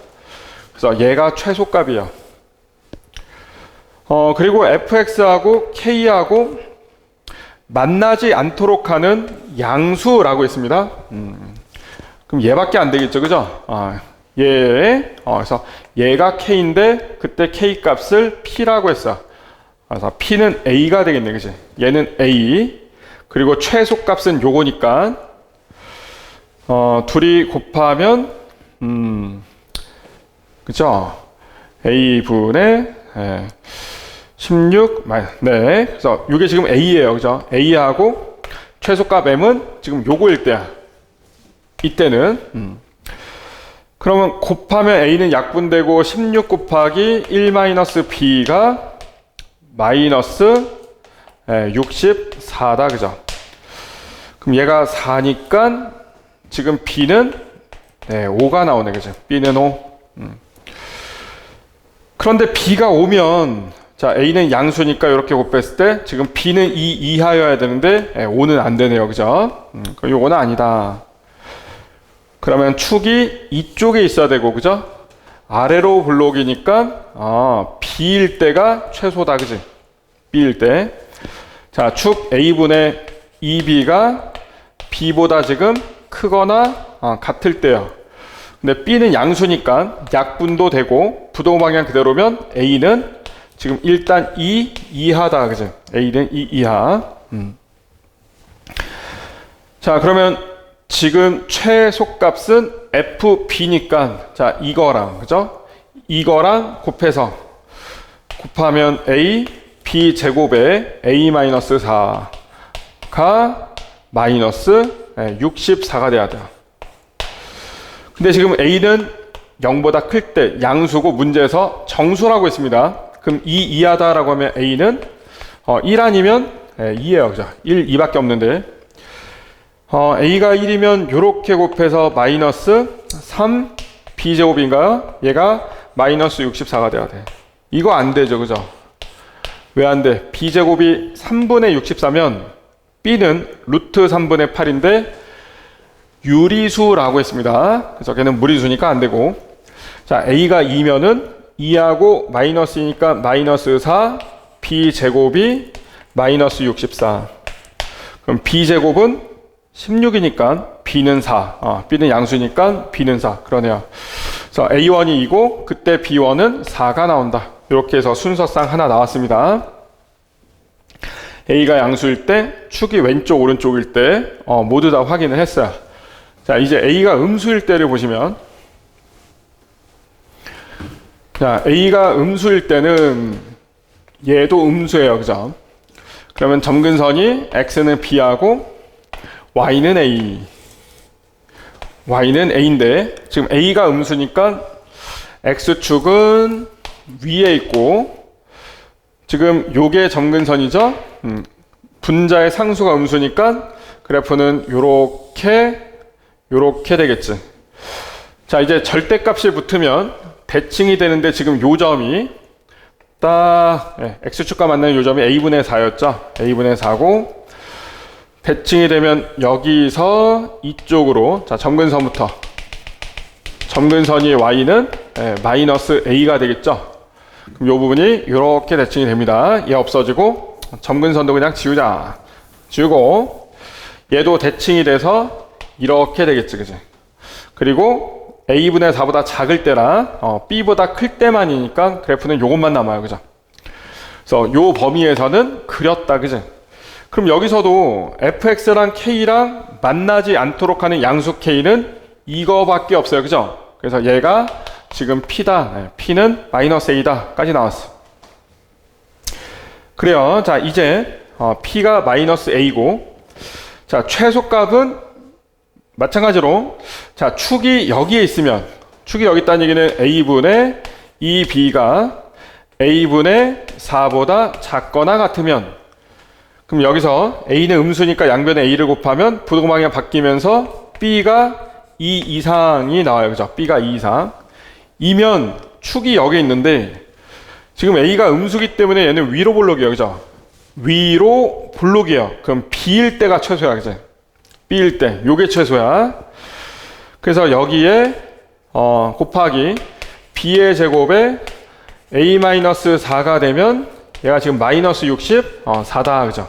그래서 얘가 최소값이에요. 그리고 fx하고 k하고 만나지 않도록 하는 양수라고 있습니다. 그럼 얘밖에 안 되겠죠, 그죠? 그래서 얘가 k인데 그때 k 값을 p라고 했어. 그래서 p는 a가 되겠네, 그지? 얘는 a. 그리고 최소값은 요거니까 둘이 곱하면 그죠? a분의 16 네. 그래서 이게 지금 a예요, 그죠? a하고 최소값 m은 지금 요거일 때야. 이때는 그러면 곱하면 a는 약분되고 16 곱하기 1 마이너스 b가 마이너스 64다, 그죠? 그럼 얘가 4니까 지금 b는 5가 나오네, 그죠? b는 5. 그런데 b가 오면, 자, a는 양수니까 이렇게 곱했을 때 지금 b는 2 이하여야 되는데 5는 안 되네요, 그죠? 그럼 요거는 아니다. 그러면 축이 이쪽에 있어야 되고, 그죠? 아래로 볼록이니까 b일 때가 최소다, 그지? b일 때. 자, 축 a분의 2b가 b보다 지금 크거나 같을 때요. 근데 b는 양수니까 약분도 되고 부동 방향 그대로면 a는 지금 일단 2 이하다, 그죠? a는 2 이하. 자, 그러면 지금 최소값은 fb니까 자, 이거랑, 그죠? 이거랑 곱해서 곱하면 a b 제곱에 a 마이너스 4가 마이너스 64가 돼야 돼요. 근데 지금 a는 0보다 클 때 양수고 문제에서 정수라고 했습니다. 그럼 2 이하다라고 하면 a는 1 아니면 2예요. 그죠? 1, 2밖에 없는데 a가 1이면 요렇게 곱해서 마이너스 3 b제곱인가요? 얘가 마이너스 64가 돼야 돼. 이거 안 되죠, 그죠? 왜 안 돼? b제곱이 3분의 64면 b는 루트 3분의 8인데 유리수라고 했습니다. 그래서 걔는 무리수니까 안 되고. 자, a가 2면은 2하고 마이너스이니까 마이너스 4 b제곱이 마이너스 64. 그럼 b제곱은 16이니까 b는 4. b는 양수니까 b는 4. 그러네요. 그래서 a1이 2고 그때 b1은 4가 나온다. 이렇게 해서 순서상 하나 나왔습니다. a가 양수일 때, 축이 왼쪽 오른쪽일 때 모두 다 확인을 했어요. 자, 이제 a가 음수일 때를 보시면, 자, a가 음수일 때는 얘도 음수예요, 그죠? 그러면 점근선이 x는 b하고 y는 a. y는 a인데 지금 a가 음수니까 x축은 위에 있고 지금 요게 점근선이죠. 분자의 상수가 음수니까 그래프는 요렇게 되겠지. 자, 이제 절대값이 붙으면 대칭이 되는데 지금 요 점이 딱 x축과 만나는 요 점이 a분의 4였죠. a분의 4고 대칭이 되면 여기서 이쪽으로, 자, 점근선부터 점근선이 y는 마이너스 a가 되겠죠. 그럼 이 부분이 이렇게 대칭이 됩니다. 얘 없어지고 점근선도 그냥 지우자. 지우고 얘도 대칭이 돼서 이렇게 되겠지, 그지? 그리고 a분의 4보다 작을 때랑 b보다 클 때만이니까 그래프는 요것만 남아요. 그죠? 그래서 요 범위에서는 그렸다. 그죠? 그럼 여기서도 fx랑 k랑 만나지 않도록 하는 양수 k는 이거밖에 없어요. 그죠? 그래서 얘가 지금 p다. p는 마이너스 a다 까지 나왔어. 그래요. 자, 이제 p가 마이너스 a고, 자, 최소값은 마찬가지로, 자, 축이 여기에 있으면, 축이 여기 있다는 얘기는 a분의 2b가 a분의 4보다 작거나 같으면, 그럼 여기서 a는 음수니까 양변에 a를 곱하면 부등방향 바뀌면서 b가 2 이상이 나와요. 그죠? b가 2 이상. 이면 축이 여기 있는데, 지금 a가 음수기 때문에 얘는 위로 볼록이에요. 그죠? 위로 볼록이에요. 그럼 b일 때가 최소야. 그죠? b일 때. 요게 최소야. 그래서 여기에 곱하기 b의 제곱에 a-4가 되면 얘가 지금 마이너스 60, 4다. 그죠?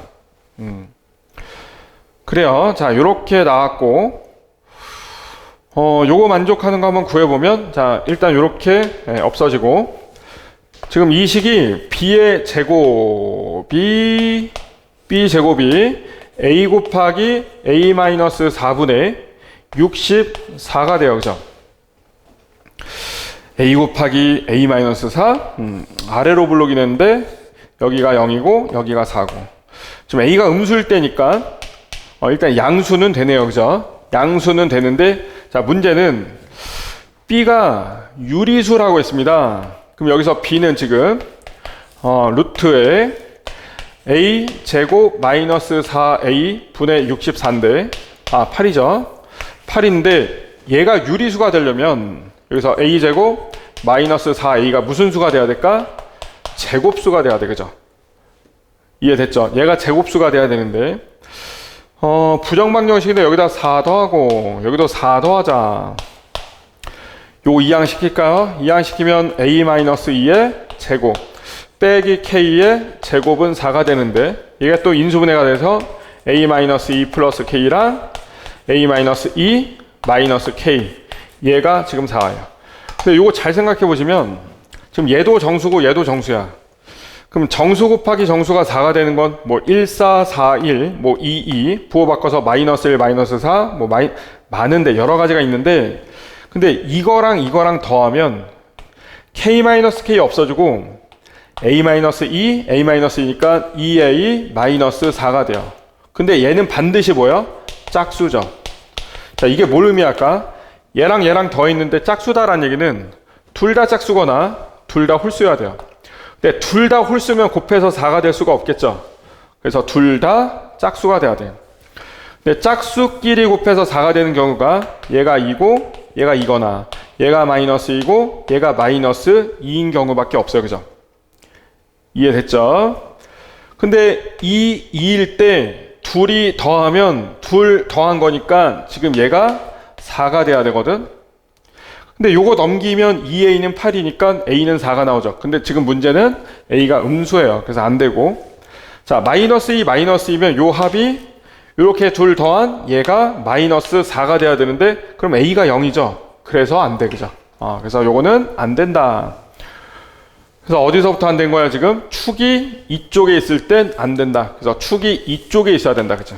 그래요. 자, 요렇게 나왔고, 요거 만족하는 거 한번 구해보면, 자, 일단 요렇게 없어지고, 지금 이 식이 b의 제곱이, b 제곱이 a 곱하기 a-4분의 64가 돼요. 그죠? a 곱하기 a-4, 아래로 블록이 되는데, 여기가 0이고, 여기가 4고. 지금 a가 음수일 때니까, 일단 양수는 되네요. 그죠? 양수는 되는데, 자, 문제는 b가 유리수라고 했습니다. 그럼 여기서 b는 지금 루트에 a 제곱 마이너스 4a 분의 64인데 8이죠. 8인데 얘가 유리수가 되려면 여기서 a 제곱 마이너스 4a가 무슨 수가 돼야 될까? 제곱수가 돼야 돼. 그죠? 이해됐죠? 얘가 제곱수가 돼야 되는데 부정방정식인데 여기다 4 더하고 여기도 4 더하자. 요 이항시킬까요? 이항시키면 a-2의 제곱 빼기 k의 제곱은 4가 되는데 이게 또 인수분해가 돼서 a-2 플러스 k랑 a-2 마이너스 k 얘가 지금 4예요. 근데 요거 잘 생각해 보시면 지금 얘도 정수고 얘도 정수야. 그럼 정수 곱하기 정수가 4가 되는 건 뭐 1, 4, 4, 1, 뭐 2, 2 부호 바꿔서 마이너스 1, 마이너스 4 뭐 많은데 여러 가지가 있는데 근데 이거랑 이거랑 더하면 k-k 없어지고 a-2, a-2니까 2a-4가 돼요. 근데 얘는 반드시 뭐야? 짝수죠. 자, 이게 뭘 의미할까? 얘랑 얘랑 더했는데 짝수다라는 얘기는 둘 다 짝수거나 둘 다 홀수여야 돼요. 근데 둘 다 홀수면 곱해서 4가 될 수가 없겠죠. 그래서 둘 다 짝수가 돼야 돼요. 근데 짝수끼리 곱해서 4가 되는 경우가 얘가 2고 얘가 2거나 얘가 마이너스 2고 얘가 마이너스 2인 경우밖에 없어요. 그죠? 이해됐죠? 근데 2일 때 둘이 더하면 둘 더한 거니까 지금 얘가 4가 돼야 되거든. 근데 요거 넘기면 2a는 8이니까 a는 4가 나오죠. 근데 지금 문제는 a가 음수예요. 그래서 안 되고. 자, 마이너스 2, 마이너스 2면 요 합이 이렇게 둘 더한 얘가 마이너스 4가 돼야 되는데 그럼 a가 0이죠. 그래서 안 돼. 그죠? 그래서 요거는 안 된다. 그래서 어디서부터 안 된 거야 지금? 축이 이쪽에 있을 땐 안 된다. 그래서 축이 이쪽에 있어야 된다. 그죠?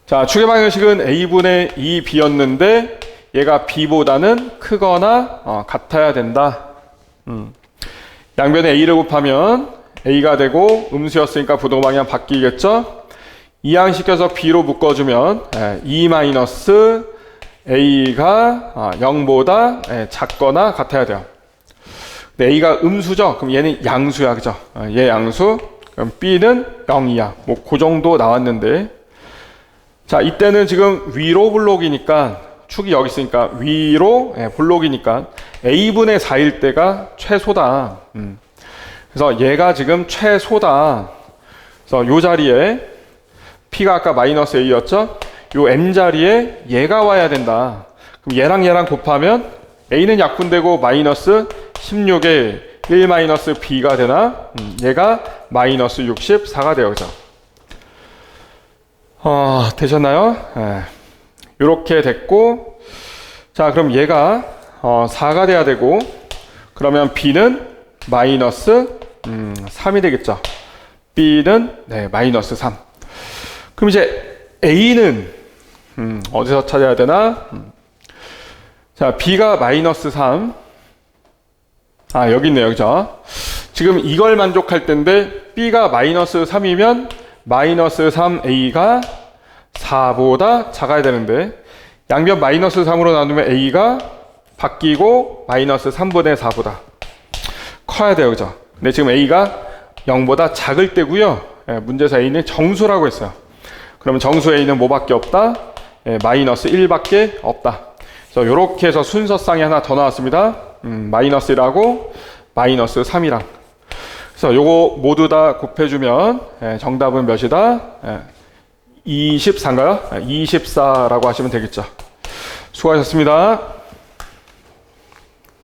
자, 축의 방정식은 a분의 2b였는데 얘가 b보다는 크거나 같아야 된다. 양변에 a를 곱하면 a가 되고 음수였으니까 부등방향 바뀌겠죠? 이항시켜서 b로 묶어주면 2-a가 0보다 작거나 같아야 돼요. 근데 a가 음수죠? 그럼 얘는 양수야. 그죠? 얘 양수. 그럼 b는 0이야. 뭐 그 정도 나왔는데, 자, 이때는 지금 위로 블록이니까 축이 여기 있으니까 위로 블록이니까 a분의 4일 때가 최소다. 그래서 얘가 지금 최소다. 그래서 요 자리에 p가 아까 마이너스 a였죠? 요 m 자리에 얘가 와야 된다. 그럼 얘랑 얘랑 곱하면 a는 약분되고 마이너스 16에 1 마이너스 b가 되나? 얘가 마이너스 64가 돼요. 그죠? 되셨나요? 이렇게 됐고, 자, 그럼 얘가 4가 돼야 되고, 그러면 B는 마이너스 3이 되겠죠. B는 네, 마이너스 3. 그럼 이제 A는 어디서 찾아야 되나? 자, B가 마이너스 3. 아, 여기 있네요. 그죠? 지금 이걸 만족할 텐데 B가 마이너스 3이면 마이너스 3A가 4보다 작아야 되는데 양변 마이너스 3으로 나누면 A가 바뀌고 마이너스 3분의 4보다 커야 돼요. 그죠? 근데 지금 A가 0보다 작을 때고요. 예, 문제에서 A는 정수라고 했어요. 그러면 정수 A는 뭐밖에 없다? 예, 마이너스 1밖에 없다. 그래서 이렇게 해서 순서쌍이 하나 더 나왔습니다. 마이너스 1하고 마이너스 3이랑. 그래서 요거 모두 다 곱해주면 예, 정답은 몇이다? 예, 24인가요? 24라고 하시면 되겠죠. 수고하셨습니다.